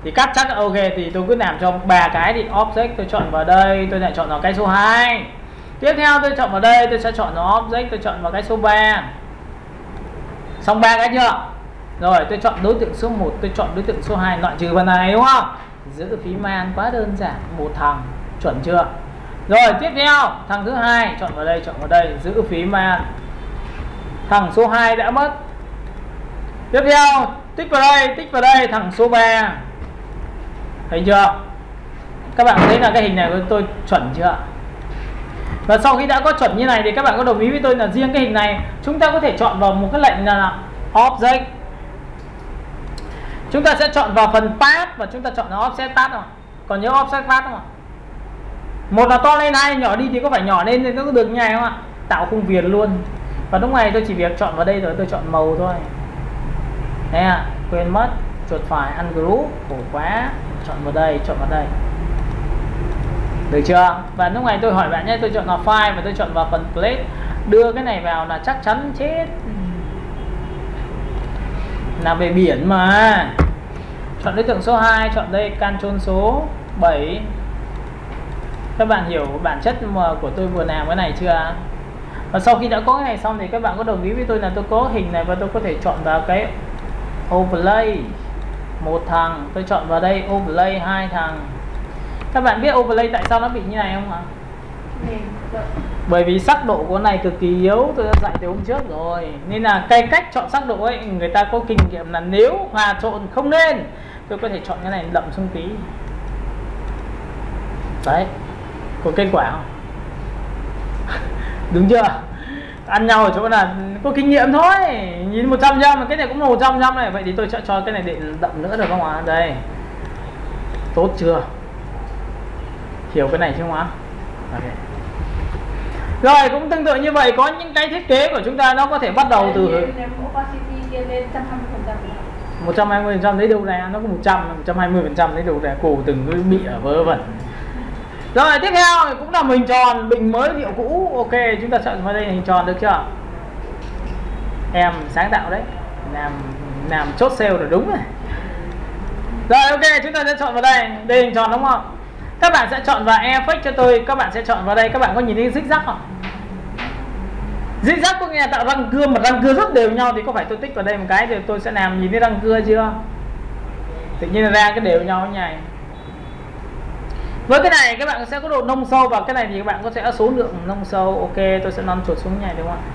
S1: thì cắt chắc là OK, thì tôi cứ làm cho 3 cái thì Object tôi chọn vào đây, tôi lại chọn vào cái số 2. Tiếp theo tôi chọn vào đây, tôi sẽ chọn vào Object, tôi chọn vào cái số 3. Xong 3 cái chưa? Rồi, tôi chọn đối tượng số 1, tôi chọn đối tượng số 2, loại trừ phần này đúng không? Giữ phím man quá đơn giản, một thằng, chuẩn chưa? Rồi, tiếp theo, thằng thứ hai chọn vào đây, giữ phím man. Thằng số 2 đã mất. Tiếp theo, tích vào đây, thằng số 3. Thấy chưa? Các bạn thấy là cái hình này của tôi chuẩn chưa? Và sau khi đã có chuẩn như này thì các bạn có đồng ý với tôi là riêng cái hình này chúng ta có thể chọn vào một cái lệnh là Object. Chúng ta sẽ chọn vào phần Path và chúng ta chọn vào Offset Path không? Còn nhớ Offset Path không ạ? Một là to lên, hai nhỏ đi thì có phải nhỏ lên thì nó có được như này không ạ? Tạo khung viền luôn. Và lúc này tôi chỉ việc chọn vào đây rồi, tôi chọn màu thôi. Đấy ạ, quên mất, chuột phải ungroup, khổ quá. Chọn vào đây. Được chưa? Và lúc này tôi hỏi bạn nhé, tôi chọn vào File và tôi chọn vào phần Plate. Đưa cái này vào là chắc chắn chết. Là về biển mà. Chọn đối tượng số 2, chọn đây Ctrl số 7. Các bạn hiểu bản chất mà của tôi vừa làm cái này chưa? Và sau khi đã có cái này xong thì các bạn có đồng ý với tôi là tôi có hình này và tôi có thể chọn vào cái Overlay. Một thằng, tôi chọn vào đây Overlay 2 thằng. Các bạn biết Overlay tại sao nó bị như này không ạ? Bởi vì sắc độ của này cực kỳ yếu, tôi đã dạy từ hôm trước rồi. Nên là cái cách chọn sắc độ ấy, người ta có kinh nghiệm là nếu hòa trộn không nên, tôi có thể chọn cái này đậm xuống tí. Đấy, có kết quả không? Đúng chưa? ăn nhau ở chỗ là có kinh nghiệm thôi, nhìn 100 gram mà cái này cũng là 100 gram này, vậy thì tôi sẽ cho cái này đệm đậm nữa được không ạ? Đây, tốt chưa, hiểu cái này chứ không ạ? Okay. Rồi cũng tương tự như vậy, có những cái thiết kế của chúng ta nó có thể bắt đầu từ 120% lấy đâu ra, nó có 120% lấy đâu ra, cổ từng cái bị ở vớ vẩn. Rồi tiếp theo cũng là hình tròn, bình mới hiệu cũ. Ok, chúng ta chọn vào đây hình tròn được chưa? Em sáng tạo đấy, làm chốt sale là đúng rồi. Rồi ok, chúng ta sẽ chọn vào đây, đây hình tròn đúng không? Các bạn sẽ chọn vào effect cho tôi, các bạn sẽ chọn vào đây, các bạn có nhìn thấy zigzag không? Zigzag có nghĩa là tạo răng cưa, mà răng cưa rất đều nhau thì có phải tôi tích vào đây một cái thì tôi sẽ làm, nhìn thấy răng cưa chưa? Tự nhiên là ra cái đều nhau như này. Với cái này các bạn sẽ có độ nông sâu, và cái này thì các bạn có sẽ số lượng nông sâu. Ok, tôi sẽ lăn chuột xuống như này đúng không ạ?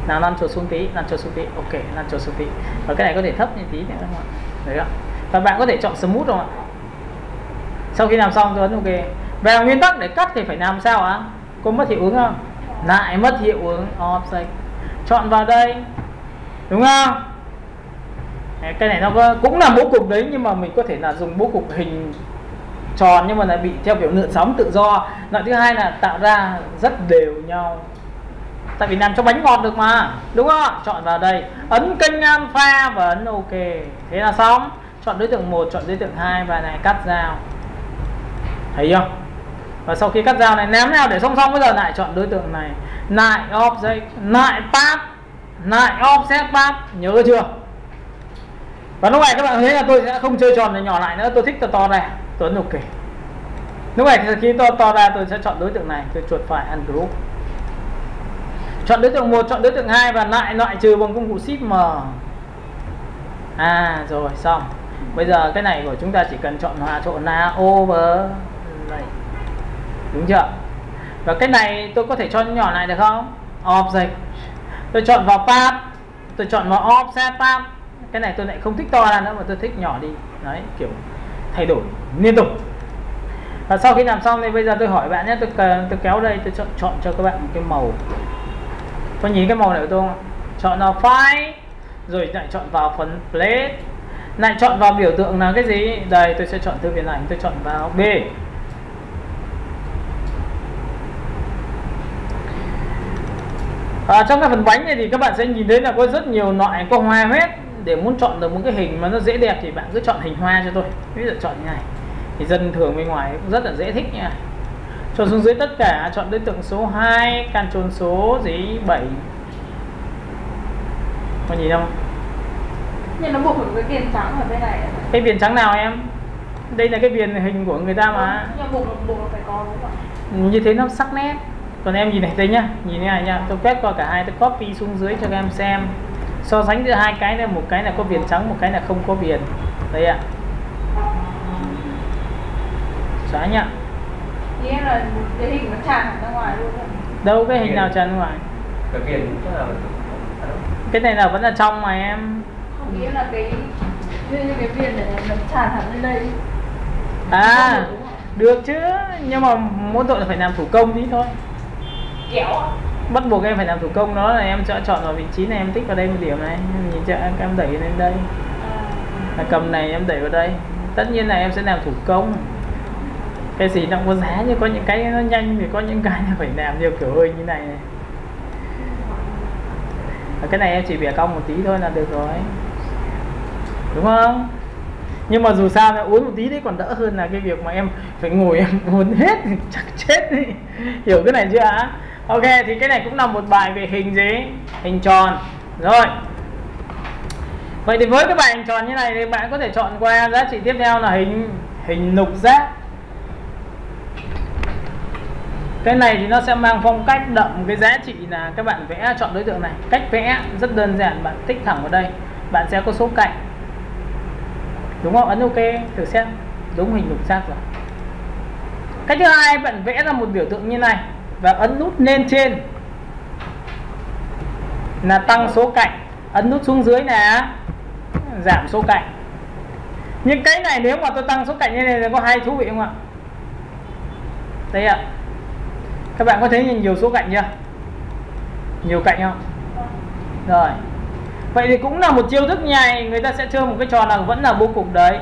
S1: Nào lăn chuột xuống tí, lăn chuột xuống tí. Ok, lăn chuột xuống tí. Và cái này có thể thấp như tí nữa đúng không ạ? Đấy ạ. Và bạn có thể chọn smooth không ạ? Sau khi làm xong tôi ấn ok. Về nguyên tắc để cắt thì phải làm sao ạ? Có mất hiệu ứng không? Lại mất hiệu ứng offset. Chọn vào đây, đúng không? Cái này nó cũng là bố cục đấy, nhưng mà mình có thể là dùng bố cục hình tròn nhưng mà lại bị theo kiểu lượn sóng tự do. Loại thứ hai là tạo ra rất đều nhau, tại vì làm cho bánh ngọt được mà, đúng không? Chọn vào đây, ấn kênh alpha và ấn ok. Thế là xong. Chọn đối tượng 1, chọn đối tượng 2 và này cắt dao. Thấy chưa? Và sau khi cắt dao này ném nào để song song, bây giờ lại chọn đối tượng này, lại offset, lại path, lại offset path, nhớ chưa? Và lúc này các bạn thấy là tôi sẽ không chơi tròn này nhỏ lại nữa, tôi thích to ra, tôi ấn ok. Lúc này khi to ra tôi sẽ chọn đối tượng này, tôi chuột phải ungroup. Chọn đối tượng 1, chọn đối tượng 2 và lại loại trừ bằng công cụ Shift M. Rồi xong. Bây giờ cái này của chúng ta chỉ cần chọn hòa chỗ là over này. Đúng chưa? Và cái này tôi có thể cho nhỏ lại được không? Object. Tôi chọn vào path, tôi chọn vào offset path. Cái này tôi lại không thích to ra nữa mà tôi thích nhỏ đi. Đấy, kiểu thay đổi liên tục. Và sau khi làm xong thì bây giờ tôi hỏi bạn nhé, tôi kéo đây, tôi chọn cho các bạn một cái màu. Có nhìn cái màu này của tôi không? Chọn vào file, rồi lại chọn vào phần plate, lại chọn vào biểu tượng là cái gì? Đây, tôi sẽ chọn thư viện ảnh, tôi chọn vào B. Trong cái phần bánh này thì các bạn sẽ nhìn thấy là có rất nhiều loại có hoa hết. Để muốn chọn được một cái hình mà nó dễ đẹp thì bạn cứ chọn hình hoa cho tôi. Ví dụ chọn như này thì dân thường bên ngoài cũng rất là dễ thích nha. Chọn xuống dưới tất cả, chọn đối tượng số 2, Ctrl số gì 7. Có nhìn không?
S3: Nhưng nó buộc một cái viền trắng ở bên này.
S1: Cái viền trắng nào em? Đây là cái viền hình của người ta mà.
S3: Nhưng buộc phải có đúng không?
S1: Như thế nó sắc nét. Còn em nhìn này đây nhá, nhìn này nhá, tôi quét qua cả hai, tôi copy xuống dưới cho các em xem. So sánh giữa hai cái này, một cái là có viền trắng, một cái là không có viền. Đây ạ. Xóa nhá.
S3: Nghĩa là cái hình nó tràn hẳn ra ngoài luôn.
S1: Đâu cái hình nào tràn ra ngoài?
S2: Cái viền là
S1: cái này là vẫn là trong mà em.
S3: Không, nghĩa là cái viền này nó tràn hẳn lên đây.
S1: Được chứ, nhưng mà mỗi tội là phải làm thủ công tí thôi.
S3: Kéo à?
S1: Bắt buộc em phải làm thủ công, đó là em sẽ chọn vào vị trí này, em tích vào đây một điểm này, em nhìn cho em đẩy lên đây. Cầm này em đẩy vào đây. Tất nhiên là em sẽ làm thủ công. Cái gì nó cũng có giá, nhưng có những cái nó nhanh thì có những cái phải làm nhiều kiểu hơi như này này. Cái này em chỉ bẻ cong một tí thôi là được rồi, đúng không? Nhưng mà dù sao là uốn một tí đấy còn đỡ hơn là cái việc mà em phải ngồi em uốn hết thì chắc chết đi. Hiểu cái này chưa ạ? Ok, thì cái này cũng là một bài về hình gì? Hình tròn. Rồi. Vậy thì với cái bài hình tròn như này thì bạn có thể chọn qua giá trị tiếp theo là hình lục giác. Cái này thì nó sẽ mang phong cách đậm cái giá trị là các bạn vẽ, chọn đối tượng này. Cách vẽ rất đơn giản, bạn tích thẳng vào đây, bạn sẽ có số cạnh. Đúng không? Ấn ok, thử xem. Đúng hình lục giác rồi. Cách thứ hai, bạn vẽ ra một biểu tượng như này và ấn nút lên trên là tăng số cạnh, ấn nút xuống dưới là giảm số cạnh. Nhưng cái này nếu mà tôi tăng số cạnh như này thì có hay thú vị không ạ? Đây ạ. Các bạn có thấy nhiều số cạnh chưa? Nhiều cạnh không? Rồi. Vậy thì cũng là một chiêu thức nhảy, người ta sẽ chơi một cái trò là vẫn là bố cục đấy.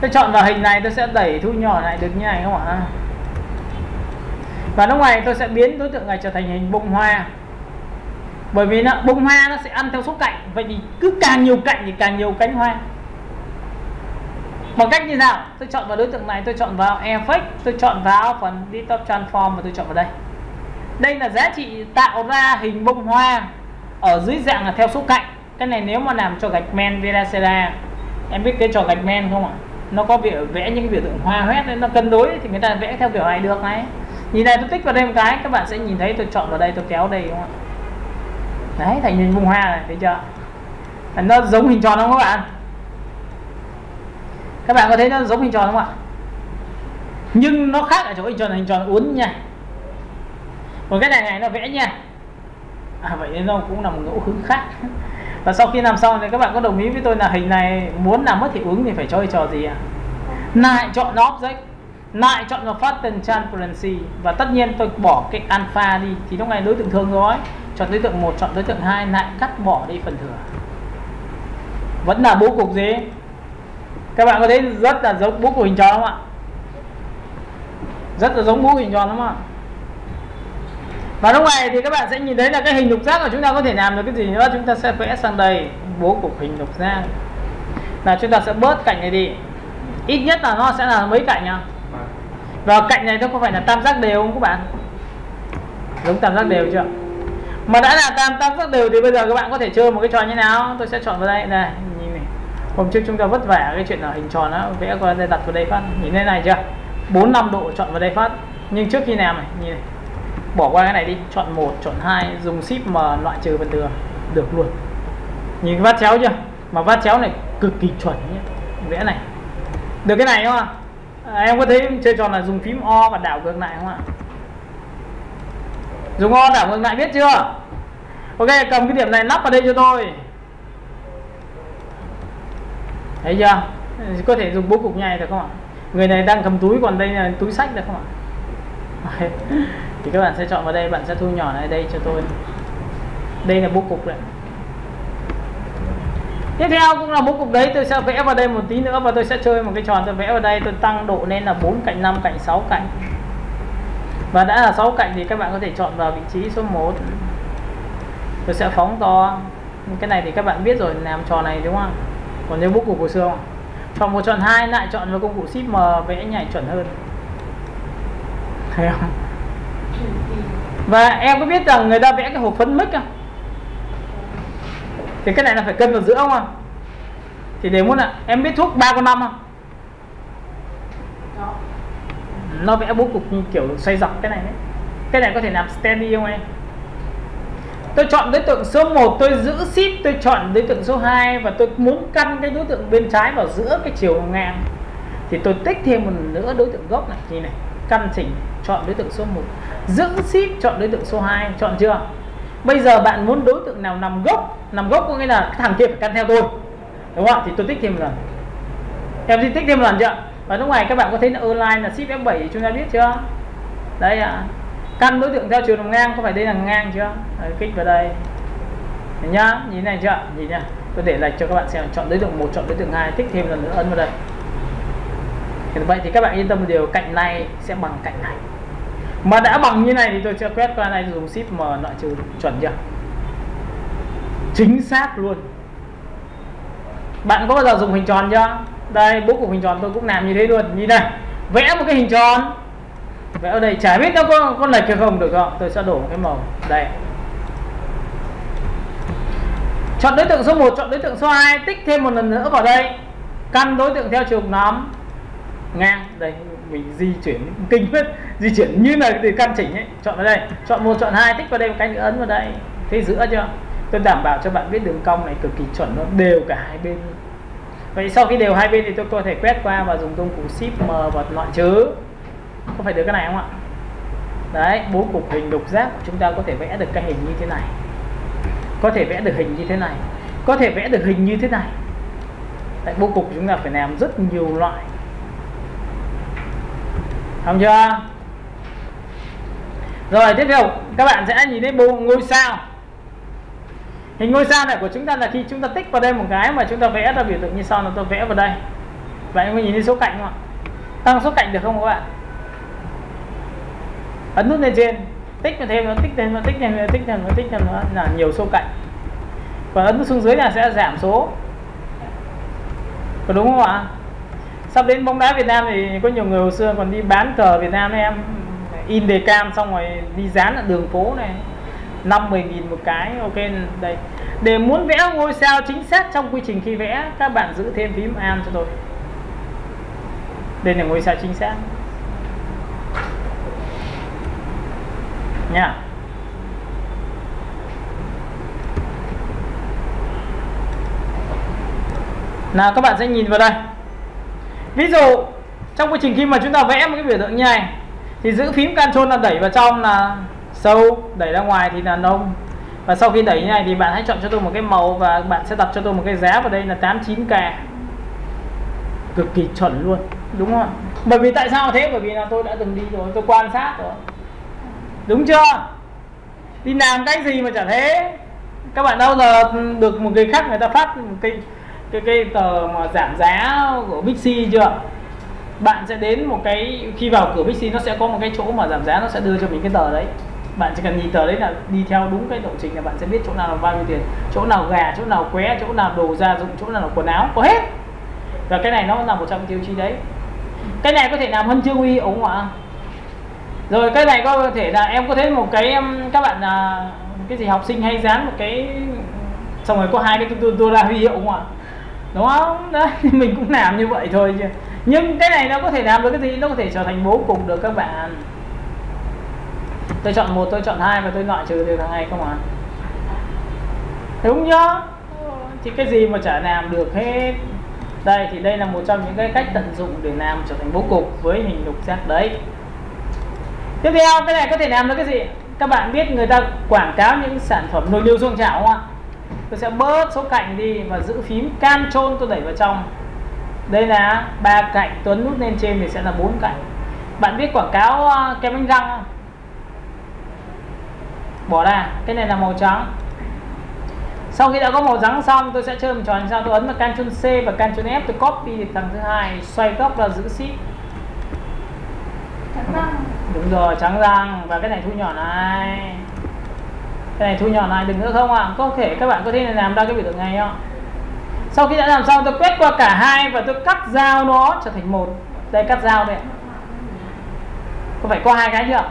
S1: Tôi chọn vào hình này, tôi sẽ đẩy thu nhỏ lại được như này không ạ? Và lúc này tôi sẽ biến đối tượng này trở thành hình bông hoa. Bởi vì bông hoa nó sẽ ăn theo số cạnh. Vậy thì cứ càng nhiều cạnh thì càng nhiều cánh hoa. Bằng cách như nào? Tôi chọn vào đối tượng này, tôi chọn vào Effect, tôi chọn vào phần Distort Transform và tôi chọn vào đây. Đây là giá trị tạo ra hình bông hoa ở dưới dạng là theo số cạnh. Cái này nếu mà làm cho gạch men Veracera, em biết cái trò gạch men không ạ? Nó có vẽ những cái biểu tượng hoa hoét nên nó cân đối thì người ta vẽ theo kiểu này được này. Nhìn này, tôi tích vào đây một cái, các bạn sẽ nhìn thấy tôi chọn vào đây, tôi kéo đây đúng không ạ? Đấy, thành hình bông hoa này, thấy chưa? Nó giống hình tròn không các bạn? Các bạn có thấy nó giống hình tròn không ạ? Nhưng nó khác ở chỗ hình tròn uốn nha. Còn cái này nó vẽ nha. Vậy nên nó cũng là một ngẫu hứng khác. Và sau khi làm xong thì các bạn có đồng ý với tôi là hình này muốn làm mất hiệu ứng thì phải chơi trò gì ạ? Lại chọn object, lại chọn vào Pattern Transparency. Và tất nhiên tôi bỏ cái alpha đi thì lúc này đối tượng thường rồi. Chọn đối tượng 1, chọn đối tượng 2, lại cắt bỏ đi phần thừa. Vẫn là bố cục gì? Các bạn có thấy rất là giống bố cục hình tròn không ạ? Rất là giống bố cục hình tròn đúng không ạ? Và lúc này thì các bạn sẽ nhìn thấy là cái hình lục giác của chúng ta có thể làm được cái gì nữa. Chúng ta sẽ vẽ sang đây bố cục hình lục giác. Là chúng ta sẽ bớt cạnh này đi. Ít nhất là nó sẽ là mấy cạnh nhá. Và cạnh này nó có phải là tam giác đều không các bạn? Giống tam giác đều chưa? Mà đã là tam giác đều thì bây giờ các bạn có thể chơi một cái trò như nào? Tôi sẽ chọn vào đây này, nhìn này. Hôm trước chúng ta vất vả cái chuyện là hình tròn đó, vẽ qua đây đặt vào đây phát. Nhìn thế này chưa? 45 độ chọn vào đây phát. Nhưng trước khi làm này, nhìn này. Bỏ qua cái này đi, chọn 1, chọn 2, dùng Shift M loại trừ phần thừa. Được luôn. Nhìn cái vát chéo chưa? Mà vát chéo này cực kỳ chuẩn nhé. Vẽ này. Được cái này không ạ? Em có thấy chơi tròn là dùng phím O và đảo ngược lại không ạ? Dùng O đảo ngược lại biết chưa? Ok, cầm cái điểm này lắp vào đây cho tôi. Thấy chưa? Có thể dùng bố cục này được không ạ? Người này đang cầm túi, còn đây là túi sách được không ạ? Thì các bạn sẽ chọn vào đây, bạn sẽ thu nhỏ lại đây cho tôi. Đây là bố cục đấy. Tiếp theo cũng là bố cục đấy, tôi sẽ vẽ vào đây một tí nữa và tôi sẽ chơi một cái tròn, tôi vẽ vào đây, tôi tăng độ lên là 4 cạnh, 5 cạnh, 6 cạnh. Và đã là 6 cạnh thì các bạn có thể chọn vào vị trí số 1. Tôi sẽ phóng to. Cái này thì các bạn biết rồi, làm trò này đúng không? Còn nếu bố cục của xưa không? Chọn 1, chọn 2, lại chọn vào công cụ Shift M, vẽ nhảy chuẩn hơn. Thấy không? Và em có biết rằng người ta vẽ cái hộp phấn mic không? Thì cái này là phải cân vào giữa không ạ? Thì để muốn là em biết thuốc 3 con 5 không?
S3: Đó.
S1: Nó vẽ bố cục như kiểu xoay dọc cái này đấy. Cái này có thể làm steady không em? Tôi chọn đối tượng số 1, tôi giữ Shift, tôi chọn đối tượng số 2 và tôi muốn căn cái đối tượng bên trái vào giữa cái chiều ngang. Thì tôi tích thêm một nữa đối tượng gốc này, nhìn này, căn chỉnh, chọn đối tượng số 1, giữ Shift, chọn đối tượng số 2, chọn chưa? Bây giờ bạn muốn đối tượng nào nằm gốc có nghĩa là cái thằng kia phải căn theo tôi, đúng không? Thì tôi tích thêm một lần. Em thì tích thêm một lần chưa? Và lúc này các bạn có thấy là align là Shift F7 thì chúng ta biết chưa? Đây ạ. Căn đối tượng theo chiều nằm ngang, có phải đây là ngang chưa? Đấy, kích vào đây. Đấy nhá, nhìn này chưa? Nhìn nhá. Tôi để lệch cho các bạn xem, chọn đối tượng 1, chọn đối tượng 2, tích thêm lần nữa ấn vào đây. Vậy thì các bạn yên tâm một điều, cạnh này sẽ bằng cạnh này. Mà đã bằng như này thì tôi sẽ quét qua này, dùng Shift M loại trừ, chuẩn chưa? Chính xác luôn. Bạn có bao giờ dùng hình tròn chưa? Đây, bố cục hình tròn tôi cũng làm như thế luôn. Nhìn này, vẽ một cái hình tròn, vẽ ở đây, chả biết nó có lệch hay không, được không? Tôi sẽ đổ một cái màu đây. Chọn đối tượng số 1, chọn đối tượng số 2, tích thêm một lần nữa vào đây. Căn đối tượng theo chiều nắm ngang. Đây, mình di chuyển kinh phết, di chuyển như là từ căn chỉnh ấy. Chọn vào đây, chọn 1, chọn 2, tích vào đây một cái nữa, ấn vào đây. Thấy giữa chưa? Tôi đảm bảo cho bạn biết đường cong này cực kỳ chuẩn, nó đều cả hai bên. Vậy sau khi đều hai bên thì tôi có thể quét qua và dùng công cụ Shift M và loại trừ. Có phải được cái này không ạ? Đấy, bố cục hình lục giác của chúng ta có thể vẽ được cái hình như thế này, có thể vẽ được hình như thế này, có thể vẽ được hình như thế này. Tại bố cục chúng ta phải làm rất nhiều loại, không chưa? Rồi tiếp theo các bạn sẽ nhìn thấy bộ ngôi sao. Hình ngôi sao này của chúng ta là khi chúng ta tích vào đây một cái mà chúng ta vẽ ra biểu tượng như sau, là tôi vẽ vào đây. Bạn có nhìn thấy số cạnh không ạ? Tăng số cạnh được không các bạn? Ấn nút lên trên, tích vào thêm, nó tích thêm, nó tích thêm, nó tích thêm, nó tích thêm, nó là nhiều số cạnh. Còn ấn nút xuống dưới là sẽ giảm số. Có đúng không ạ? Sắp đến bóng đá Việt Nam thì có nhiều người hồi xưa còn đi bán cờ Việt Nam, em in đề can xong rồi đi dán ở đường phố này 50.000 một cái. Ok, đây để muốn vẽ ngôi sao chính xác trong quy trình khi vẽ, các bạn giữ thêm phím Alt cho tôi. Đây là ngôi sao chính xác nha. Nào các bạn sẽ nhìn vào đây. Ví dụ trong quy trình khi mà chúng ta vẽ một cái biểu tượng như này thì giữ phím Ctrl là đẩy vào trong là sâu, đẩy ra ngoài thì là nông. Và sau khi đẩy như này thì bạn hãy chọn cho tôi một cái màu và bạn sẽ đặt cho tôi một cái giá vào đây là 89k. Cực kỳ chuẩn luôn, đúng không? Bởi vì tại sao thế? Bởi vì là tôi đã từng đi rồi, tôi quan sát rồi. Đúng chưa? Đi làm cái gì mà chả thế. Các bạn đâu giờ được một người khác người ta phát một cái tờ mà giảm giá của Bixi chưa? Bạn sẽ đến một cái, khi vào cửa Bixi nó sẽ có một cái chỗ mà giảm giá, nó sẽ đưa cho mình cái tờ đấy. Bạn chỉ cần nhìn tờ đấy là đi theo đúng cái lộ trình là bạn sẽ biết chỗ nào là bao nhiêu tiền, chỗ nào gà, chỗ nào qué, chỗ nào đồ gia dụng, chỗ nào là quần áo, có hết. Và cái này nó là một trong tiêu chí đấy. Cái này có thể làm huân chương uy ống ạ. Rồi cái này có thể là em có thấy một cái, các bạn là cái gì học sinh hay dán một cái xong rồi có hai cái đô la huy hiệu không ạ? Đúng không? Đấy, mình cũng làm như vậy thôi chứ. Nhưng cái này nó có thể làm được cái gì? Nó có thể trở thành bố cục được các bạn. Tôi chọn 1, tôi chọn 2 và tôi loại trừ được thằng này không ạ? Đúng chưa? Thì cái gì mà chả làm được hết. Đây thì đây là một trong những cái cách tận dụng để làm trở thành bố cục với hình lục giác đấy. Tiếp theo cái này có thể làm được cái gì? Các bạn biết người ta quảng cáo những sản phẩm nồi niêu xoong chảo không ạ? Tôi sẽ bớt số cạnh đi và giữ phím Ctrl tôi đẩy vào trong. Đây là 3 cạnh, tôi ấn nút lên trên thì sẽ là 4 cạnh. Bạn biết quảng cáo kem đánh răng không? Bỏ ra, cái này là màu trắng. Sau khi đã có màu trắng xong, tôi sẽ chơi một trò như sau, tôi ấn vào Ctrl C và Ctrl F, tôi copy được thằng thứ hai, xoay góc là giữ shift. Đúng rồi, trắng răng. Và cái này thu nhỏ này. Cái này thu nhỏ này đừng nữa không ạ? Có thể các bạn có thể làm ra cái biểu tượng này không? Sau khi đã làm xong, tôi quét qua cả hai và tôi cắt dao nó trở thành một. Đây, cắt dao đây. Có phải qua hai cái chưa?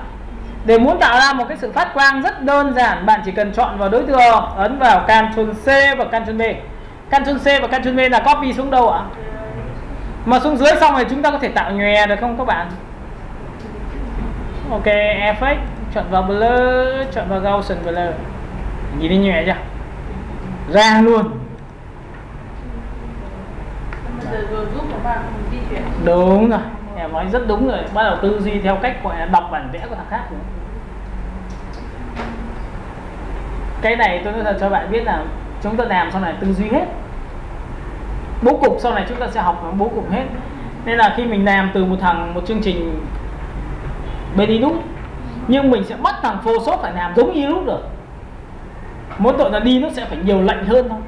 S1: Để muốn tạo ra một cái sự phát quang rất đơn giản, bạn chỉ cần chọn vào đối tượng, ấn vào Ctrl C và Ctrl V. Ctrl C và Ctrl V là copy xuống đâu ạ? Mà xuống dưới xong rồi chúng ta có thể tạo nhòe được không các bạn? Ok, Effect, chọn vào Blur, chọn vào Gaussian Blur. Nhìn thấy nhòe chưa? Ra luôn.
S3: Giúp các bạn di chuyển.
S1: Đúng rồi, em nói rất đúng rồi. Bắt đầu tư duy theo cách gọi là đọc bản vẽ của thằng khác nữa. Cái này tôi nói thật cho bạn biết là chúng ta làm sau này tư duy hết. Bố cục sau này chúng ta sẽ học bố cục hết. Nên là khi mình làm từ một chương trình bên Linux, nhưng mình sẽ bắt thằng Photoshop phải làm giống như Linux được. Mỗi tội là Linux sẽ phải nhiều lệnh hơn thôi.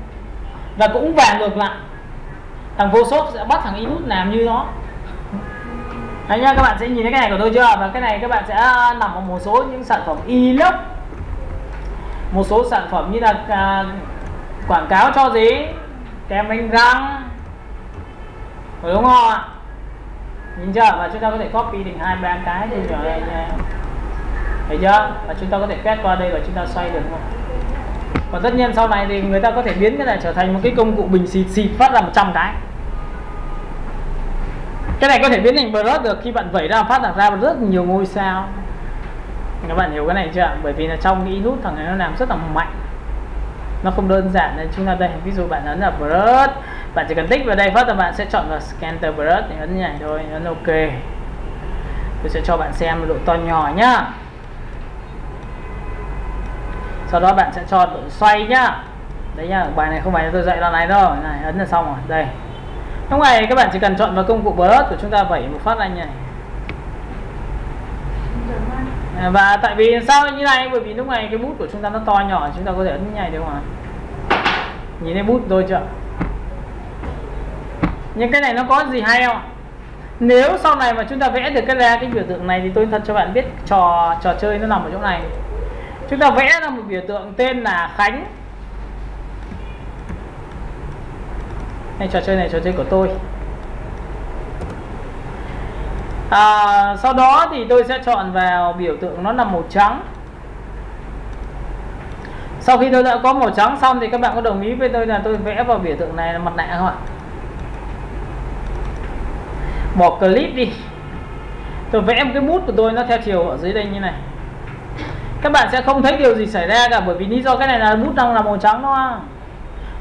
S1: Và cũng và ngược lại, thằng Photoshop sẽ bắt thằng Linux làm như nó. Đấy nhá, các bạn sẽ nhìn thấy cái này của tôi chưa? Và cái này các bạn sẽ nằm ở một số những sản phẩm Linux. Một số sản phẩm như là quảng cáo cho gì? Kem đánh răng. Đúng không ạ? Nhìn chưa? Và chúng ta có thể copy thành 2-3 cái để nhỏ này nha. Thấy chưa? Và chúng ta có thể quét qua đây và chúng ta xoay được không? Còn tất nhiên sau này thì người ta có thể biến cái này trở thành một cái công cụ bình xịt phát ra 100 cái. Cái này có thể biến thành brush được, khi bạn vẩy ra phát ra rất nhiều ngôi sao. Các bạn hiểu cái này chưa? Bởi vì là trong cái nút thằng này nó làm rất là mạnh, nó không đơn giản. Nên chúng ta đây, ví dụ bạn ấn là brush, bạn chỉ cần tích vào đây phát là bạn sẽ chọn vào Scanner Brush thì ấn như này thôi, ấn OK. Tôi sẽ cho bạn xem độ to nhỏ nhá. Sau đó bạn sẽ cho độ xoay nhá. Đấy nhá, bài này không phải tôi dạy đoạn này đâu. Này, ấn là xong rồi. Đây. Lúc này các bạn chỉ cần chọn vào công cụ brush của chúng ta vẩy một phát ra như này. Và tại vì sao như này, bởi vì lúc này cái bút của chúng ta nó to nhỏ, chúng ta có thể ấn như này được không ạ? Nhìn thấy bút tôi chưa? Nhưng cái này nó có gì hay không? Nếu sau này mà chúng ta vẽ được cái biểu tượng này thì tôi thật cho bạn biết trò chơi nó nằm ở chỗ này. Chúng ta vẽ ra một biểu tượng tên là Khánh. Đây, trò chơi này trò chơi của tôi. Sau đó thì tôi sẽ chọn vào biểu tượng nó là màu trắng. Sau khi tôi đã có màu trắng xong thì các bạn có đồng ý với tôi là tôi vẽ vào biểu tượng này là mặt nạ không ạ? Bỏ clip đi. Tôi vẽ một cái bút của tôi nó theo chiều ở dưới đây như này. Các bạn sẽ không thấy điều gì xảy ra cả, bởi vì lý do cái này là bút đang là màu trắng đó.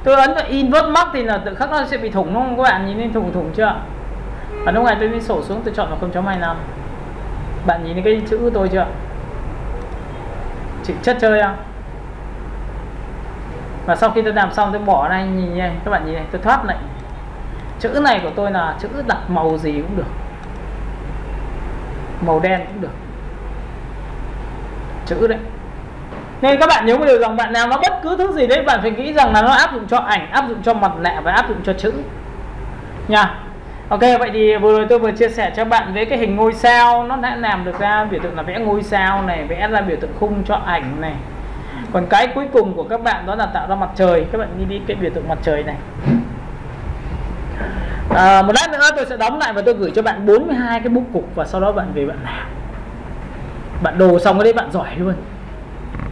S1: Tôi ấn vào invert mark thì là tự khắc nó sẽ bị thủng đúng không? Các bạn nhìn thấy thủng chưa? Ở lúc này tôi đi sổ xuống, tôi chọn vào 0.25. Bạn nhìn thấy cái chữ của tôi chưa? Chữ chất chơi không? Và sau khi tôi làm xong tôi bỏ này, nhìn này, các bạn nhìn này, tôi thoát này. Chữ này của tôi là chữ đặt màu gì cũng được, màu đen cũng được, chữ đấy. Nên các bạn nhớ một điều rằng bạn làm nó bất cứ thứ gì đấy bạn phải nghĩ rằng là nó áp dụng cho ảnh, áp dụng cho mặt nạ và áp dụng cho chữ nha. Ok, vậy thì vừa rồi tôi vừa chia sẻ cho bạn với cái hình ngôi sao, nó đã làm được ra biểu tượng là vẽ ngôi sao này, vẽ ra biểu tượng khung cho ảnh này. Còn cái cuối cùng của các bạn đó là tạo ra mặt trời. Các bạn đi cái biểu tượng mặt trời này. Một lát nữa tôi sẽ đóng lại và tôi gửi cho bạn 42 cái bút cục, và sau đó bạn về bạn làm. Bạn đồ xong cái đấy bạn giỏi luôn.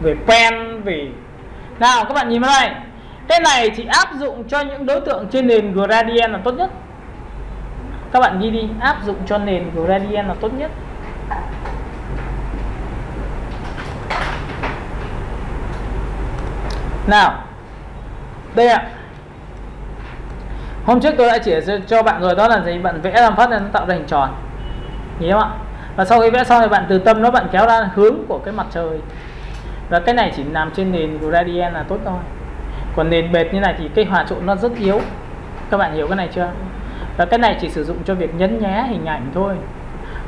S1: Về pen, về... Nào các bạn nhìn vào đây. Cái này chỉ áp dụng cho những đối tượng trên nền gradient là tốt nhất. Các bạn ghi đi, áp dụng cho nền gradient là tốt nhất. Nào, đây ạ. Hôm trước tôi đã chỉ cho bạn rồi, đó là gì? Bạn vẽ làm phát nên nó tạo ra hình tròn. Nhìn không ạ? Và sau khi vẽ xong thì bạn từ tâm nó bạn kéo ra hướng của cái mặt trời. Và cái này chỉ nằm trên nền gradient là tốt thôi. Còn nền bệt như này thì cái hòa trộn nó rất yếu. Các bạn hiểu cái này chưa? Và cái này chỉ sử dụng cho việc nhấn nhá hình ảnh thôi.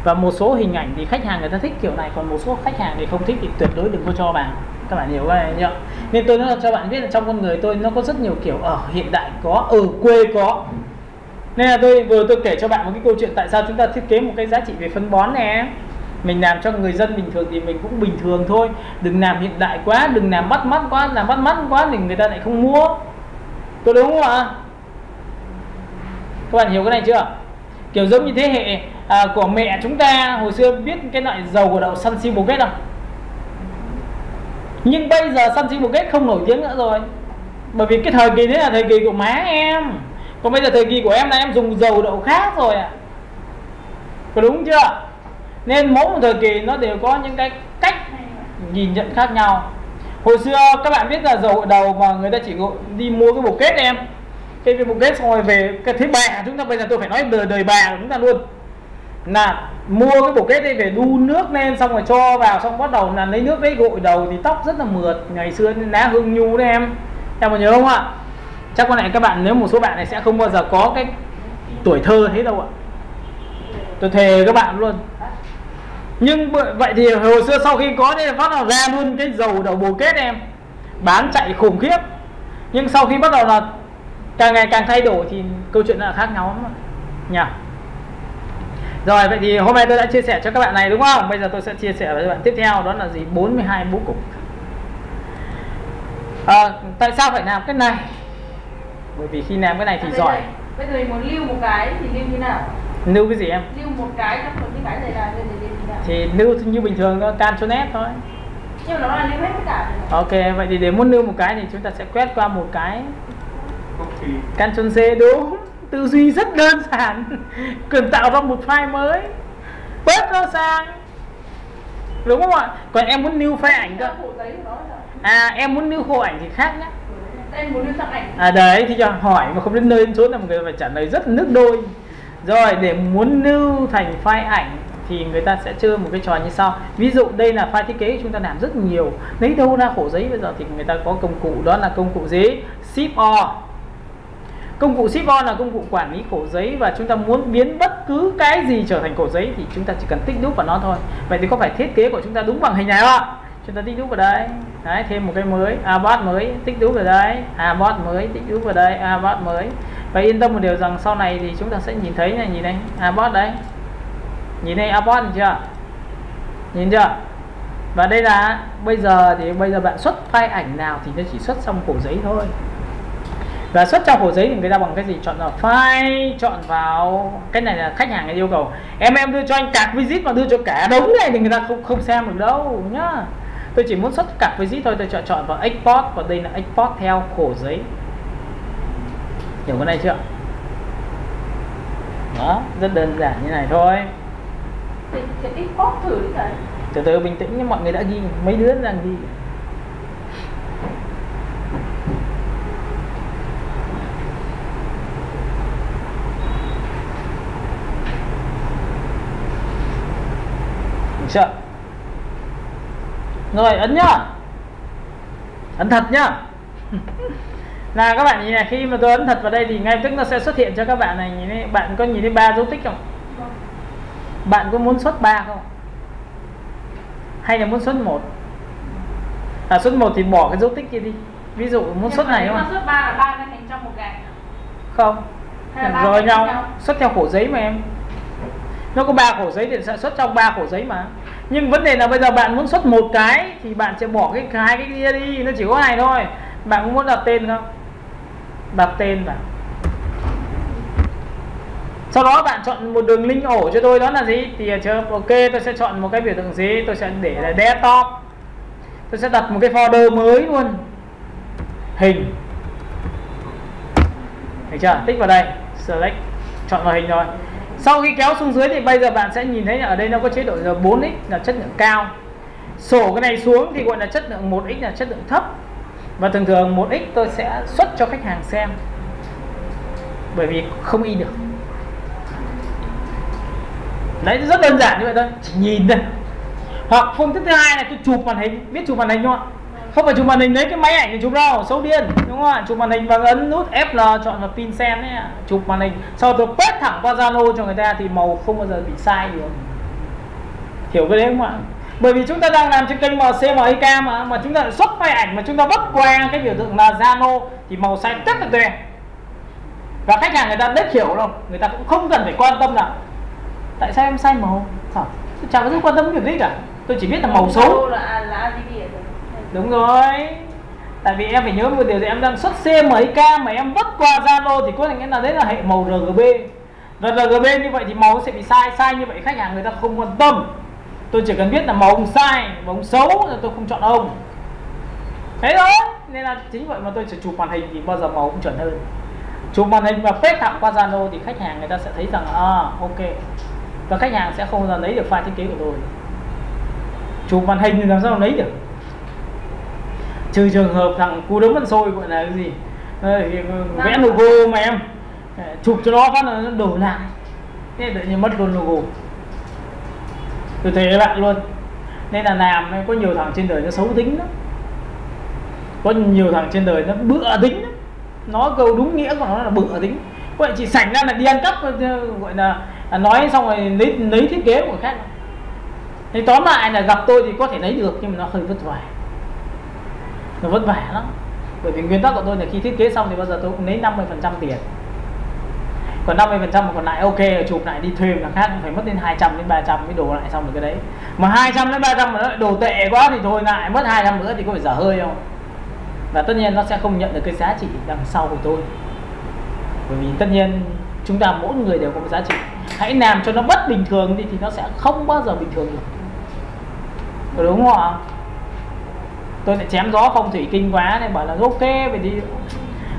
S1: Và một số hình ảnh thì khách hàng người ta thích kiểu này, còn một số khách hàng thì không thích thì tuyệt đối đừng có cho vào. Các bạn hiểu cái này nhá. Nên tôi nói cho bạn biết là trong con người tôi nó có rất nhiều kiểu, ở hiện đại có, ở quê có. Nên là tôi kể cho bạn một cái câu chuyện tại sao chúng ta thiết kế một cái giá trị về phân bón này. Mình làm cho người dân bình thường thì mình cũng bình thường thôi. Đừng làm hiện đại quá, đừng làm bắt mắt quá. Làm bắt mắt quá thì người ta lại không mua. Có đúng không ạ? Các bạn hiểu cái này chưa? Kiểu giống như thế hệ của mẹ chúng ta hồi xưa biết cái loại dầu của đậu Sunsilk Bouquet không? Nhưng bây giờ Sunsilk Bouquet không nổi tiếng nữa rồi. Bởi vì cái thời kỳ đấy là thời kỳ của má em. Còn bây giờ thời kỳ của em là em dùng dầu đậu khác rồi ạ. Có đúng chưa? Nên mỗi một thời kỳ nó đều có những cái cách nhìn nhận khác nhau. Hồi xưa các bạn biết là dầu đầu mà người ta chỉ đi mua cái bouquet em, cái bouquet xong rồi về cái thế bà chúng ta, bây giờ tôi phải nói đời bà của chúng ta luôn, là mua cái bouquet đây về đun nước lên xong rồi cho vào, xong bắt đầu là lấy nước đấy gội đầu thì tóc rất là mượt. Ngày xưa lá hương nhu đấy em có nhớ không ạ? Chắc con này các bạn, nếu một số bạn này sẽ không bao giờ có cái tuổi thơ thế đâu ạ. Tôi thề các bạn luôn. Nhưng vậy thì hồi xưa sau khi có thì phát nào ra luôn cái dầu đầu bồ kết em, bán chạy khủng khiếp. Nhưng sau khi bắt đầu là càng ngày càng thay đổi thì câu chuyện là khác nhau lắm nhỉ. Rồi, vậy thì hôm nay tôi đã chia sẻ cho các bạn này đúng không? Bây giờ tôi sẽ chia sẻ với các bạn tiếp theo, đó là gì? 42 bố cục. Tại sao phải làm cái này? Bởi vì khi làm cái này thì giỏi.
S3: Bây giờ mình muốn lưu một cái thì lưu như nào?
S1: Lưu cái gì em?
S3: Lưu một cái trong một cái này là lưu như nào?
S1: Thì lưu như bình thường thôi, Ctrl S thôi.
S3: Nhưng mà nó là lưu hết tất cả.
S1: Ok, vậy thì để muốn lưu một cái thì chúng ta sẽ quét qua một cái. Ctrl C đúng. Tư duy rất đơn giản. Cần tạo ra một file mới, bớt nó sang, đúng không ạ? Còn em muốn lưu file ảnh cơ. Em muốn lưu khô ảnh thì khác nhé.
S3: Em muốn lưu sang ảnh.
S1: Đấy thì cho hỏi mà không đến nơi đến chốn là một người phải trả lời rất nước đôi. Rồi, để muốn lưu thành file ảnh thì người ta sẽ chơi một cái trò như sau. Ví dụ đây là file thiết kế chúng ta làm rất nhiều, lấy đâu ra khổ giấy bây giờ, thì người ta có công cụ, đó là công cụ gì? Shift O. Công cụ ship on là công cụ quản lý khổ giấy, và chúng ta muốn biến bất cứ cái gì trở thành khổ giấy thì chúng ta chỉ cần tích đúp vào nó thôi. Vậy thì có phải thiết kế của chúng ta đúng bằng hình này không ạ? Chúng ta tích đúp vào đây. Đấy, thêm một cái mới, abort mới, tích đúp vào đây, abort mới, tích đúp vào đây, abort mới. Và yên tâm một điều rằng sau này thì chúng ta sẽ nhìn thấy này, nhìn đây, abort đấy. Nhìn đây, abort chưa? Nhìn chưa? Và đây là bây giờ bạn xuất file ảnh nào thì nó chỉ xuất trong khổ giấy thôi. Và xuất trong khổ giấy thì người ta bằng cái gì? Chọn vào file, chọn vào cái này là khách hàng yêu cầu. Em đưa cho anh card visit mà đưa cho cả đống này thì người ta không xem được đâu nhá. Tôi chỉ muốn xuất card visit thôi, tôi chọn vào export, và đây là export theo khổ giấy. Hiểu cái này chưa? Đó, rất đơn giản như này thôi.
S3: Thì export thử đi thầy.
S1: Từ từ bình tĩnh nhé, mọi người đã ghi, mấy đứa đang ghi. Được chưa? Rồi ấn nhá. Ấn thật nhá. Là các bạn nhìn này, khi mà tôi ấn thật vào đây thì ngay tức nó sẽ xuất hiện cho các bạn này. Nhìn đây, bạn có nhìn thấy 3 dấu tích không? Bạn có muốn xuất 3 không? Hay là muốn xuất 1? Xuất 1 thì bỏ cái dấu tích kia đi. Ví dụ muốn xuất này không?
S3: Xuất 3 là 3 cái thành trong một gạch.
S1: Không. Rồi nhau, xuất theo khổ giấy mà em. Nó có 3 khổ giấy thì sẽ xuất trong 3 khổ giấy mà. Nhưng vấn đề là bây giờ bạn muốn xuất một cái thì bạn sẽ bỏ hai cái kia đi, nó chỉ có này thôi. Bạn có muốn đặt tên không? Đặt tên vào. Sau đó bạn chọn một đường link ổ cho tôi, đó là gì? Thì ok, tôi sẽ chọn một cái biểu tượng gì, tôi sẽ để là desktop. Tôi sẽ đặt một cái folder mới luôn. Hình. Thấy chưa? Tích vào đây, select, chọn vào hình rồi. Sau khi kéo xuống dưới thì bây giờ bạn sẽ nhìn thấy ở đây nó có chế độ 4x là chất lượng cao. Sổ cái này xuống thì gọi là chất lượng 1x là chất lượng thấp. Và thường thường 1x tôi sẽ xuất cho khách hàng xem, bởi vì không in được. Đấy, rất đơn giản như vậy thôi, chỉ nhìn thôi. Hoặc phương thức thứ hai là tôi chụp màn hình, biết chụp màn hình không ạ? Không phải chụp màn hình lấy cái máy ảnh để chụp đâu, xấu điên, đúng không ạ? Chụp màn hình và ấn nút Fl, chọn vào pin sen ấy, chụp màn hình, sau tôi quét thẳng qua Zalo cho người ta thì màu không bao giờ bị sai được. Hiểu cái đấy không ạ? Bởi vì chúng ta đang làm trên kênh CMYK mà chúng ta lại xuất file ảnh mà chúng ta bắt qua cái biểu tượng là Zalo thì màu sai tất là tuệ. Và khách hàng người ta biết hiểu đâu, người ta cũng không cần phải quan tâm là tại sao em sai màu. Tôi chẳng có rất quan tâm việc đấy cả. Tôi chỉ biết là màu xấu. Đúng rồi. Tại vì em phải nhớ một điều là em đang xuất CMYK mà em vất qua Zalo thì có nghĩa là đấy là hệ màu RGB. Và RGB như vậy thì màu sẽ bị sai như vậy khách hàng người ta không quan tâm. Tôi chỉ cần biết là màu ông sai, màu ông xấu rồi tôi không chọn ông. Thế thôi. Nên là chính vậy mà tôi chỉ chụp màn hình thì bao giờ màu cũng chuẩn hơn. Chụp màn hình và phép thẳng qua Zalo thì khách hàng người ta sẽ thấy rằng ok. Và khách hàng sẽ không bao giờ lấy được file thiết kế của tôi. Chụp màn hình thì làm sao lấy được? Trừ trường hợp thằng cú đấm ăn xôi gọi là cái gì? Vẽ logo mà em chụp cho nó phát là nó đổ lại. Thế tự nhiên mất luôn logo. Tôi thấy các bạn luôn. Nên là làm có nhiều thằng trên đời nó xấu tính lắm. Có nhiều thằng trên đời nó bựa tính lắm. Nói câu đúng nghĩa của nó là bựa tính. Vậy chỉ sảnh ra là đi ăn cắp, gọi là nói xong rồi lấy thiết kế của người khác. Thì tóm lại là gặp tôi thì có thể lấy được nhưng mà nó hơi vất vả. Nó vất vả lắm. Bởi vì nguyên tắc của tôi là khi thiết kế xong thì bao giờ tôi cũng lấy 50% tiền. Còn 50% còn lại ok, chụp lại đi thuê là khác, phải mất đến 200 đến 300 mới đổ lại xong được cái đấy. Mà 200 đến 300 mà nó lại đồ tệ quá thì thôi lại mất 200 nữa thì có phải dở hơi không? Và tất nhiên nó sẽ không nhận được cái giá trị đằng sau của tôi. Bởi vì tất nhiên chúng ta mỗi người đều có một giá trị. Hãy làm cho nó bất bình thường đi thì nó sẽ không bao giờ bình thường được. Đúng không ạ? Tôi lại chém gió phong thủy kinh quá nên bảo là ok vậy đi.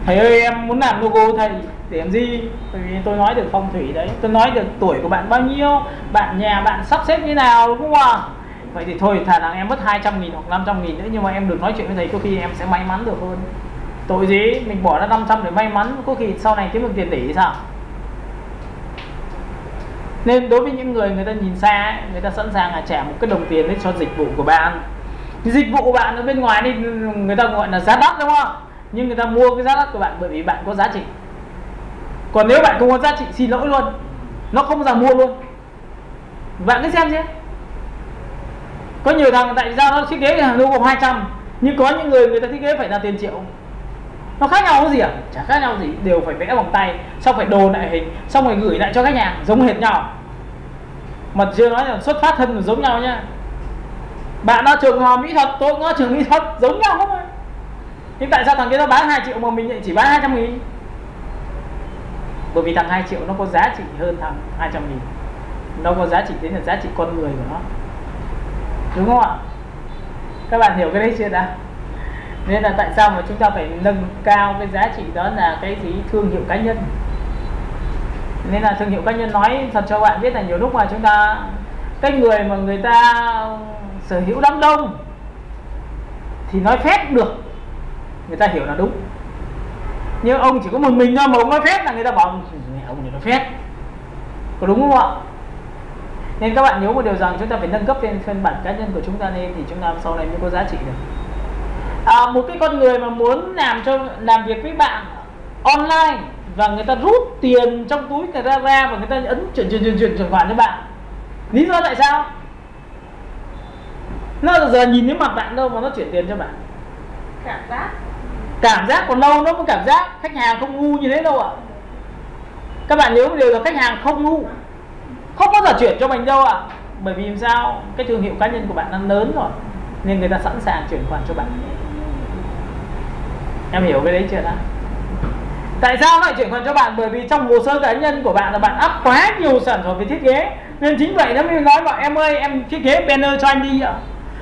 S1: Thầy ơi em muốn làm logo thầy để làm gì? Bởi vì tôi nói được phong thủy đấy. Tôi nói được tuổi của bạn bao nhiêu, bạn nhà bạn sắp xếp như nào, đúng không ạ? Vậy thì thôi thà rằng em mất 200.000 hoặc 500.000 nữa nhưng mà em được nói chuyện với thầy có khi em sẽ may mắn được hơn. Tội gì mình bỏ ra 500 để may mắn, có khi sau này kiếm được tiền tỷ thì sao? Nên đối với những người ta nhìn xa ấy, người ta sẵn sàng là trả một cái đồng tiền để cho dịch vụ của bạn. Dịch vụ của bạn ở bên ngoài đi người ta gọi là giá đắt, đúng không? Nhưng người ta mua cái giá đắt của bạn bởi vì bạn có giá trị. Còn nếu bạn không có giá trị, xin lỗi luôn, nó không bao giờ mua luôn. Bạn cứ xem. Có nhiều thằng tại sao nó thiết kế hàng logo 200, nhưng có những người ta thiết kế phải là tiền triệu. Nó khác nhau cái gì à? Chả khác nhau gì, đều phải vẽ bằng tay, xong phải đồ lại hình, xong rồi gửi lại cho khách hàng, giống hệt nhau. Mà chưa nói là xuất phát thân là giống nhau nhá. Bạn nó trường mỹ thuật, tôi cũng có trường mỹ thuật, giống nhau không? Nhưng tại sao thằng kia nó bán 2 triệu mà mình lại chỉ bán 200.000? Bởi vì thằng 2 triệu nó có giá trị hơn thằng 200.000. Nó có giá trị, đấy là giá trị con người của nó, đúng không ạ? Các bạn hiểu cái đấy chưa đã? Nên là tại sao mà chúng ta phải nâng cao cái giá trị đó là cái gì? Thương hiệu cá nhân. Nên là thương hiệu cá nhân, nói thật cho bạn biết là nhiều lúc mà chúng ta, cái người mà người ta sở hữu đám đông thì nói phép được, người ta hiểu là đúng. Nhưng ông chỉ có một mình thôi mà ông nói phép là người ta bảo ông này nói phép, có đúng không ạ? Nên các bạn nhớ một điều rằng chúng ta phải nâng cấp lên phiên bản cá nhân của chúng ta lên thì chúng ta sau này mới có giá trị được. Một cái con người mà muốn làm việc với bạn online và người ta rút tiền trong túi người ta ra và người ta ấn chuyển khoản cho bạn, lý do tại sao? Nó giờ nhìn thấy mặt bạn đâu mà nó chuyển tiền cho bạn? Cảm giác còn lâu nó có cảm giác. Khách hàng không ngu như thế đâu ạ. Các bạn nhớ một điều là khách hàng không ngu, không bao giờ chuyển cho mình đâu ạ. Bởi vì sao? Cái thương hiệu cá nhân của bạn đang lớn rồi, nên người ta sẵn sàng chuyển khoản cho bạn. Em hiểu cái đấy chưa đã? Tại sao lại chuyển khoản cho bạn? Bởi vì trong hồ sơ cá nhân của bạn là bạn up quá nhiều sản phẩm về thiết kế, nên chính vậy nó mới nói bảo em ơi em thiết kế banner cho anh đi ạ.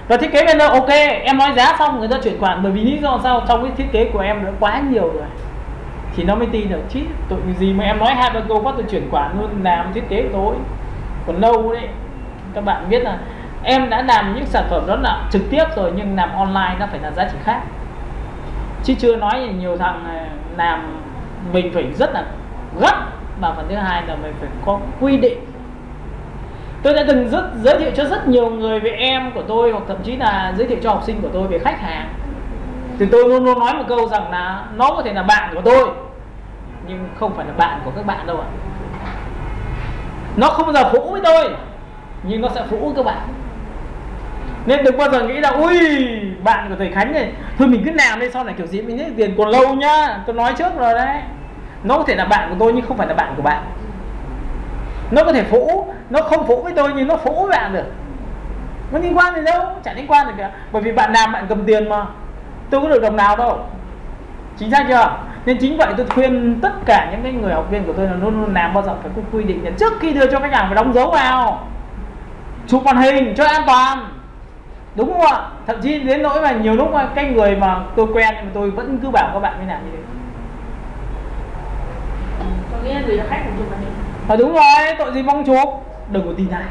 S1: Và thiết kế banner ok, em nói giá xong người ta chuyển khoản. Bởi vì lý do sao? Trong cái thiết kế của em đã quá nhiều rồi thì nó mới tin được. Chứ tội gì mà em nói 2-3 câu phát tôi chuyển khoản luôn, làm thiết kế của tôi còn lâu đấy. Các bạn biết là em đã làm những sản phẩm đó là trực tiếp rồi, nhưng làm online nó phải là giá trị khác. Chứ chưa nói là nhiều thằng làm mình phải rất là gấp. Và phần thứ hai là mình phải có quy định. Tôi đã từng giới thiệu cho rất nhiều người về em của tôi, hoặc thậm chí là giới thiệu cho học sinh của tôi về khách hàng. Thì tôi luôn luôn nói một câu rằng là nó có thể là bạn của tôi, nhưng không phải là bạn của các bạn đâu ạ. Nó không bao giờ phũ với tôi, nhưng nó sẽ phũ với các bạn. Nên đừng bao giờ nghĩ là ui bạn của thầy Khánh này, thôi mình cứ làm đi, sau này kiểu gì mình lấy tiền còn lâu nhá. Tôi nói trước rồi đấy. Nó có thể là bạn của tôi nhưng không phải là bạn của bạn. Nó có thể phũ, nó không phũ với tôi nhưng nó phũ với bạn được. Nó liên quan gì đâu, chả liên quan gì cả. Bởi vì bạn làm bạn cầm tiền mà, tôi có được đồng nào đâu. Chính xác chưa? Nên chính vậy tôi khuyên tất cả những cái người học viên của tôi là luôn luôn làm bao giờ phải có quy định là trước khi đưa cho khách hàng phải đóng dấu vào, chụp màn hình cho an toàn, đúng không ạ? Thậm chí đến nỗi mà nhiều lúc mà cái người mà tôi quen nhưng mà tôi vẫn cứ bảo các bạn mới làm như thế.
S3: Có nghĩa là gửi cho khách phải chụp màn hình.
S1: Đúng rồi, tội gì mong chụp. Đừng có tin ai,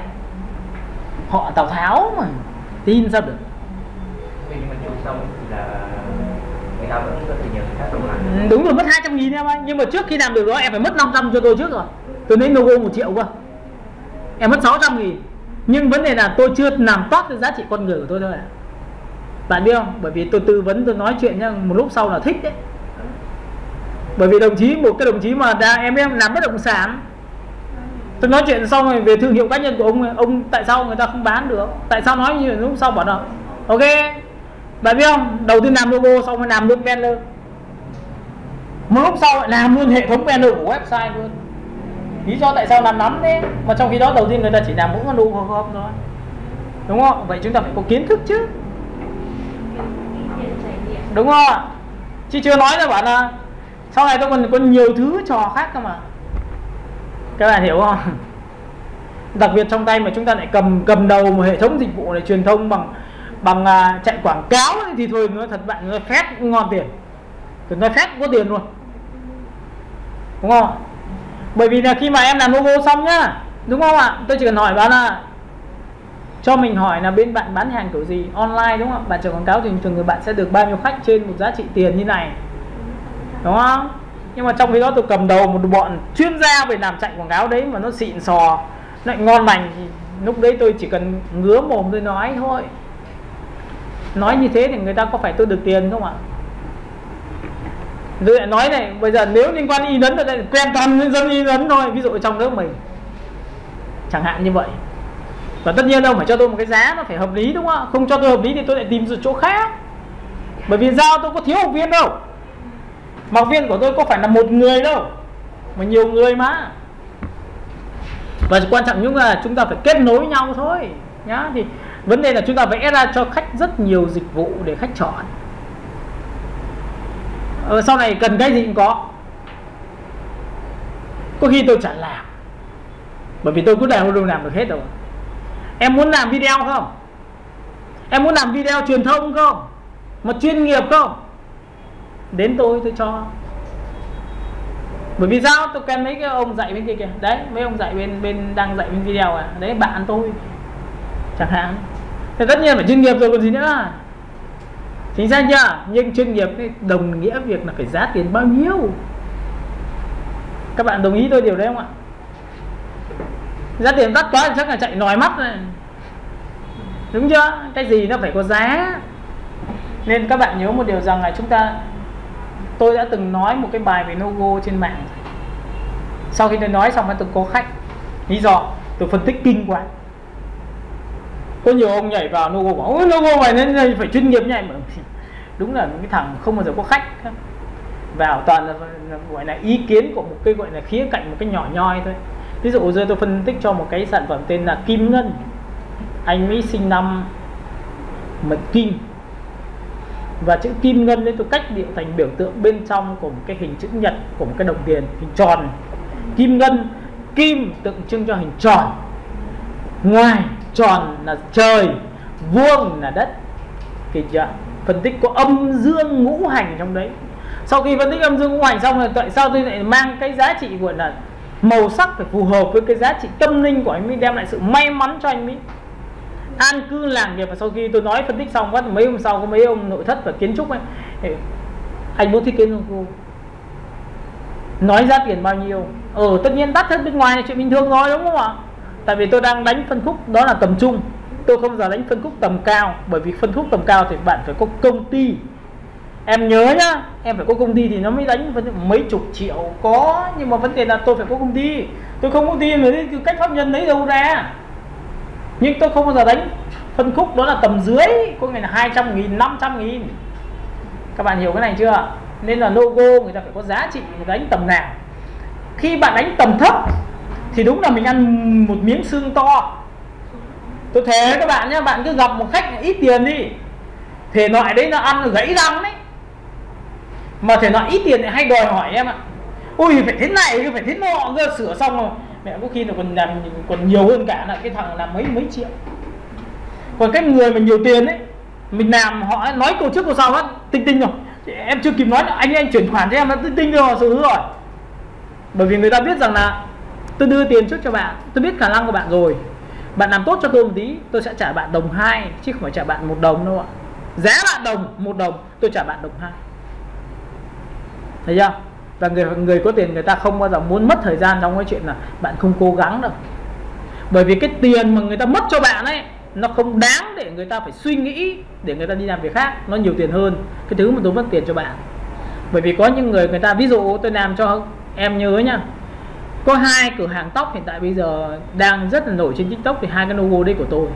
S1: họ Tào Tháo mà tin sao được.
S2: Nhưng mà chụp xong thì là người ta vẫn có thể nhờ người khác chụp lại.
S1: Đúng rồi, mất 200.000 em ơi. Nhưng mà trước khi làm được đó em phải mất 500 cho tôi trước rồi. Tôi lấy logo 1 triệu cơ, em mất 600.000. Nhưng vấn đề là tôi chưa làm toát cái giá trị con người của tôi thôi ạ. Bạn biết không? Bởi vì tôi tư vấn, tôi nói chuyện nhá, một lúc sau là thích đấy. Bởi vì một cái đồng chí mà em làm bất động sản, tôi nói chuyện xong rồi về thương hiệu cá nhân của ông tại sao người ta không bán được, tại sao nói như lúc sau bảo là ok. Bạn biết không? Đầu tiên làm logo xong rồi làm luôn banner, một lúc sau lại làm luôn hệ thống banner của website luôn. Lý do tại sao làm lắm đấy, mà trong khi đó đầu tiên người ta chỉ làm mỗi con logo không thôi, đúng không? Vậy chúng ta phải có kiến thức chứ, đúng không ạ? Chứ chưa nói là bảo là sau này tôi còn có nhiều thứ trò khác cơ mà. Các bạn hiểu không? Đặc biệt trong tay mà chúng ta lại cầm đầu một hệ thống dịch vụ này, truyền thông bằng chạy quảng cáo ấy, thì thôi nói thật bạn, nói phép cũng ngon tiền, tôi nói phép cũng có tiền luôn, đúng không? Bởi vì là khi mà em làm logo xong nhá, đúng không ạ? Tôi chỉ cần hỏi bạn là cho mình hỏi là bên bạn bán hàng kiểu gì, online đúng không? Bạn chạy quảng cáo thì thường người bạn sẽ được bao nhiêu khách trên một giá trị tiền như này, đúng không? Nhưng mà trong khi đó tôi cầm đầu một bọn chuyên gia về làm chạy quảng cáo đấy mà nó xịn sò, nó lại ngon lành, thì lúc đấy tôi chỉ cần ngứa mồm tôi nói thôi. Nói như thế thì người ta có phải tôi được tiền không ạ? Tôi lại nói này, bây giờ nếu liên quan in ấn ở đây quen toàn dân in ấn thôi, ví dụ ở trong nước mình chẳng hạn như vậy. Và tất nhiên đâu phải cho tôi một cái giá nó phải hợp lý, đúng không? Không cho tôi hợp lý thì tôi lại tìm chỗ khác. Bởi vì giao tôi có thiếu học viên đâu, mà học viên của tôi có phải là một người đâu, mà nhiều người mà. Và quan trọng nhất là chúng ta phải kết nối nhau thôi nhá. Thì vấn đề là chúng ta vẽ ra cho khách rất nhiều dịch vụ để khách chọn. Sau này cần cái gì cũng có khi tôi chả làm, bởi vì tôi cứ đều làm được hết rồi. Em muốn làm video không? Em muốn làm video truyền thông không? Mà chuyên nghiệp không? Đến tôi cho. Bởi vì sao? Tôi quen mấy cái ông dạy bên kia kìa. Đấy, mấy ông dạy bên đang dạy bên video à. Đấy, bạn tôi chẳng hạn. Thì tất nhiên phải chuyên nghiệp rồi còn gì nữa. Chính xác chưa? Nhưng chuyên nghiệp đồng nghĩa việc là phải giá tiền bao nhiêu. Các bạn đồng ý tôi điều đấy không ạ? Giá tiền đắt quá thì chắc là chạy nòi mắt này, đúng chưa? Cái gì nó phải có giá. Nên các bạn nhớ một điều rằng là tôi đã từng nói một cái bài về logo trên mạng. Sau khi tôi nói xong tôi có khách. Lý do tôi phân tích kinh quá. Có nhiều ông nhảy vào logo bảo ôi logo này nên phải chuyên nghiệp như này. Đúng là cái thằng không bao giờ có khách vào, toàn là gọi là ý kiến của một cái gọi là khía cạnh, một cái nhỏ nhoi thôi. Ví dụ giờ tôi phân tích cho một cái sản phẩm tên là Kim Ngân. Anh ấy sinh năm mệnh Kim, và chữ Kim Ngân đấy tôi cách điệu thành biểu tượng bên trong của một cái hình chữ nhật, của một cái đồng tiền hình tròn. Kim Ngân, kim tượng trưng cho hình tròn, ngoài tròn là trời, vuông là đất. Kìa chưa? Phân tích có âm dương ngũ hành trong đấy. Sau khi phân tích âm dương ngũ hành xong rồi, tại sao tôi lại mang cái giá trị gọi là màu sắc phải phù hợp với cái giá trị tâm linh của anh ấy, đem lại sự may mắn cho anh ấy an cư làng nghiệp. Và sau khi tôi nói phân tích xong, mấy hôm sau có mấy ông nội thất và kiến trúc ấy, anh muốn thiết kế logo, nói giá tiền bao nhiêu. Tất nhiên đắt hơn bên ngoài là chuyện bình thường rồi, đúng không ạ? Tại vì tôi đang đánh phân khúc đó là tầm trung, tôi không bao giờ đánh phân khúc tầm cao. Bởi vì phân khúc tầm cao thì bạn phải có công ty. Em nhớ nhá, em phải có công ty thì nó mới đánh mấy chục triệu có. Nhưng mà vấn đề là tôi phải có công ty. Tôi không có công ty thì tư cách pháp nhân lấy đâu ra. Nhưng tôi không bao giờ đánh phân khúc đó là tầm dưới, có nghĩa là 200.000, 500.000. Các bạn hiểu cái này chưa? Nên là logo người ta phải có giá trị, người ta đánh tầm nào. Khi bạn đánh tầm thấp thì đúng là mình ăn một miếng xương to. Tôi thề các bạn nhé, bạn cứ gặp một khách ít tiền đi, thể loại đấy nó ăn gãy răng đấy. Mà thể loại ít tiền lại hay đòi hỏi em ạ. Ui phải thế này, phải thế nọ, cơ sửa xong rồi mẹ có khi là còn nhiều hơn cả là cái thằng làm mấy triệu. Còn cái người mà nhiều tiền ấy, mình làm họ nói câu trước câu sau hết tinh rồi, em chưa kịp nói anh chuyển khoản cho em nó tinh rồi, xử rồi. Bởi vì người ta biết rằng là tôi đưa tiền trước cho bạn, tôi biết khả năng của bạn rồi, bạn làm tốt cho tôi một tí, tôi sẽ trả bạn đồng 2 chứ không phải trả bạn 1 đồng đâu ạ. Giá bạn 1 đồng, tôi trả bạn đồng 2. Thấy chưa? Và người có tiền người ta không bao giờ muốn mất thời gian trong cái chuyện là bạn không cố gắng đâu. Bởi vì cái tiền mà người ta mất cho bạn ấy, nó không đáng để người ta phải suy nghĩ để người ta đi làm việc khác. Nó nhiều tiền hơn cái thứ mà tôi mất tiền cho bạn. Bởi vì có những người ta, ví dụ tôi làm cho em nhớ nhá, có 2 cửa hàng tóc hiện tại bây giờ đang rất là nổi trên TikTok, thì 2 cái logo đấy của tôi.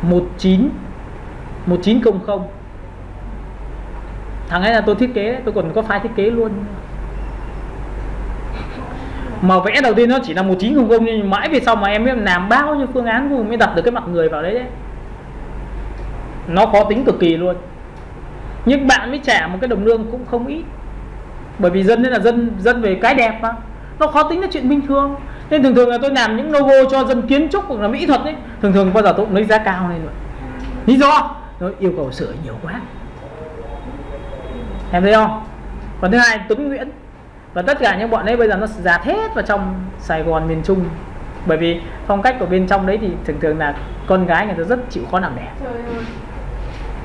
S1: 1900. Thằng ấy là tôi thiết kế, tôi còn có file thiết kế luôn. Mà vẽ đầu tiên nó chỉ là 1900, nhưng mãi về sau mà em biết làm bao nhiêu phương án mới đặt được cái mặt người vào đấy. Nó khó tính cực kỳ luôn. Nhưng bạn mới trả một cái đồng lương cũng không ít. Bởi vì dân đấy là dân về cái đẹp mà. Nó khó tính là chuyện bình thường. Nên thường là tôi làm những logo cho dân kiến trúc hoặc là mỹ thuật ấy, thường bao giờ tôi cũng lấy giá cao lên rồi. Lý do nó yêu cầu sửa nhiều quá. Em thấy không? Còn thứ hai, Tuấn Nguyễn. Và tất cả những bọn ấy bây giờ nó dạt hết vào trong Sài Gòn miền Trung. Bởi vì phong cách của bên trong đấy thì thường là con gái người ta rất chịu khó làm đẹp,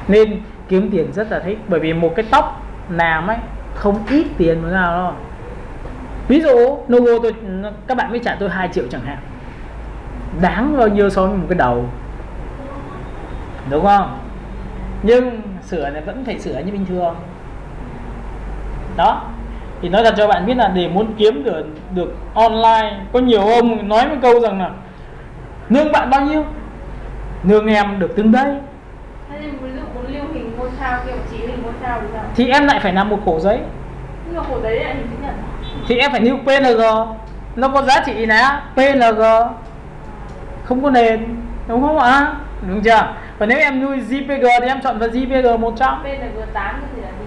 S1: nên kiếm tiền rất là thích. Bởi vì một cái tóc làm ấy không ít tiền mới nào đâu. Ví dụ logo tôi, các bạn mới trả tôi 2 triệu chẳng hạn, đáng bao nhiêu so với một cái đầu, đúng không? Nhưng sửa này vẫn phải sửa như bình thường. Đó, thì nói thật cho bạn biết là để muốn kiếm được online, có nhiều ông nói một câu rằng là lương bạn bao nhiêu, lương em được từng đây.
S3: Thế thì ví dụ muốn lưu hình ngôi sao kia, chỉ hình ngôi sao thì sao?
S1: Thì em lại phải làm một khổ giấy.
S3: Nhưng mà khổ giấy lại hình chữ nhật.
S1: Thì em phải lưu PNG, nó có giá trị là PNG, không có nền, đúng không ạ? Đúng chưa? Và nếu em nuôi JPG thì em chọn vào JPG 100.
S3: PNG 8 thì là gì?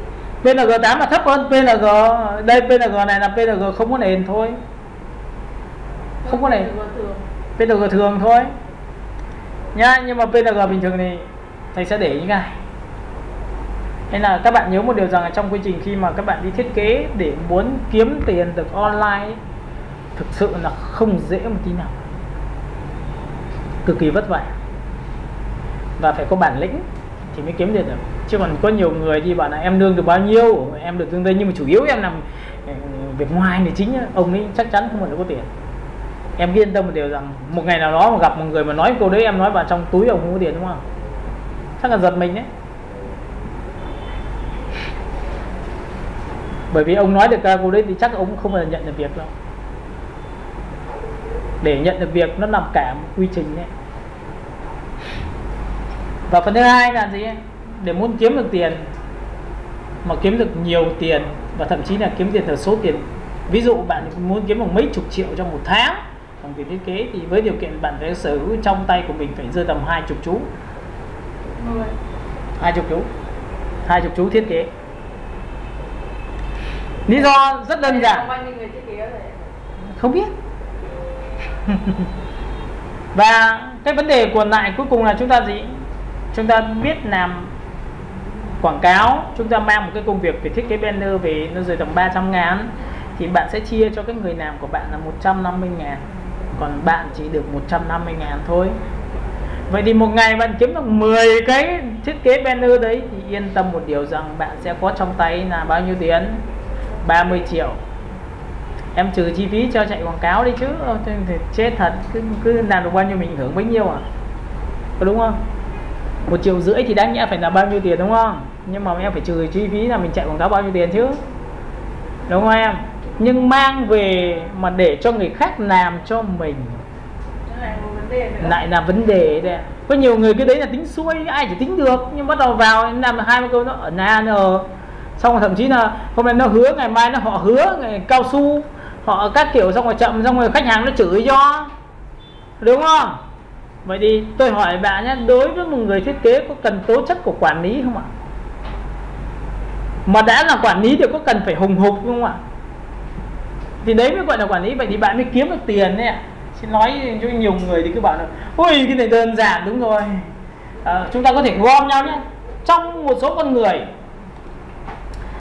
S1: PNG 8 là thấp hơn PNG. Đây PNG này là PNG không có nền thôi. Không có nền. PNG thường thôi nhá, nhưng mà PNG bình thường thì thầy sẽ để như này. Nên là các bạn nhớ một điều rằng là trong quy trình khi mà các bạn đi thiết kế để muốn kiếm tiền được online ấy, thực sự là không dễ một tí nào, cực kỳ vất vả và phải có bản lĩnh thì mới kiếm tiền được. Chứ còn có nhiều người đi bảo là em lương được bao nhiêu, em được tương đây, nhưng mà chủ yếu em làm việc ngoài thì chính ông ấy chắc chắn không bao giờ có tiền. Em yên tâm một điều rằng một ngày nào đó mà gặp một người mà nói câu đấy, em nói vào trong túi ông không có tiền, đúng không? Chắc là giật mình đấy. Bởi vì ông nói được câu đấy thì chắc ông không bao giờ nhận được việc đâu. Để nhận được việc nó nằm cả một quy trình đấy. Và phần thứ hai là gì? Để muốn kiếm được tiền, mà kiếm được nhiều tiền và thậm chí là kiếm tiền từ số tiền, ví dụ bạn muốn kiếm được mấy chục triệu trong một tháng bằng tiền thiết kế, thì với điều kiện bạn phải sở hữu trong tay của mình phải rơi tầm 20 chú. 20 chú thiết kế. Lý do rất đơn giản. Không biết. Và cái vấn đề còn lại cuối cùng là chúng ta gì? Chúng ta biết làm quảng cáo, chúng ta mang một cái công việc về thiết kế banner về nó rơi tầm 300.000, thì bạn sẽ chia cho cái người làm của bạn là 150.000, còn bạn chỉ được 150.000 thôi. Vậy thì một ngày bạn kiếm được 10 cái thiết kế banner đấy thì yên tâm một điều rằng bạn sẽ có trong tay là bao nhiêu tiền? 30 triệu. Em trừ chi phí cho chạy quảng cáo đi chứ, thì chết thật, cứ làm được bao nhiêu mình hưởng bấy nhiêu à? Có đúng không? 1,5 triệu thì đáng nhẽ phải là bao nhiêu tiền, đúng không? Nhưng mà em phải trừ chi phí là mình chạy quảng cáo bao nhiêu tiền chứ, đúng không em? Nhưng mang về mà để cho người khác làm cho mình lại là vấn đề đấy. Có nhiều người cái đấy là tính xuôi, ai chỉ tính được, nhưng bắt đầu vào làm 20 câu nó ở na nờ, xong rồi thậm chí là hôm nay nó hứa, ngày mai nó họ hứa ngày cao su, họ các kiểu, xong rồi chậm, xong rồi khách hàng nó chửi cho, đúng không? Vậy thì tôi hỏi bạn nhé, đối với một người thiết kế có cần tố chất của quản lý không ạ? Mà đã là quản lý thì có cần phải hùng hục không ạ? Thì đấy mới gọi là quản lý. Vậy thì bạn mới kiếm được tiền đấy ạ. Xin nói cho nhiều người thì cứ bảo là ôi cái này đơn giản. Đúng rồi, chúng ta có thể gom nhau nhé. Trong một số con người